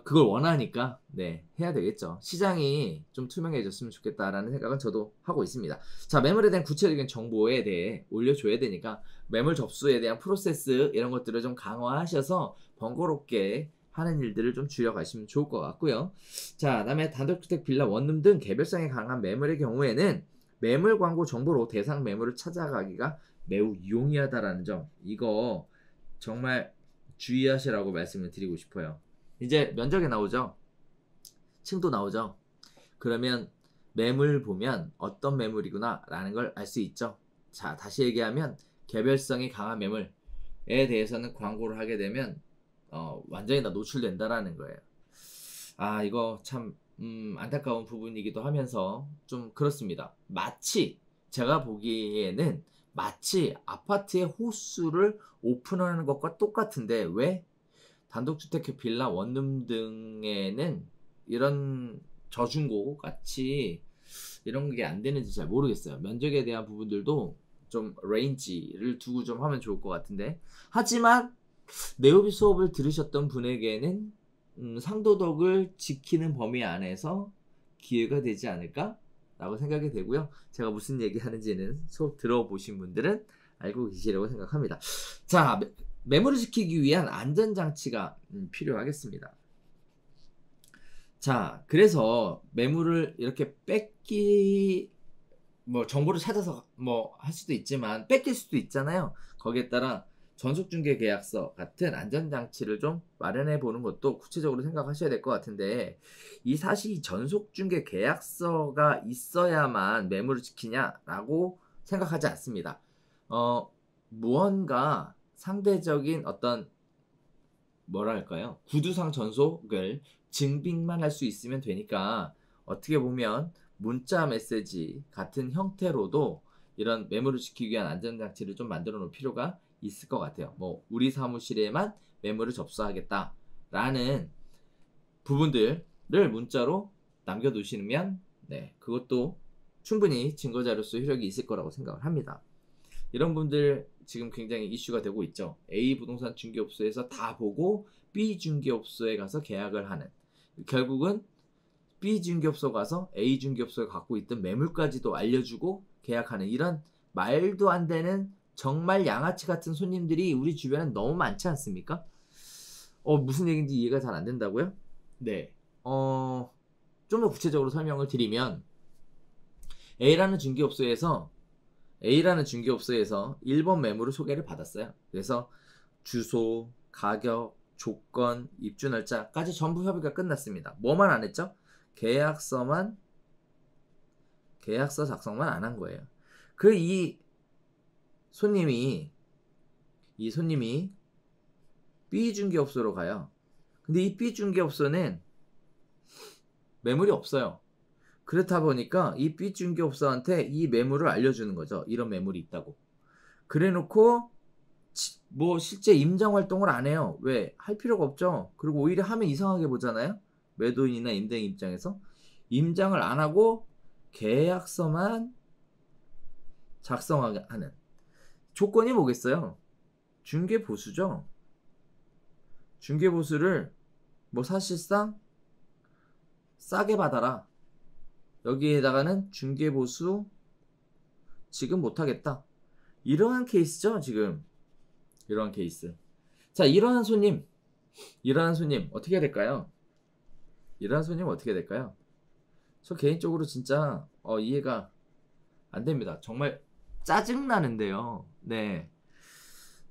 그걸 원하니까 네 해야 되겠죠. 시장이 좀 투명해졌으면 좋겠다라는 생각은 저도 하고 있습니다. 자, 매물에 대한 구체적인 정보에 대해 올려줘야 되니까 매물 접수에 대한 프로세스 이런 것들을 좀 강화하셔서 번거롭게 하는 일들을 좀 줄여가시면 좋을 것 같고요. 자, 그다음에 단독주택, 빌라, 원룸 등 개별성이 강한 매물의 경우에는 매물 광고 정보로 대상 매물을 찾아가기가 매우 용이하다라는 점, 이거 정말 주의하시라고 말씀을 드리고 싶어요. 이제 면적에 나오죠. 층도 나오죠. 그러면 매물 보면 어떤 매물이구나 라는 걸 알 수 있죠. 자, 다시 얘기하면 개별성이 강한 매물에 대해서는 광고를 하게 되면 완전히 다 노출된다라는 거예요. 아, 이거 참 안타까운 부분이기도 하면서 좀 그렇습니다. 마치 제가 보기에는 마치 아파트의 호수를 오픈하는 것과 똑같은데 왜 단독주택, 빌라, 원룸 등에는 이런 저중고 같이 이런 게 안 되는지 잘 모르겠어요. 면적에 대한 부분들도 좀 레인지를 두고 좀 하면 좋을 것 같은데, 하지만 네오비 수업을 들으셨던 분에게는 상도덕을 지키는 범위 안에서 기회가 되지 않을까 라고 생각이 되고요. 제가 무슨 얘기 하는지는 수업 들어보신 분들은 알고 계시라고 생각합니다. 자, 매물을 지키기 위한 안전장치가 필요하겠습니다. 자, 그래서 매물을 이렇게 정보를 찾아서 할 수도 있지만 뺏길 수도 있잖아요. 거기에 따라 전속중개계약서 같은 안전장치를 좀 마련해 보는 것도 구체적으로 생각하셔야 될 것 같은데, 사실 이 전속중개계약서가 있어야만 매물을 지키냐라고 생각하지 않습니다. 무언가 상대적인 어떤 뭐랄까요, 구두상 전속을 증빙만 할 수 있으면 되니까 어떻게 보면 문자 메시지 같은 형태로도 이런 매물을 지키기 위한 안전장치를 좀 만들어 놓을 필요가 있을 것 같아요. 우리 사무실에만 매물을 접수하겠다라는 부분들을 문자로 남겨두시면 그것도 충분히 증거자료서 효력이 있을 거라고 생각을 합니다. 이런 분들 지금 굉장히 이슈가 되고 있죠. A 부동산 중개업소에서 다 보고 B 중개업소에 가서 계약을 하는, 결국은 B 중개업소 가서 A 중개업소에 갖고 있던 매물까지도 알려주고 계약하는, 이런 말도 안 되는 정말 양아치 같은 손님들이 우리 주변에 너무 많지 않습니까? 무슨 얘기인지 이해가 잘 안 된다고요? 네. 좀 더 구체적으로 설명을 드리면 A라는 중개업소에서 1번 매물을 소개를 받았어요. 그래서 주소, 가격, 조건, 입주 날짜까지 전부 협의가 끝났습니다. 뭐만 안 했죠? 계약서 작성만 안 한 거예요. 이 손님이 B 중개업소로 가요. 근데 이 B 중개업소는 매물이 없어요. 그렇다 보니까 이 B 중개업소한테 이 매물을 알려주는 거죠. 이런 매물이 있다고. 그래놓고 실제 임장 활동을 안 해요. 왜? 할 필요가 없죠. 그리고 오히려 하면 이상하게 보잖아요. 매도인이나 임대인 입장에서. 임장을 안 하고 계약서만 작성하게 하는. 조건이 뭐겠어요? 중개보수죠. 중개보수를 사실상 싸게 받아라. 여기에다가는 중개보수 지금 못하겠다. 이러한 케이스죠, 지금. 이러한 케이스. 자, 이러한 손님 어떻게 해야 될까요? 저 개인적으로 진짜 이해가 안 됩니다. 정말 짜증나는데요. 네.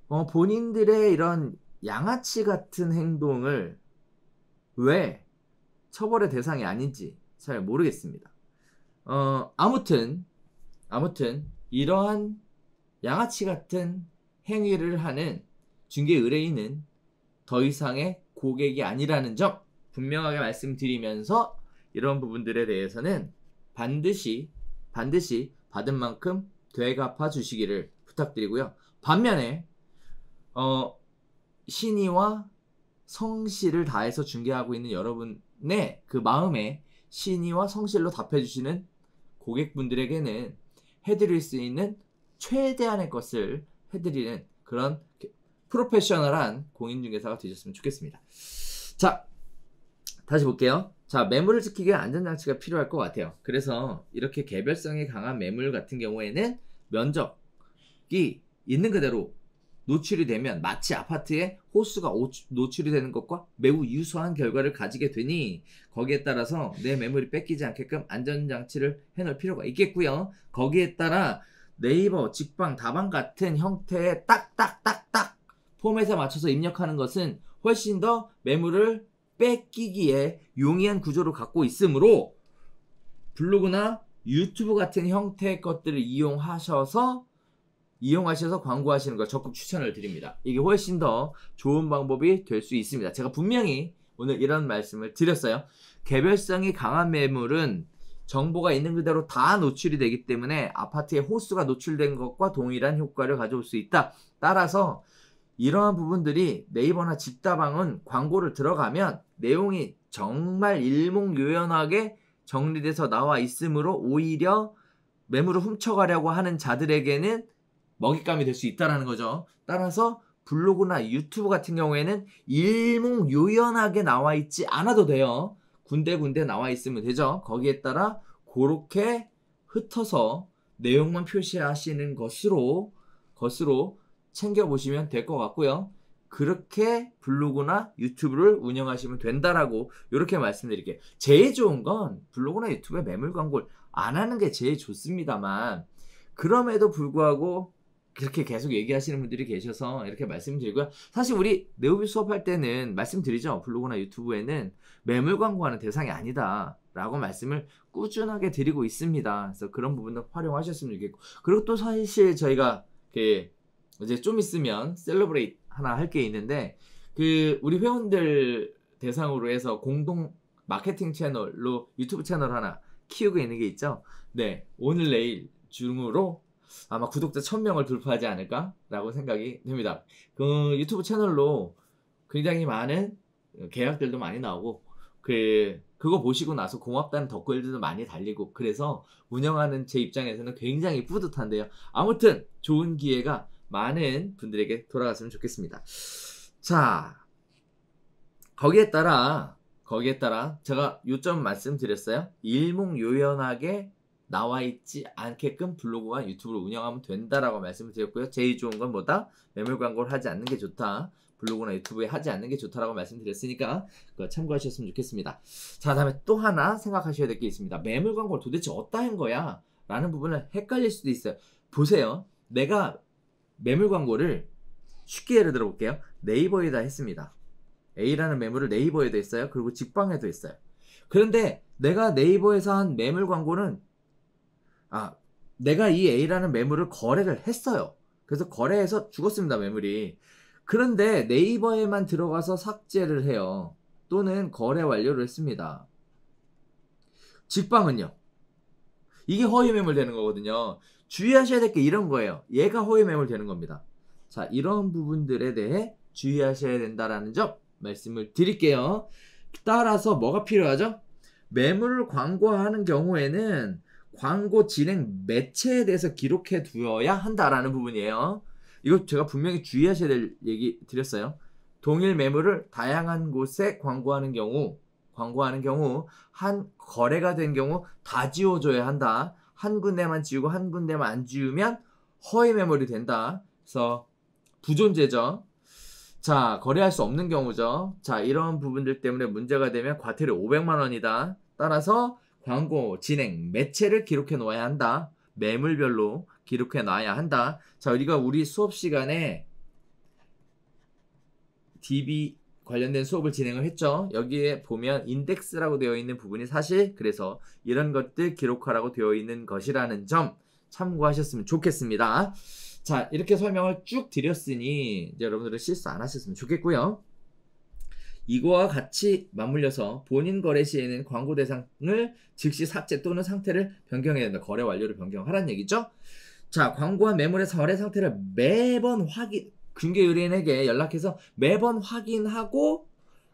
본인들의 이런 양아치 같은 행동을 왜 처벌의 대상이 아닌지 잘 모르겠습니다. 아무튼 이러한 양아치 같은 행위를 하는 중개 의뢰인은 더 이상의 고객이 아니라는 점 분명하게 말씀드리면서, 이런 부분들에 대해서는 반드시 받은 만큼 되갚아 주시기를 부탁드리고요. 반면에 신의와 성실을 다해서 중개하고 있는 여러분의 그 마음에 신의와 성실로 답해주시는 고객분들에게는 해드릴 수 있는 최대한의 것을 해드리는 그런 프로페셔널한 공인중개사가 되셨으면 좋겠습니다. 자, 다시 볼게요. 자, 매물을 지키기 위해 안전장치가 필요할 것 같아요. 그래서 이렇게 개별성이 강한 매물 같은 경우에는 면적이 있는 그대로 노출이 되면 마치 아파트에 호수가 노출이 되는 것과 매우 유사한 결과를 가지게 되니 거기에 따라서 내 매물이 뺏기지 않게끔 안전장치를 해놓을 필요가 있겠고요. 거기에 따라 네이버, 직방, 다방 같은 형태의 딱딱딱딱 포맷에 맞춰서 입력하는 것은 훨씬 더 매물을 뺏기기에 용이한 구조를 갖고 있으므로 블로그나 유튜브 같은 형태의 것들을 이용하셔서 광고하시는 걸 적극 추천을 드립니다. 이게 훨씬 더 좋은 방법이 될 수 있습니다. 제가 분명히 오늘 이런 말씀을 드렸어요. 개별성이 강한 매물은 정보가 있는 그대로 다 노출이 되기 때문에 아파트의 호수가 노출된 것과 동일한 효과를 가져올 수 있다. 따라서 이러한 부분들이 네이버나 직다방은 광고를 들어가면 내용이 정말 일목요연하게 정리돼서 나와 있으므로 오히려 매물을 훔쳐가려고 하는 자들에게는 먹잇감이 될 수 있다는 거죠. 따라서 블로그나 유튜브 같은 경우에는 일목요연하게 나와 있지 않아도 돼요. 군데군데 나와 있으면 되죠. 거기에 따라 그렇게 흩어서 내용만 표시하시는 것으로 챙겨보시면 될 것 같고요. 그렇게 블로그나 유튜브를 운영하시면 된다라고 이렇게 말씀드릴게요. 제일 좋은 건 블로그나 유튜브에 매물 광고를 안 하는 게 제일 좋습니다만 그럼에도 불구하고 그렇게 계속 얘기하시는 분들이 계셔서 이렇게 말씀드리고요. 사실 우리 네오비 수업할 때는 말씀드리죠. 블로그나 유튜브에는 매물 광고하는 대상이 아니다 라고 말씀을 꾸준하게 드리고 있습니다. 그래서 그런 부분도 활용하셨으면 좋겠고, 그리고 또 사실 저희가 이제 좀 있으면 셀러브레이트 하나 할 게 있는데 우리 회원들 대상으로 해서 공동 마케팅 채널로 유튜브 채널 하나 키우고 있는 게 있죠. 네, 오늘 내일 중으로 아마 구독자 1000명을 돌파하지 않을까 라고 생각이 됩니다. 그 유튜브 채널로 굉장히 많은 계약들도 많이 나오고 그거 보시고 나서 고맙다는 댓글들도 많이 달리고 그래서 운영하는 제 입장에서는 굉장히 뿌듯한데요. 아무튼 좋은 기회가 많은 분들에게 돌아갔으면 좋겠습니다. 자, 거기에 따라 제가 요점 말씀드렸어요. 일목요연하게 나와 있지 않게끔 블로그와 유튜브를 운영하면 된다라고 말씀을 드렸고요. 제일 좋은 건 뭐다? 매물 광고를 하지 않는 게 좋다. 블로그나 유튜브에 하지 않는 게 좋다라고 말씀드렸으니까 그거 참고하셨으면 좋겠습니다. 자, 다음에 또 하나 생각하셔야 될 게 있습니다. 매물 광고를 도대체 어디다 한 거야? 라는 부분을 헷갈릴 수도 있어요. 보세요. 내가 매물 광고를 쉽게 예를 들어 볼게요. 네이버에다 했습니다. A라는 매물을 네이버에도 했어요. 그리고 직방에도 했어요. 그런데 내가 네이버에서 한 매물 광고는 내가 이 A라는 매물을 거래를 했어요. 그래서 거래해서 죽었습니다, 매물이. 그런데 네이버에만 들어가서 삭제를 해요. 또는 거래 완료를 했습니다. 직방은요? 이게 허위 매물 되는 거거든요. 주의하셔야 될 게 이런 거예요. 얘가 허위 매물 되는 겁니다. 자, 이런 부분들에 대해 주의하셔야 된다라는 점 말씀을 드릴게요. 따라서 뭐가 필요하죠? 매물을 광고하는 경우에는 광고 진행 매체에 대해서 기록해 두어야 한다라는 부분이에요. 이거 제가 분명히 주의하셔야 될 얘기 드렸어요. 동일 매물을 다양한 곳에 광고하는 경우 한 거래가 된 경우 다 지워줘야 한다. 한 군데만 지우고 한 군데만 안 지우면 허위 매물이 된다. 그래서 부존재죠. 자, 거래할 수 없는 경우죠. 자, 이런 부분들 때문에 문제가 되면 과태료 500만 원이다. 따라서 광고 진행 매체를 기록해 놓아야 한다. 매물별로 기록해 놔야 한다. 자, 우리 수업 시간에 DB 관련된 수업을 진행을 했죠. 여기에 보면 인덱스라고 되어 있는 부분이 사실 그래서 이런 것들 기록하라고 되어 있는 것이라는 점 참고하셨으면 좋겠습니다. 자, 이렇게 설명을 쭉 드렸으니 이제 여러분들은 실수 안 하셨으면 좋겠고요. 이거와 같이 맞물려서 본인 거래 시에는 광고 대상을 즉시 삭제 또는 상태를 변경해야 된다. 거래 완료를 변경하라는 얘기죠. 자, 광고한 매물의 거래 상태를 매번 중개 의뢰인에게 연락해서 매번 확인하고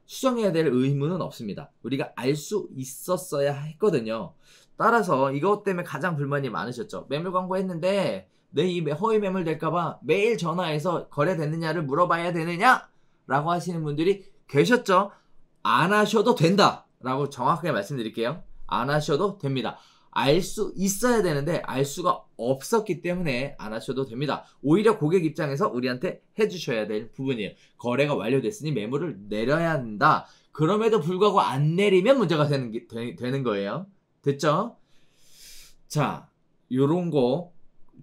수정해야 될 의무는 없습니다. 우리가 알 수 있었어야 했거든요. 따라서 이것 때문에 가장 불만이 많으셨죠. 매물 광고 했는데 내 이 허위 매물 될까봐 매일 전화해서 거래됐느냐를 물어봐야 되느냐? 라고 하시는 분들이 계셨죠. 안 하셔도 된다 라고 정확하게 말씀드릴게요. 안 하셔도 됩니다. 알 수 있어야 되는데 알 수가 없었기 때문에 안 하셔도 됩니다. 오히려 고객 입장에서 우리한테 해주셔야 될 부분이에요. 거래가 완료됐으니 매물을 내려야 한다. 그럼에도 불구하고 안 내리면 문제가 되는 거예요. 됐죠? 자, 요런 거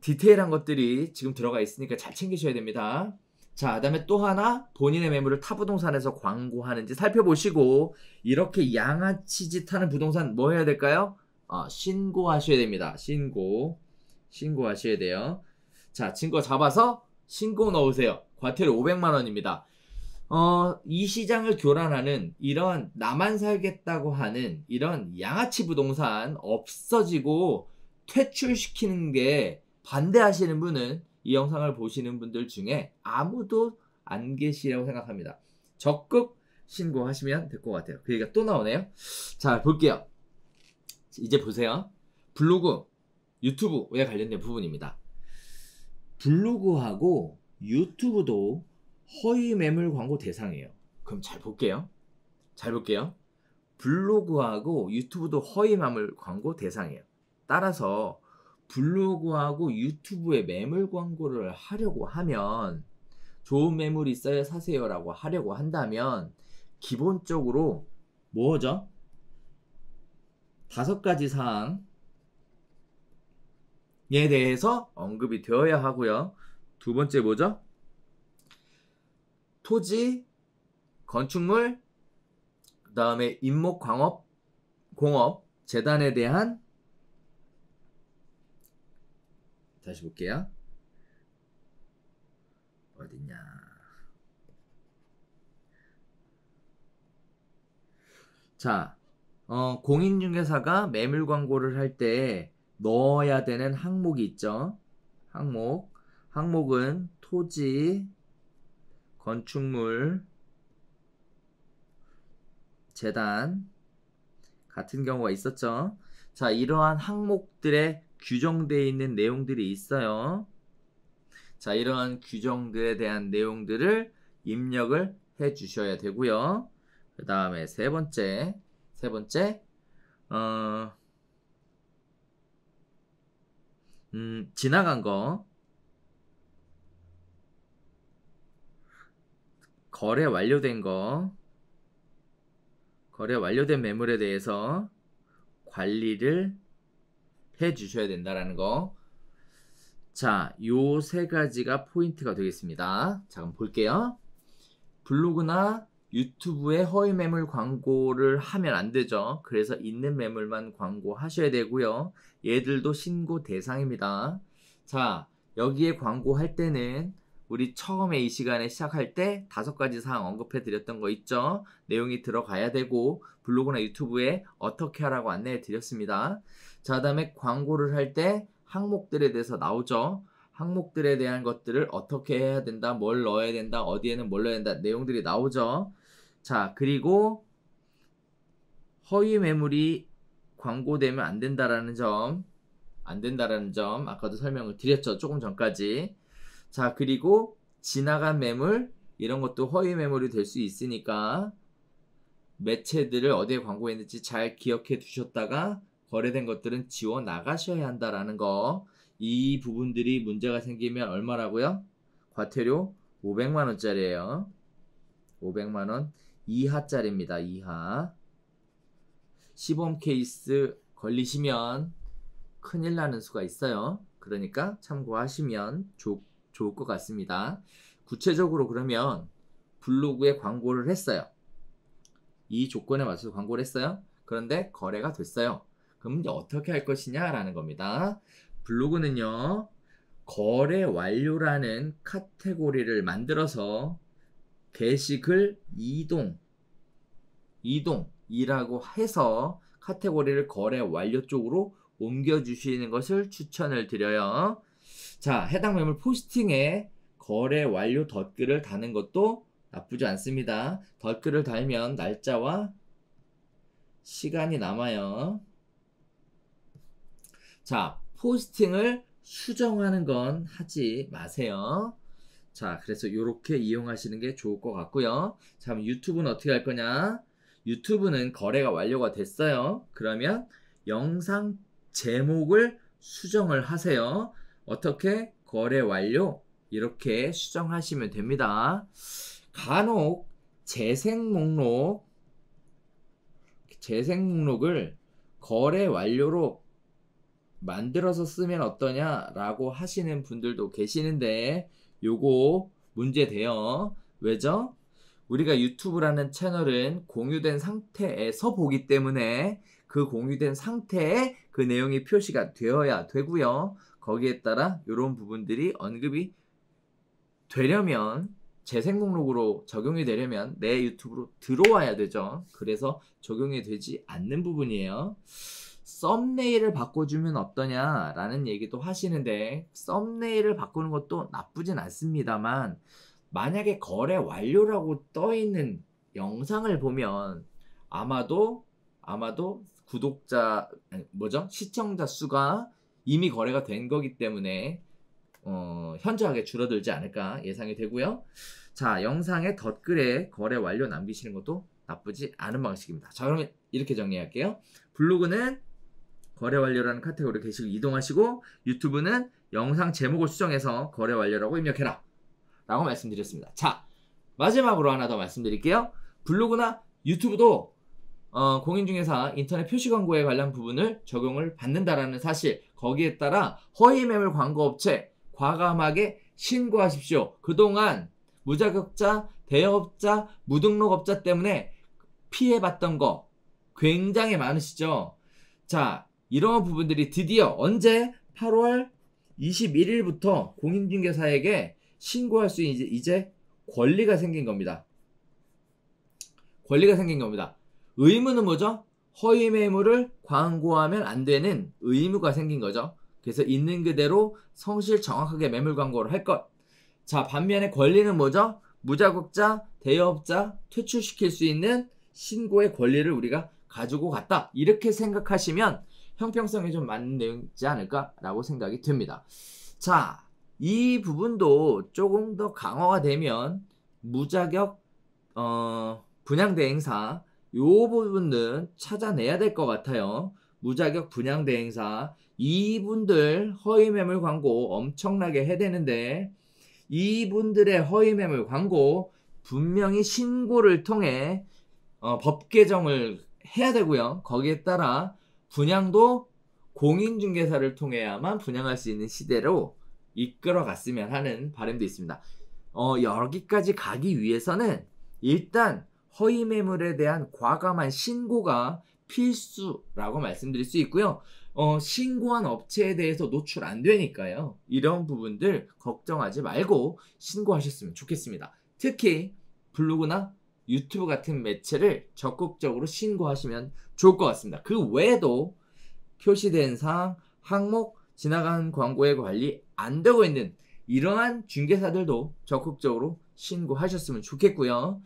디테일한 것들이 지금 들어가 있으니까 잘 챙기셔야 됩니다. 자, 그다음에 또 하나 본인의 매물을 타 부동산에서 광고하는지 살펴보시고 이렇게 양아치 짓 하는 부동산 뭐 해야 될까요? 신고하셔야 됩니다. 신고하셔야 돼요. 자, 증거 잡아서 신고 넣으세요. 과태료 500만 원입니다. 이 시장을 교란하는 이런 나만 살겠다고 하는 이런 양아치 부동산 없어지고 퇴출시키는 게 반대하시는 분은 이 영상을 보시는 분들 중에 아무도 안 계시라고 생각합니다. 적극 신고하시면 될 것 같아요. 그 얘기가 또 나오네요. 자, 볼게요. 이제 보세요. 블로그, 유튜브에 관련된 부분입니다. 블로그하고 유튜브도 허위 매물 광고 대상이에요. 그럼 잘 볼게요. 블로그하고 유튜브도 허위 매물 광고 대상이에요. 따라서 블로그하고 유튜브에 매물 광고를 하려고 하면 좋은 매물이 있어야 사세요라고 하려고 한다면 기본적으로 뭐죠? 5가지 사항에 대해서 언급이 되어야 하고요. 두 번째 뭐죠? 토지, 건축물, 그 다음에 임목 공업, 재단에 대한 다시 볼게요. 어딨냐? 자, 공인중개사가 매물 광고를 할 때 넣어야 되는 항목이 있죠. 항목은 토지, 건축물, 재단 같은 경우가 있었죠. 자, 이러한 항목들에 규정되어 있는 내용들이 있어요. 자, 이러한 규정들에 대한 내용들을 입력을 해 주셔야 되고요. 그 다음에 세 번째, 지나간 거, 거래 완료된 매물에 대해서 관리를 해 주셔야 된다라는 거. 자, 요 3가지가 포인트가 되겠습니다. 자, 그럼 볼게요. 블로그나 유튜브에 허위 매물 광고를 하면 안 되죠. 그래서 있는 매물만 광고하셔야 되고요. 얘들도 신고 대상입니다. 자, 여기에 광고할 때는 우리 처음에 이 시간에 시작할 때 5가지 사항 언급해 드렸던 거 있죠. 내용이 들어가야 되고 블로그나 유튜브에 어떻게 하라고 안내해 드렸습니다. 자, 그다음에 광고를 할 때 항목들에 대해서 나오죠. 항목들에 대한 것들을 어떻게 해야 된다, 뭘 넣어야 된다, 어디에는 뭘 넣어야 된다, 내용들이 나오죠. 자, 그리고 허위 매물이 광고되면 안 된다라는 점, 아까도 설명을 드렸죠. 조금 전까지. 자, 그리고 지나간 매물, 이런 것도 허위 매물이 될 수 있으니까 매체들을 어디에 광고했는지 잘 기억해 두셨다가 거래된 것들은 지워 나가셔야 한다라는 거. 이 부분들이 문제가 생기면 얼마라고요? 과태료 500만 원짜리예요. 500만 원 이하짜리입니다. 이하. 시범 케이스 걸리시면 큰일 나는 수가 있어요. 그러니까 참고하시면 좋을 것 같습니다. 구체적으로 그러면 블로그에 광고를 했어요. 이 조건에 맞춰서 광고를 했어요. 그런데 거래가 됐어요. 그럼 이제 어떻게 할 것이냐라는 겁니다. 블로그는요, 거래 완료라는 카테고리를 만들어서 게시글 이동이라고 해서 카테고리를 거래 완료 쪽으로 옮겨주시는 것을 추천을 드려요. 자, 해당 매물 포스팅에 거래 완료 덧글을 다는 것도 나쁘지 않습니다. 댓글을 달면 날짜와 시간이 남아요. 자, 포스팅을 수정하는 건 하지 마세요. 자, 그래서 이렇게 이용하시는 게 좋을 것 같고요. 자, 그럼 유튜브는 어떻게 할 거냐? 유튜브는 거래가 완료가 됐어요. 그러면 영상 제목을 수정을 하세요. 어떻게? 거래 완료 이렇게 수정하시면 됩니다. 간혹 재생 목록을 거래 완료로 만들어서 쓰면 어떠냐라고 하시는 분들도 계시는데 요거 문제돼요. 왜죠? 우리가 유튜브라는 채널은 공유된 상태에서 보기 때문에 그 공유된 상태에 그 내용이 표시가 되어야 되고요. 거기에 따라 이런 부분들이 언급이 되려면 재생 목록으로 적용이 되려면 내 유튜브로 들어와야 되죠. 그래서 적용이 되지 않는 부분이에요. 썸네일을 바꿔주면 어떠냐라는 얘기도 하시는데 썸네일을 바꾸는 것도 나쁘진 않습니다만 만약에 거래 완료라고 떠있는 영상을 보면 아마도 시청자 수가 이미 거래가 된 거기 때문에 현저하게 줄어들지 않을까 예상이 되고요. 자, 영상의 덧글에 거래 완료 남기시는 것도 나쁘지 않은 방식입니다. 자, 그러면 이렇게 정리할게요. 블로그는 거래 완료라는 카테고리 게시글 이동하시고 유튜브는 영상 제목을 수정해서 거래 완료라고 입력해라 라고 말씀드렸습니다. 자, 마지막으로 하나 더 말씀드릴게요. 블로그나 유튜브도 공인중개사 인터넷 표시광고에 관련 부분을 적용을 받는다라는 사실, 거기에 따라 허위매물 광고업체 과감하게 신고하십시오. 그동안 무자격자, 대여업자, 무등록업자 때문에 피해봤던 거 굉장히 많으시죠? 자, 이런 부분들이 드디어 언제? 8월 21일부터 공인중개사에게 신고할 수 이제 권리가 생긴 겁니다. 권리가 생긴 겁니다. 의무는 뭐죠? 허위 매물을 광고하면 안 되는 의무가 생긴 거죠. 그래서 있는 그대로 성실 정확하게 매물 광고를 할 것. 자, 반면에 권리는 뭐죠? 무자격자, 대여업자 퇴출시킬 수 있는 신고의 권리를 우리가 가지고 갔다. 이렇게 생각하시면 형평성에 좀 맞는 내용이지 않을까라고 생각이 듭니다. 자, 이 부분도 조금 더 강화가 되면 무자격 분양대행사 요 부분은 찾아내야 될 것 같아요. 무자격 분양대행사 이분들 허위매물 광고 엄청나게 해대는데 이분들의 허위매물 광고 분명히 신고를 통해 법 개정을 해야 되고요. 거기에 따라 분양도 공인중개사를 통해야만 분양할 수 있는 시대로 이끌어 갔으면 하는 바람도 있습니다. 여기까지 가기 위해서는 일단 허위매물에 대한 과감한 신고가 필수라고 말씀드릴 수 있고요. 신고한 업체에 대해서 노출 안 되니까요. 이런 부분들 걱정하지 말고 신고하셨으면 좋겠습니다. 특히 블로그나 유튜브 같은 매체를 적극적으로 신고하시면 좋을 것 같습니다. 그 외에도 표시된 사항, 항목, 지나간 광고의 관리 안 되고 있는 이러한 중개사들도 적극적으로 신고하셨으면 좋겠고요.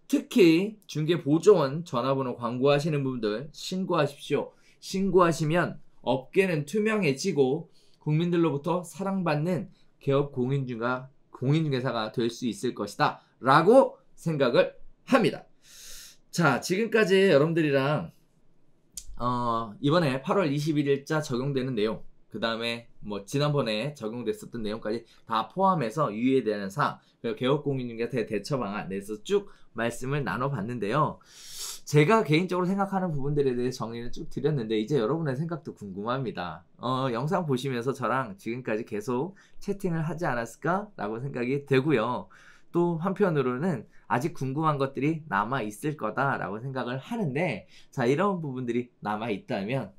특히 중개보조원 전화번호 광고하시는 분들 신고하십시오. 신고하시면 업계는 투명해지고 국민들로부터 사랑받는 개업 공인중개사가 될 수 있을 것이다 라고 생각을 합니다. 자, 지금까지 여러분들이랑 이번에 8월 21일자 적용되는 내용, 그 다음에 지난번에 적용됐었던 내용까지 다 포함해서 유의해야 되는 사항, 그리고 개업공인중개사 대처 방안 내에서 쭉 말씀을 나눠봤는데요. 제가 개인적으로 생각하는 부분들에 대해 정리를 쭉 드렸는데 이제 여러분의 생각도 궁금합니다. 영상 보시면서 저랑 지금까지 계속 채팅을 하지 않았을까? 라고 생각이 되고요. 또 한편으로는 아직 궁금한 것들이 남아 있을 거다라고 생각을 하는데, 자, 이런 부분들이 남아 있다면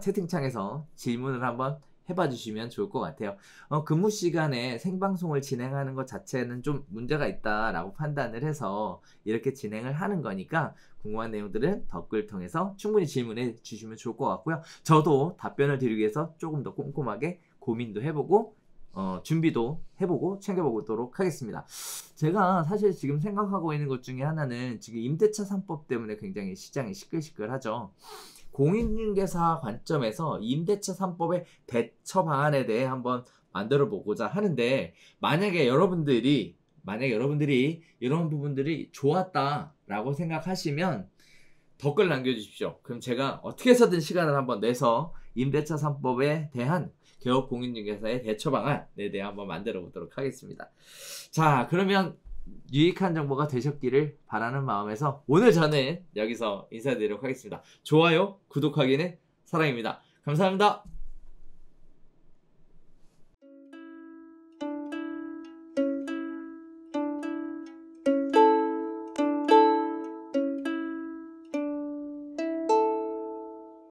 채팅창에서 질문을 한번 해봐 주시면 좋을 것 같아요. 근무 시간에 생방송을 진행하는 것 자체는 좀 문제가 있다라고 판단을 해서 이렇게 진행을 하는 거니까 궁금한 내용들은 댓글 통해서 충분히 질문해 주시면 좋을 것 같고요. 저도 답변을 드리기 위해서 조금 더 꼼꼼하게 고민도 해보고 준비도 해보고 챙겨보도록 하겠습니다. 제가 사실 지금 생각하고 있는 것 중에 하나는 지금 임대차 3법 때문에 굉장히 시장이 시끌시끌하죠. 공인중개사 관점에서 임대차 3법의 대처 방안에 대해 한번 만들어 보고자 하는데, 만약에 여러분들이 이런 부분들이 좋았다라고 생각하시면 댓글 남겨주십시오. 그럼 제가 어떻게 해서든 시간을 한번 내서 임대차 3법에 대한 개업 공인중개사의 대처 방안에 대해 한번 만들어 보도록 하겠습니다. 자, 그러면 유익한 정보가 되셨기를 바라는 마음에서 오늘 저는 여기서 인사드리도록 하겠습니다. 좋아요, 구독하기는 사랑입니다. 감사합니다.